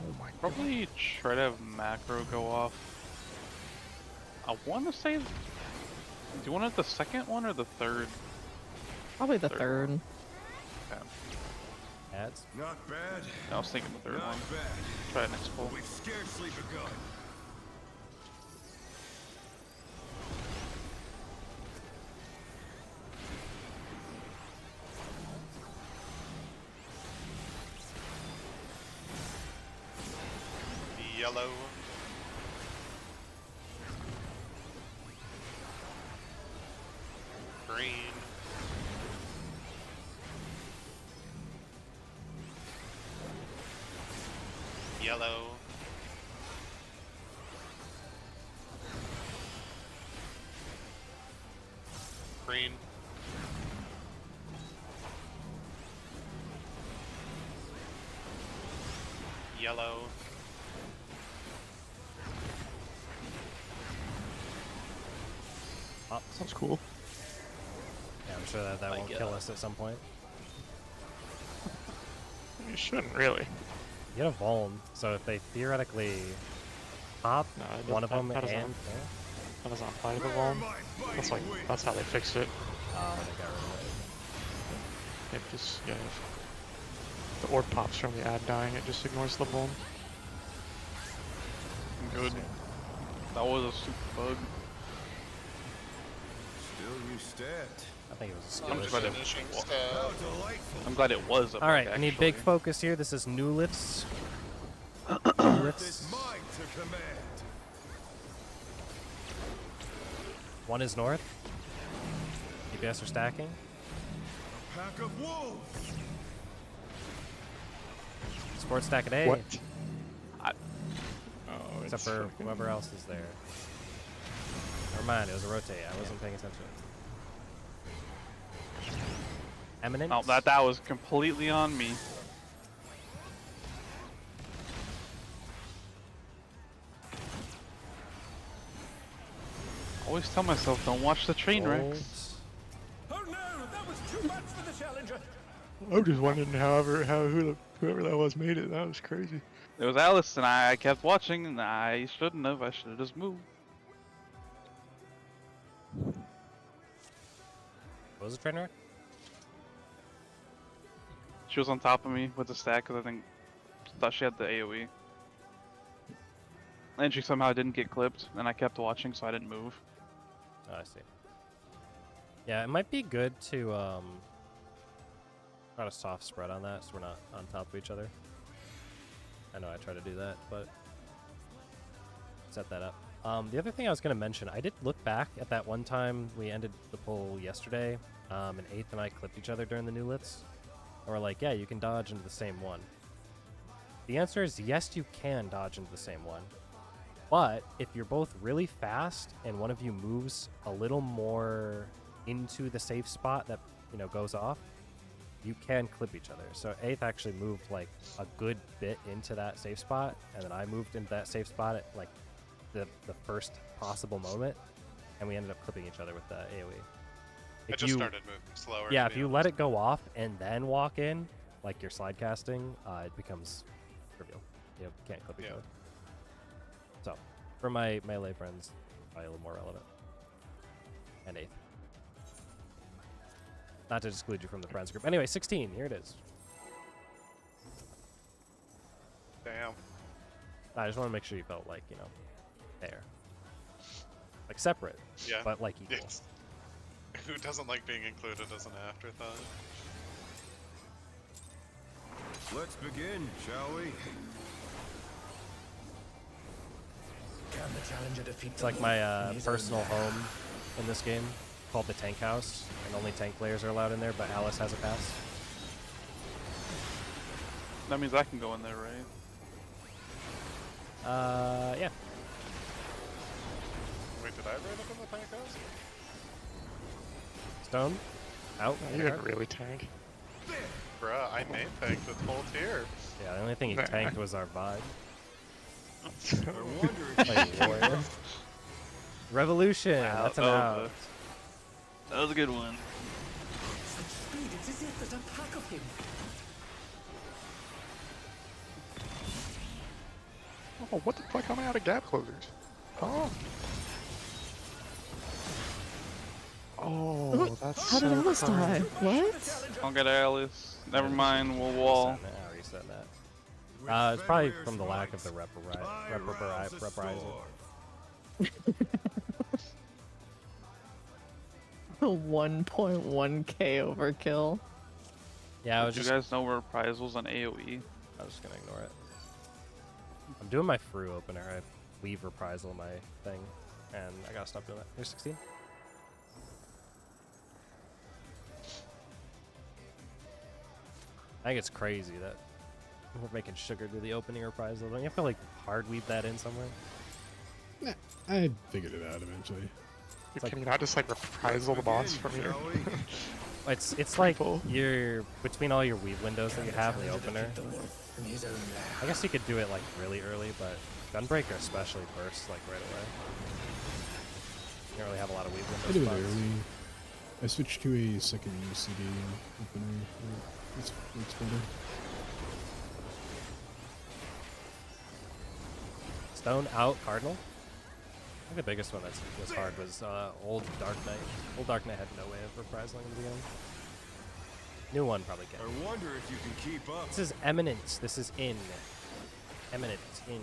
Oh my Probably try to have macro go off. I want to say. Do you want it the second one or the third? Probably the third. Okay. Ads. Not bad. I was thinking the third Not one. bad. Try it next pull. But we've scarcely begun. Yellow. Green. Yellow. Green. Yellow. Oh, Sounds cool. yeah, I'm sure that won't kill us at some point. You shouldn't really. You get a Vuln, so if they theoretically pop No, one of them that and... doesn't, that doesn't apply to the Vuln. That's like, that's how they fixed it. Oh, they got rid of it. It just, yeah. If the orb pops from the ad dying, it just ignores the Vuln. Good. That was a super bug. Still you stat. I think it was a skill I'm issue. glad it- Finishing How stuff. delightful. I'm glad it was a bug. Alright, I need big actually. focus here. This is new lifts. New This lifts. mind to command. One is north. DPS are stacking. A pack of wolves. Support stack at A. What? I- Oh, Except it's for fucking- whoever else is there. Never mind, it was a rotate. I wasn't paying attention. Eminent. No, that was completely on me. I always tell myself, don't watch the train wrecks. Oh no, that was too much for the challenger. I'm just wondering whoever that was made it. That was crazy. It was Alice, and I kept watching, and I shouldn't have. I should have just moved. What was the train wreck? She was on top of me with the stack because I thought she had the AoE. And she somehow didn't get clipped, and I kept watching, so I didn't move. Oh, I see. Yeah, it might be good to try to soft spread on that so we're not on top of each other. I know I try to do that, but set that up. The other thing I was going to mention, I did look back at that one time we ended the poll yesterday, and 8th and I clipped each other during the new lits. And we're like, yeah, you can dodge into the same one. The answer is yes, you can dodge into the same one. But if you're both really fast and one of you moves a little more into the safe spot that, you know, goes off, you can clip each other. So 8th actually moved like a good bit into that safe spot, and then I moved into that safe spot at like the first possible moment, and we ended up clipping each other with the AoE. I just started moving slower. Yeah, to if be you honest. let it go off and then walk in, like you're slide casting, it becomes trivial. You can't clip each Yeah. other. So, for my melee friends, probably a little more relevant. And 8th. Not to exclude you from the friends group. Anyway, 16, here it is. Damn. I just want to make sure you felt like, you know, there. Like separate, Yeah. but like equal. It's, who doesn't like being included as an afterthought? Let's begin, shall we? Can the challenger defeat It's like my personal home in this game, called the Tank House, and only tank players are allowed in there, but Alice has a pass. That means I can go in there, right? Yeah. Wait, did I run up in the tank house? Stone? Out. You didn't really tank. Bruh, I main tanked with full tier. Yeah, the only thing he tanked was our vibe. I wonder if Like warrior. Revolution! Wow, That's an that out. was That was a good one. such speed? It's as if there's a pack of him. Oh, what the fuck? How am I out of gap closers? Oh. Oh, that's How did so Alice die? cringe. What? Don't get Alice. Never mind, we'll wall. Reset that. It's probably from the lack of the reprisal. 1.1k overkill. Yeah, I was Did just. you guys know reprisals on AoE? I was just gonna ignore it. I'm doing my Fru opener. I leave reprisal my thing, and I gotta stop doing that. Here's 16. I think it's crazy that we're making sugar do the opening reprisal. Don't you have to like hard weave that in somewhere? Nah, I figured it out eventually. Can you not just like reprisal the boss from here? It's like you're between all your weave windows that you have in the opener. I guess you could do it like really early, but Gunbreaker especially bursts like right away. You don't really have a lot of weave I do windows. it early. I switched to a second UCD opener. It's better. Stone out Cardinal. I think the biggest one that was hard was Old Dark Knight. Old Dark Knight had no way of reprisaling in the beginning. New one probably can. I wonder if you can keep up. This is Eminence. This is in. Eminent in.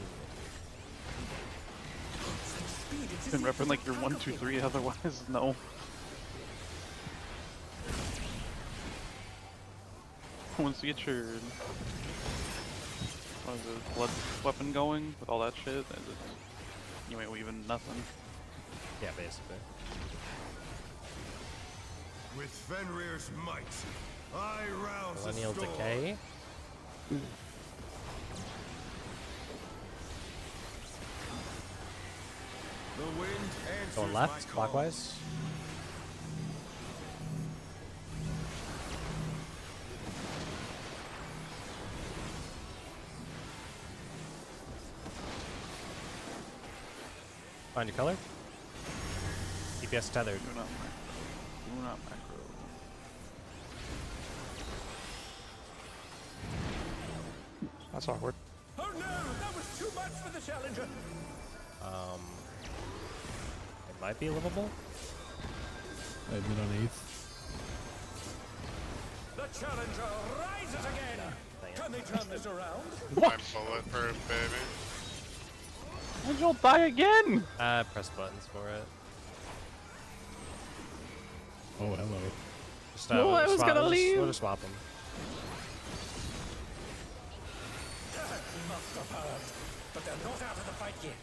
You've been repping like your 1, 2, 3, otherwise, no. Once you get your what is it, blood weapon going with all that shit, and you ain't weaving nothing. Yeah, basically. With Fenrir's might, I rouse the Millennial storm. Decay. The wind answers Going my left, call. clockwise. Find your color. DPS tethered. Do not macro. That's awkward. Oh no, that was too much for the challenger. It might be livable. I've been on 8th. The challenger rises again. Can they turn this around? I'm bulletproof, baby. And you'll die again! Press buttons for it. Oh, hello. Just, No, we'll I was swap- gonna we'll just- leave. We'll just swap them. That must have hurt. But they're not out of the fight yet.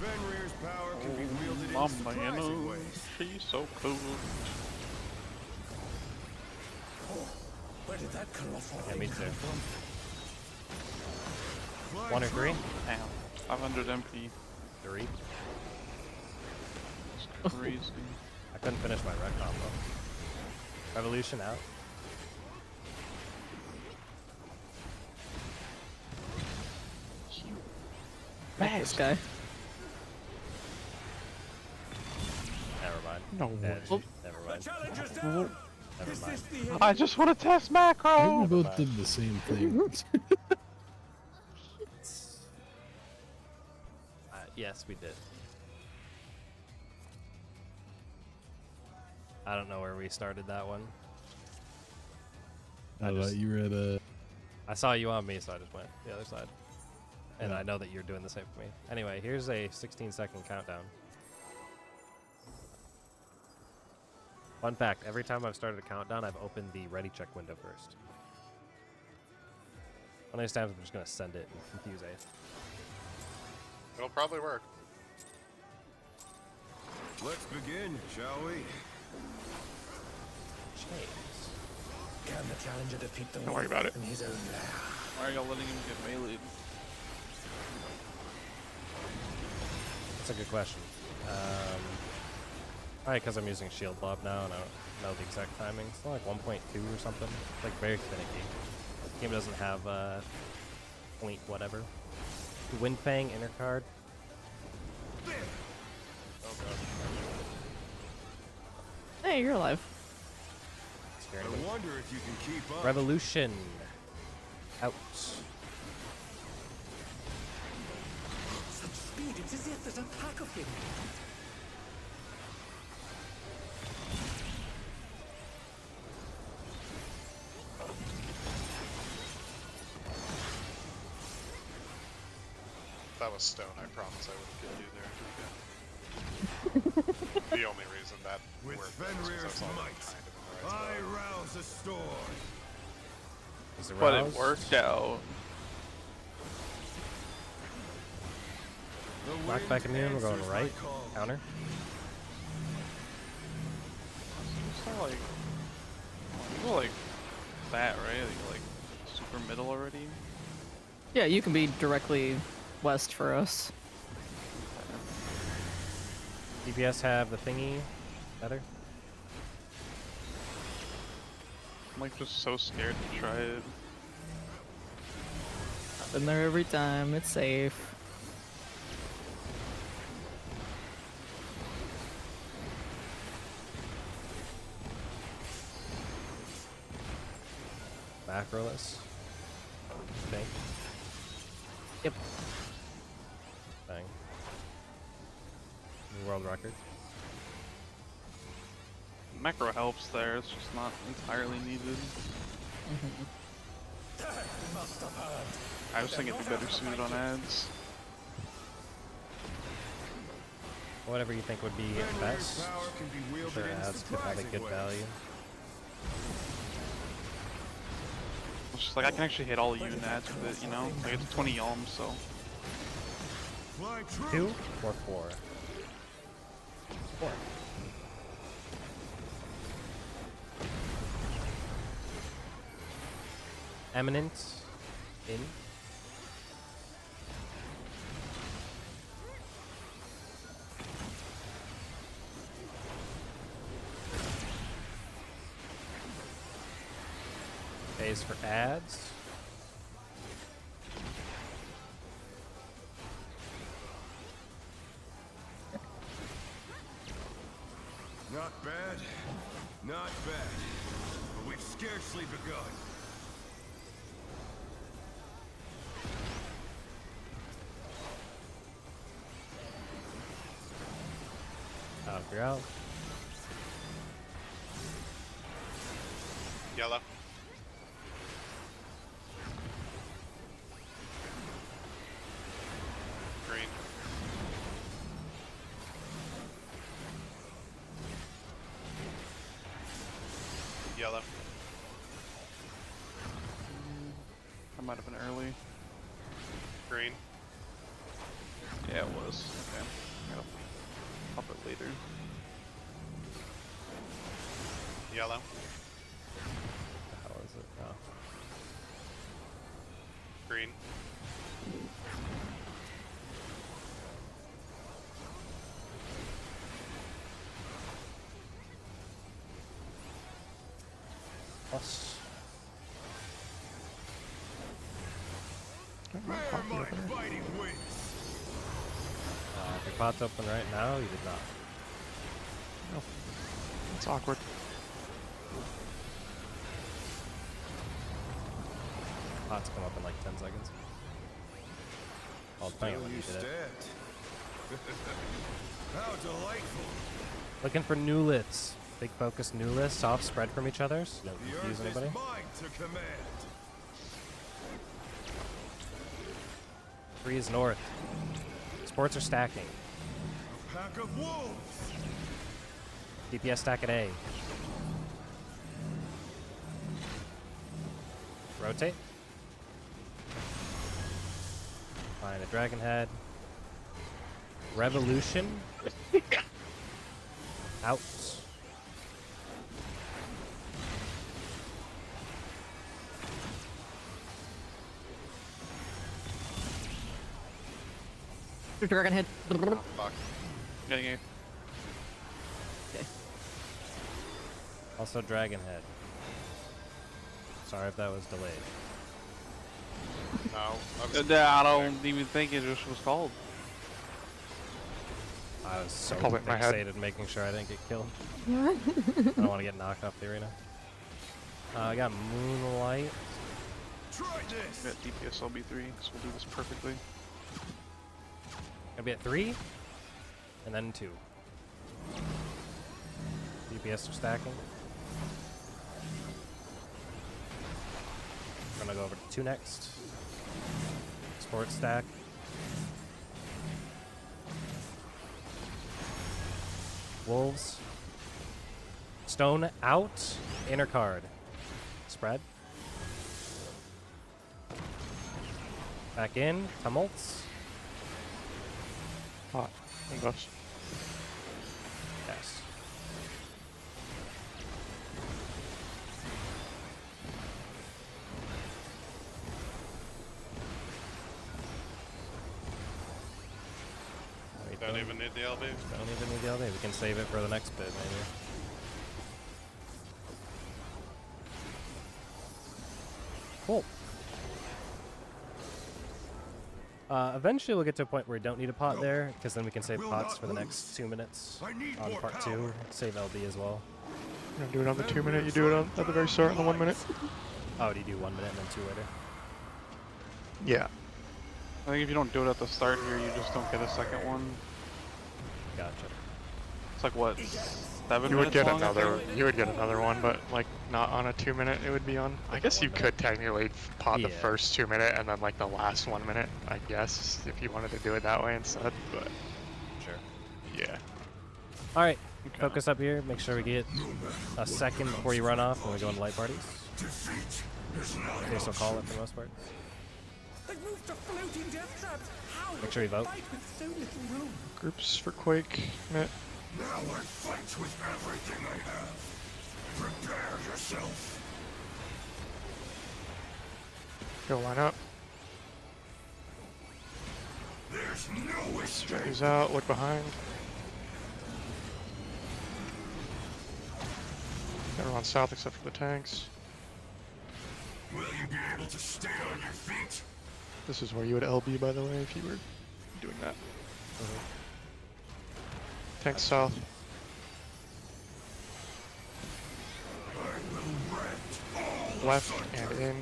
Fenrir's power can be wielded in Mama, surprising ways. she's so cool. Where did that colossal Yeah, me thing too. come from? Fly 1 or true. 3? Damn, 500 MP. 3. It's crazy. I couldn't finish my rec combo. Revolution out. This guy. Never mind. No Yeah, way. never The mind. challenger's down. Never Is mind. this the end? I just want to test I think macro! we both did the same thing. Yes, we did. I don't know where we started that one. You were at I saw you on me, so I just went the other side. And I know that you're doing the same for me. Anyway, here's a 16-second countdown. Fun fact, every time I've started a countdown, I've opened the ready check window first. One of these times I'm just going to send it and confuse A. It'll probably work. Let's begin, shall we? Chase. Can the challenger defeat the Don't worry about it. in his own lair? Why are y'all letting him get meleeed? That's a good question. Probably because I'm using shield blob now and I don't know the exact timing. It's like 1.2 or something. It's like very finicky. The game doesn't have point whatever. Windfang inner card. Oh god. Hey, you're alive. Scaring I me. wonder if you can keep up. Revolution. Out. Such speed, it's as if there's a pack of him. If that was stone, I promise I would have killed you there. The only reason that With worked was 'cause I Fenrir's saw them might, kind of in the right I spot. rouse a storm. Is it But it roused? worked out. The Knock wind back immune, we're going answers right. my call. Counter. It's not like you go like that, right? Like super middle already. Yeah, you can be directly west for us. DPS have the thingy. Better. I'm like just so scared to try it. I've been there every time. It's safe. Macroless. Think. Yep. Bang. New world record. Macro helps there, it's just not entirely needed. That must have hurt. I was thinking it'd be better suited on ads. Whatever you think would be Fenrir's best. power can be wielded Sure, in ads could have a surprising good ways. value. It's just like I can actually hit all unit ads with it, you know? Like it's 20 yalms, so. Fly true. 2 or 4? 4. Eminent. In. Pays for ads. Not bad. Not bad. But we've scarcely begun. Out if you're out. Yellow. Green. Yellow. That might have been early. Green. Yeah, it was. Okay. I gotta pop it later. Yellow. How is it? Oh. Green. Plus. Bear my fighting wings. If your pot's open right now, you did not. No. It's awkward. Pots come up in like 10 seconds. Well, depending on when You you did it. stand. How delightful. Looking for new lists. Big focus new lists off spread from each other. So don't The confuse earth anybody. is mine to command. 3 is north. Sports are stacking. A pack of wolves. DPS stack at A. Rotate. Find a dragon head. Revolution. Out. Dragon head. Oh, fuck. Getting a Okay. Also dragon head. Sorry if that was delayed. No. I was I don't even think it just was called. I was so called it in my head. fixated making sure I didn't get killed. I don't want to get knocked off the arena. I got Moonlight. Try this. At DPS LB3, so we'll do this perfectly. Gonna be at 3, and then 2. DPS are stacking. We're gonna go over to 2 next. Sport stack. Wolves. Stone out. Inner card. Spread. Back in. Tumults. Hot. And buffs. Yes. We don't even need the LB. Don't even need the LB. We can save it for the next bit, maybe. Cool. Eventually we'll get to a point where we don't need a pot there, because then we can save pots for the next 2 minutes on part 2. Save LB as well. You're gonna do it on the 2 minute, you do it on, at the very start on the 1 minute? Oh, do you do 1 minute and then 2 later? Yeah. I think if you don't do it at the start here, you just don't get a second one. Gotcha. It's like what, 7 You would minutes get long, I another. think? You would get another one, but like not on a 2 minute. It would be on. I guess you could technically pod the Yeah. first 2 minute and then like the last 1 minute. I guess if you wanted to do it that way instead. But Sure. yeah. Alright, Okay. focus up here. Make sure we get a second before you run off when we go into light parties. Okay, so call it for the most part. They've moved to floating death traps. How Make sure you vote. fight with so little room? Groups for Quake. Mitt. Now I fight with everything I have. Prepare yourself. Go line up. There's no escape. Strays out. Look behind. Everyone south except for the tanks. Will you be able to stay on your feet? This is where you would LB, by the way, if you were doing that. Tanks south. I will rent all Left and in.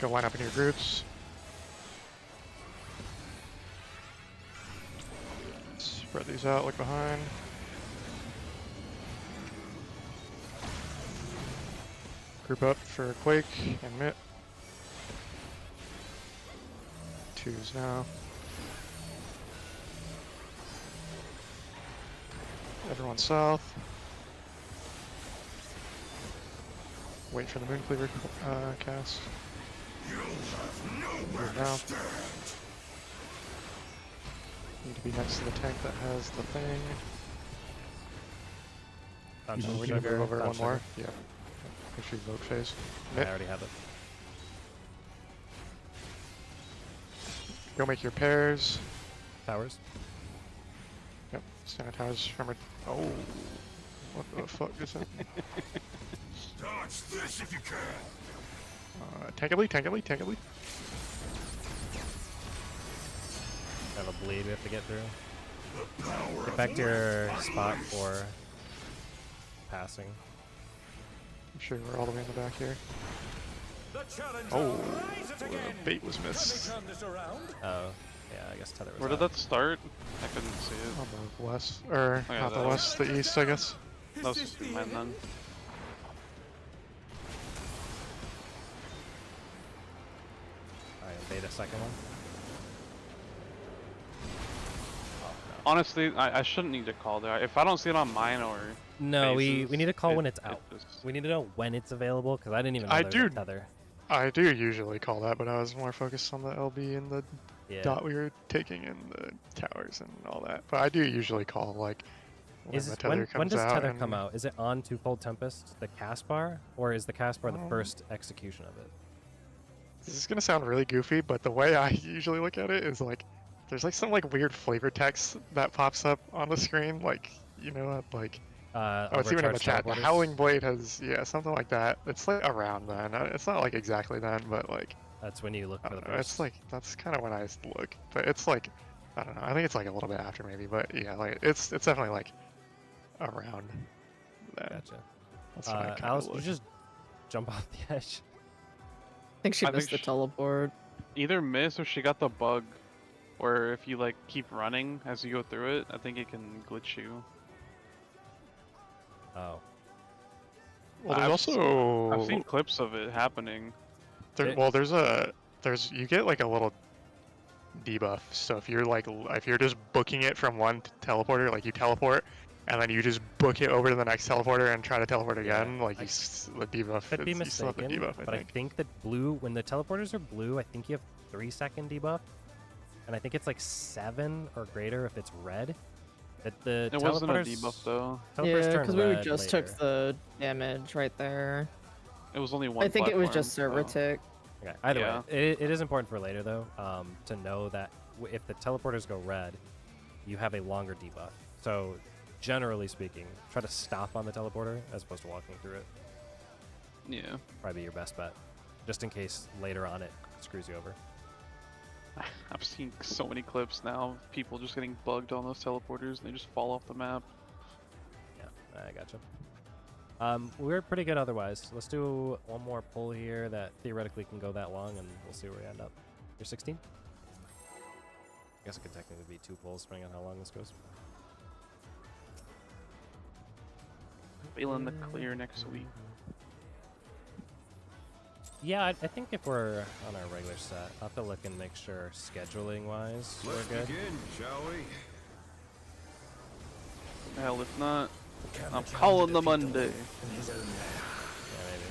Go line up in your groups. Spread these out, look behind. Group up for Quake and Mitt. 2s now. Everyone south. Wait for the Moon Cleaver cast. Move now. Need to be next to the tank that has the thing. Punch We need to move over one more. Yeah. Make sure you vote phase. I already have it. Go make your pairs. Towers. Yep. Stand at towers. Remember. Oh. What the fuck is that? Dodge this if you can. Tankably, tankably, tankably. Have a bleed we have to get through. The power Get of back to your life spot lies. for passing. I'm sure we're all the way in the back here. The challenger Oh, rise it the again. bait was Can they missed. turn this around? Oh, yeah, I guess Tether was Where did out. that start? I couldn't see it. On the west, or Oh, yeah, not the that- west, the east, I guess. That was just mine then. Alright, beta second one. Honestly, I shouldn't need to call there. If I don't see it on mine or No, we phases, need to call it- when it's it out. just- We need to know when it's available, because I didn't even know I there was a do- Tether. I do usually call that, but I was more focused on the LB and the Yeah. dot we were taking in the towers and all that. But I do usually call like when Is the this, tether when comes does out. Tether and come out? Is it on Too Cold Tempest, the cast bar, or is the cast bar the first execution of it? This is gonna sound really goofy, but the way I usually look at it is like there's like some like weird flavor text that pops up on the screen, like you know, like oh, it's even in the overcharged chat. The teleporters? Howling Blade has something like that. It's like around then. It's not like exactly then, but like That's when you look I for the don't know, first. it's like that's kind of when I look, but it's like I don't know. I think it's like a little bit after maybe, but yeah, like it's definitely like around that. Gotcha. That's when I kinda Alice, look. you just jump off the edge. I think she I missed think the teleport. Either miss or she got the bug, or if you like keep running as you go through it, I think it can glitch you. Oh. Well, there's I've also seen clips of it happening. there's you get like a little debuff. So if you're just booking it from one teleporter, like you teleport, and then you just book it over to the next teleporter and try to teleport again, like the debuff. Could be you still have the mistaken, debuff, but I think that blue, when the teleporters are blue, I think you have 3-second debuff, and I think it's like 7 or greater if it's red. That the It wasn't a debuff though. Yeah, because we just took the damage right there. It was only one. I think it was platform, just server tick. Okay. Either Yeah. way, it is important for later though, to know that if the teleporters go red, you have a longer debuff. So, generally speaking, try to stop on the teleporter as opposed to walking through it. Yeah. Probably be your best bet, just in case later on it screws you over. I've seen so many clips now of people just getting bugged on those teleporters and they just fall off the map. Yeah, I gotcha. We're pretty good otherwise. Let's do one more pull here that theoretically can go that long, and we'll see where we end up. You're 16? I guess it could technically be 2 pulls, depending on how long this goes. Feeling the clear next week. Yeah, I think if we're on our regular set, I'll have to look and make sure scheduling-wise we're Let's good. begin, shall we? Hell, if not, Can I'm the calling the champion Monday. in his own name? Yeah, maybe.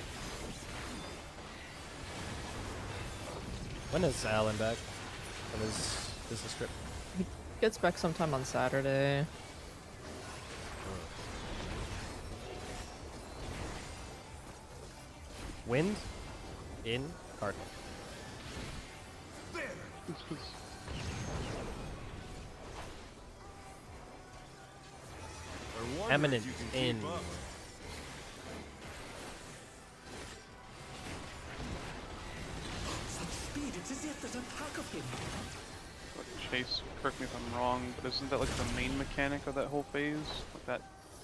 When is Alan back? When is business trip? Gets back sometime on Saturday. Wind in Cardinal. I wonder Eminent if you can keep in. up. Such speed, it's as if there's a pack of him. Chase, correct me if I'm wrong, but isn't that like the main mechanic of that whole phase? Like that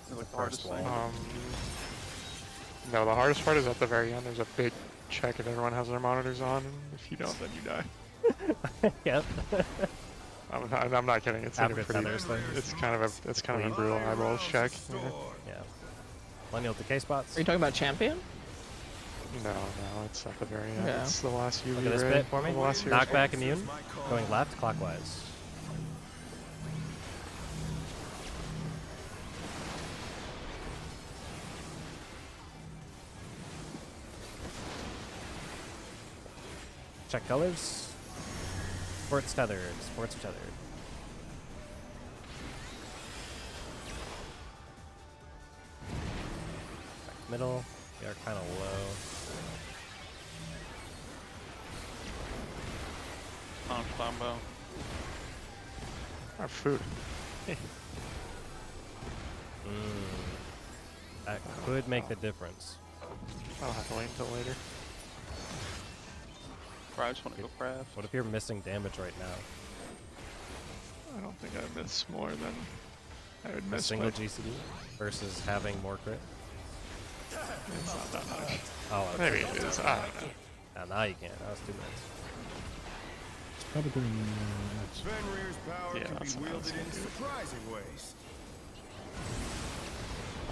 is like the hardest First thing? wall. No, the hardest part is at the very end. There's a big check if everyone has their monitors on, and if you don't, then you die. Yep. I'm not kidding. It's like a Average pretty. feathers thing. It's kind of a brutal eyeballs check. you know? Yeah. Millennial decay spots. Are you talking about champion? No, it's at the very end. Yeah. It's the last UV Look at this ray. bit for me. The last hero's Knockback immune. Going left, clockwise. Check colors. Sports tethered. Sports are tethered. Back middle. We are kind of low. Launch combo. Our food. That could make the difference. I'll have to wait until later. Bro, I just want to go craft. What if you're missing damage right now? I don't think I miss more than I would A miss. single But GCD versus having more crit? it's not that much. Oh, okay. Maybe it is. I don't know. Now you can't. That was 2 minutes. It's probably doing that's Fenrir's power Yeah, can that's be what I was wielded in gonna do. surprising ways.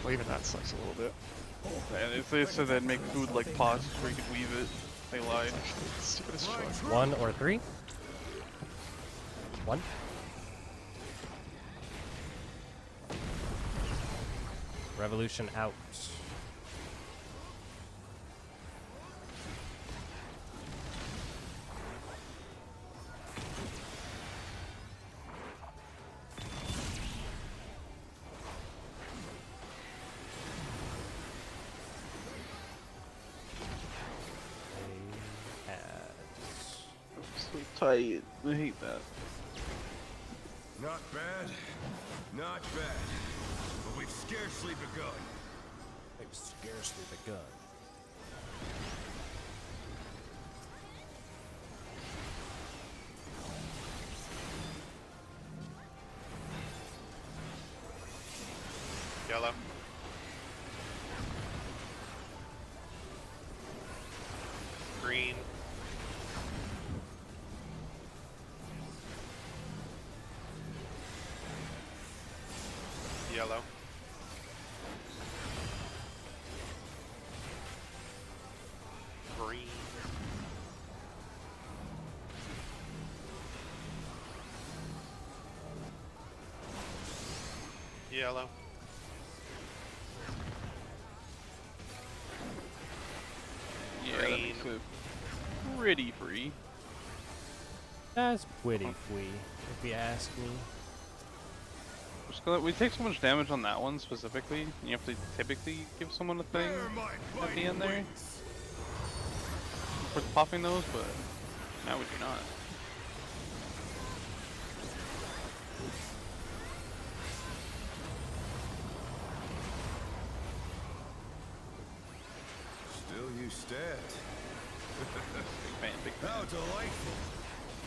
Well, even that sucks a little bit. And if they said they'd make food like pots where you could weave it, they lied. It's stupid as fuck. 1 or 3? 1. Revolution out. So tight. I hate that. Not bad, not bad. But we've scarcely begun. They've scarcely begun. Yellow. Green. Yellow. Green. Yellow. Yeah, that Green. makes it pretty free. That's pretty free, if you ask me. We take so much damage on that one specifically. You have to typically give someone a thing at the end there for popping those, but now we do not. Still you stat. Man, big How delightful.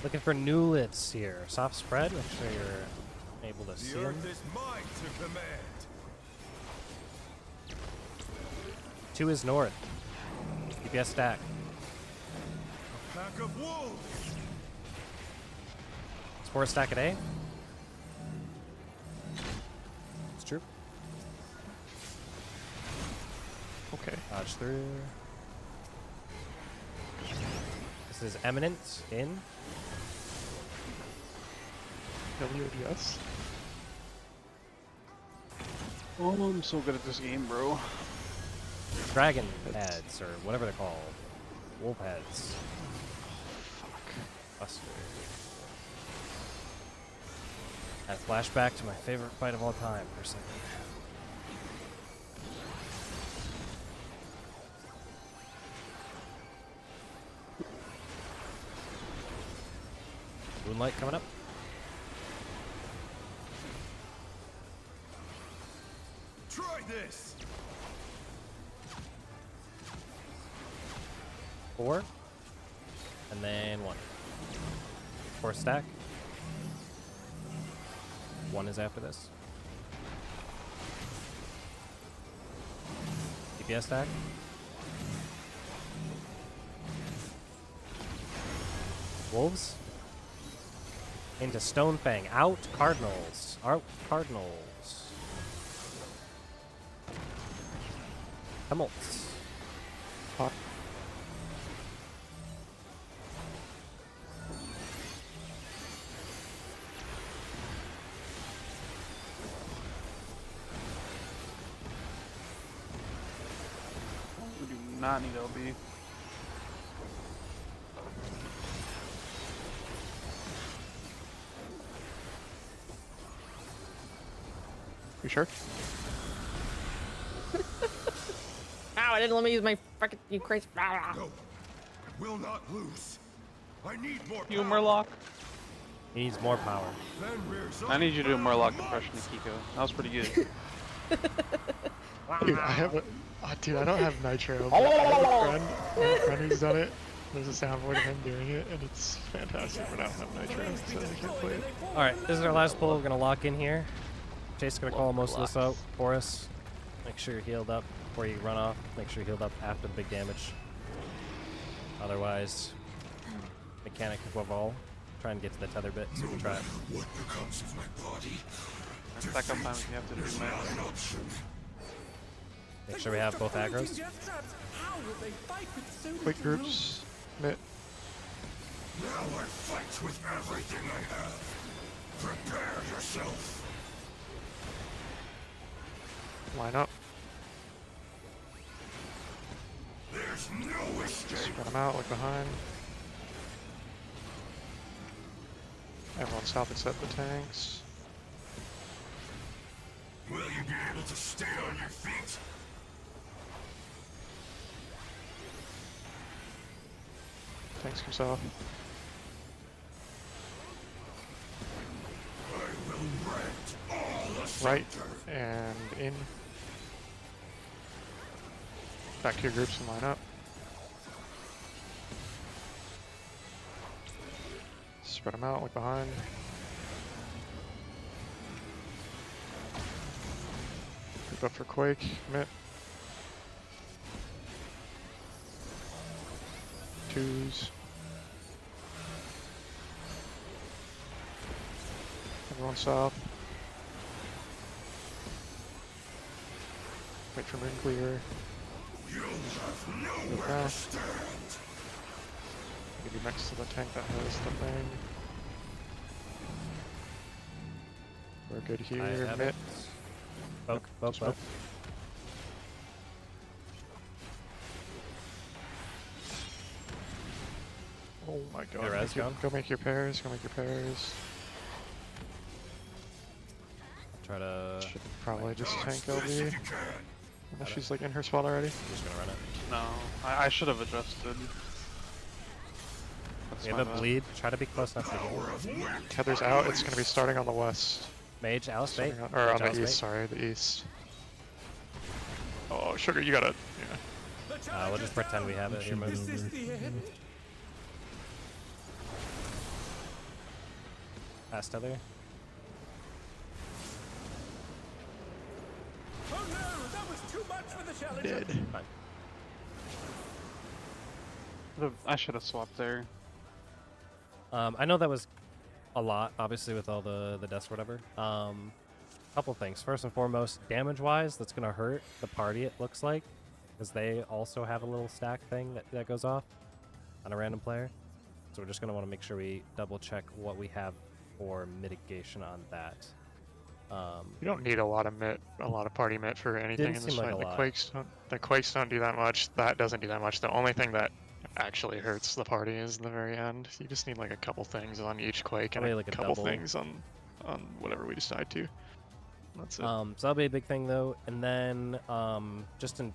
Looking for new lits here. Soft spread, make sure you're able to see The them. earth is mine to command. 2 is north. DPS stack. Pack of wolves. It's 4 stack a day. It's true. Okay. Dodge through. This is Eminent in. WDS. Oh, I'm so good at this game, bro. Dragon heads, or whatever they're called. Wolf heads. Buster. That flashback to my favorite fight of all time for a second. Moonlight coming up. Try this. 4. And then 1. 4 stack. 1 is after this. DPS stack. Wolves. Into Stonefang. Out Cardinals. Out Cardinals. Tumults. Hot. We do not need LB. You sure? Ow, I didn't let me use my fucking, you crazy. No, I will not lose. I need more You power. Murloc. He needs more power. Fenrir's I need you to do a unbound Murloc might. impression of Kiko. That was pretty good. Dude, I have a. Dude, I don't have nitro. But I have a friend who's done it. There's a soundboard of him doing it, and it's fantastic. But I don't have nitro, so I can't play it. Alright, this is our last pull. We're going to lock in here. Chase is going to call most of this Blocks. out for us. Make sure you're healed up before you run off. Make sure you're healed up after the big damage. Otherwise, mechanic above all. Try and get to the tether bit so we can try it. What becomes of my body? Stack up time if you have to do math. Make sure we have both aggros. How will they fight with so Quick little room? groups. Mid. Now I fight with everything I have. Prepare yourself. Line up. There's no escape. Spread them out, look behind. Everyone stop and set the tanks. Will you be able to stay on your feet? Tanks comes off. I will rent all the Right center. and in. Back to your groups and line up. Spread them out, look behind. Group up for Quake, commit. twos. Everyone south. Wait for moon clear. Go fast. Maybe next to the tank that has the thing. We're good I here. have Mid. it. Poke, poke, poke. Oh my god. Your res Make your- gone? go make your pairs. Go make your pairs. Try to. Should probably just tank LB. You can. Unless she's like in her spot already. I'm just gonna run it. No, I should have adjusted. That's We my have a bad. bleed. Try to be close enough to heal. Tether's out. It's gonna be starting on the west. Mage, Alice, bait. Starting on, or Mage, on the Alice, east. bait. Sorry, the east. Oh, sugar, you gotta. Yeah. We'll just pretend we have it here. Is Move. this the end? Pass tether. Oh no, that was too much for the challenger. Dead. Fine. I should have swapped there. I know that was a lot, obviously, with all the deaths or whatever. Couple things. First and foremost, damage-wise, that's going to hurt the party, it looks like, because they also have a little stack thing that goes off on a random player. So we're just going to want to make sure we double-check what we have for mitigation on that. You don't need a lot of party mit for anything Didn't in this seem like fight. a lot. The quakes don't do that much. That doesn't do that much. The only thing that actually hurts the party is the very end. You just need like a couple things on each quake and Probably a like a couple double. things on whatever we decide to. That's it. So that'll be a big thing, though. And then just in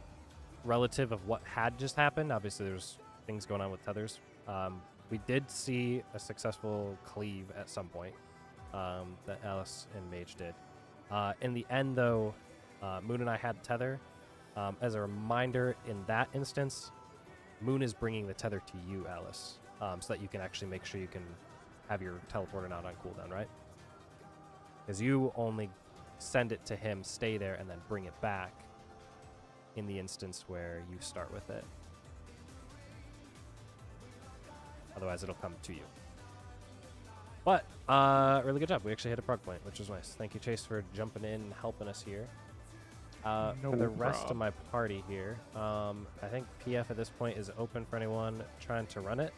relative of what had just happened, obviously there's things going on with tethers. We did see a successful cleave at some point that Alice and Mage did. In the end, though, Moon and I had tether. As a reminder, in that instance, Moon is bringing the tether to you, Alice, so that you can actually make sure you can have your teleporter not on cooldown, right? Because you only send it to him, stay there, and then bring it back in the instance where you start with it. Otherwise, it'll come to you. But, really good job. We actually hit a prog point, which was nice. Thank you, Chase, for jumping in and helping us here. For the rest of my party here, I think PF at this point is open for anyone trying to run it.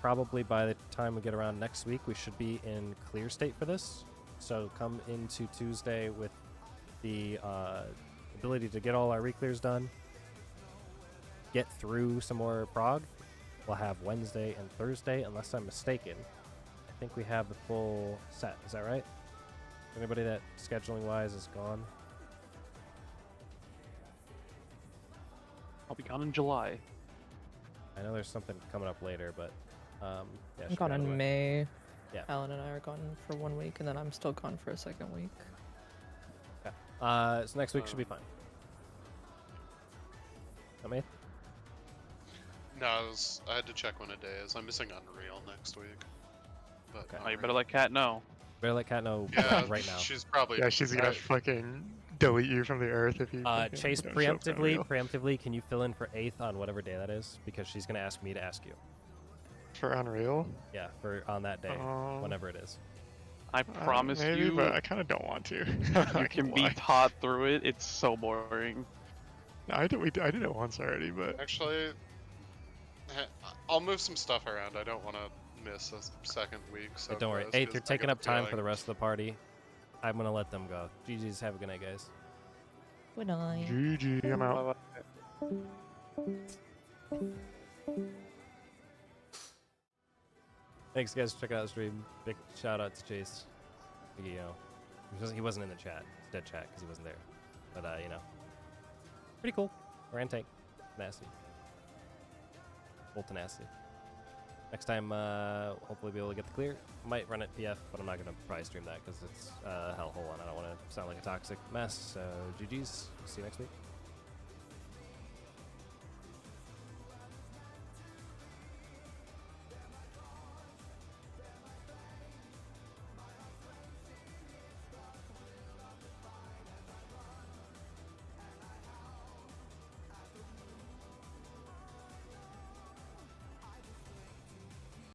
Probably by the time we get around next week, we should be in clear state for this. So come into Tuesday with the ability to get all our reclears done, get through some more prog. We'll have Wednesday and Thursday, unless I'm mistaken. I think we have the full set. Is that right? Anybody that scheduling-wise is gone? I'll be gone in July. I know there's something coming up later, but yeah. I'm should gone be out of the in way. May. Yeah. Alan and I are gone for 1 week, and then I'm still gone for a second week. Okay. So next week should be fine. I mean, No, I had to check when a day is. I'm missing Unreal next week. But Okay. not Oh, you better really. let Kat know. better let Kat know Yeah, right now. She's probably. Yeah, she's gonna I- fucking delete you from the earth if you. fucking Chase, don't show up to Unreal. preemptively, can you fill in for 8th on whatever day that is? Because she's gonna ask me to ask you. For Unreal. Yeah, for on that day, whenever it is. I promise maybe, you, but I kind of don't want to. you can be taught through it. It's so boring. I did it once already, but Actually, I'll move some stuff around. I don't want to miss a second week. So But don't worry, close, 8th, 'cause you're I taking get up time for feeling- the rest of the party. I'm gonna let them go. GG's, have a good night, guys. Good night. GG, I'm out. Thanks, guys, for checking out the stream. Big shout out to Chase. You know, he wasn't in the chat. It's dead chat because he wasn't there. But you know, pretty cool. We're in tank, tenacity, full tenacity. Next time, hopefully be able to get the clear. Might run it PF, but I'm not gonna probably stream that because it's a hellhole and I don't want to sound like a toxic mess. So GG's. See you next week.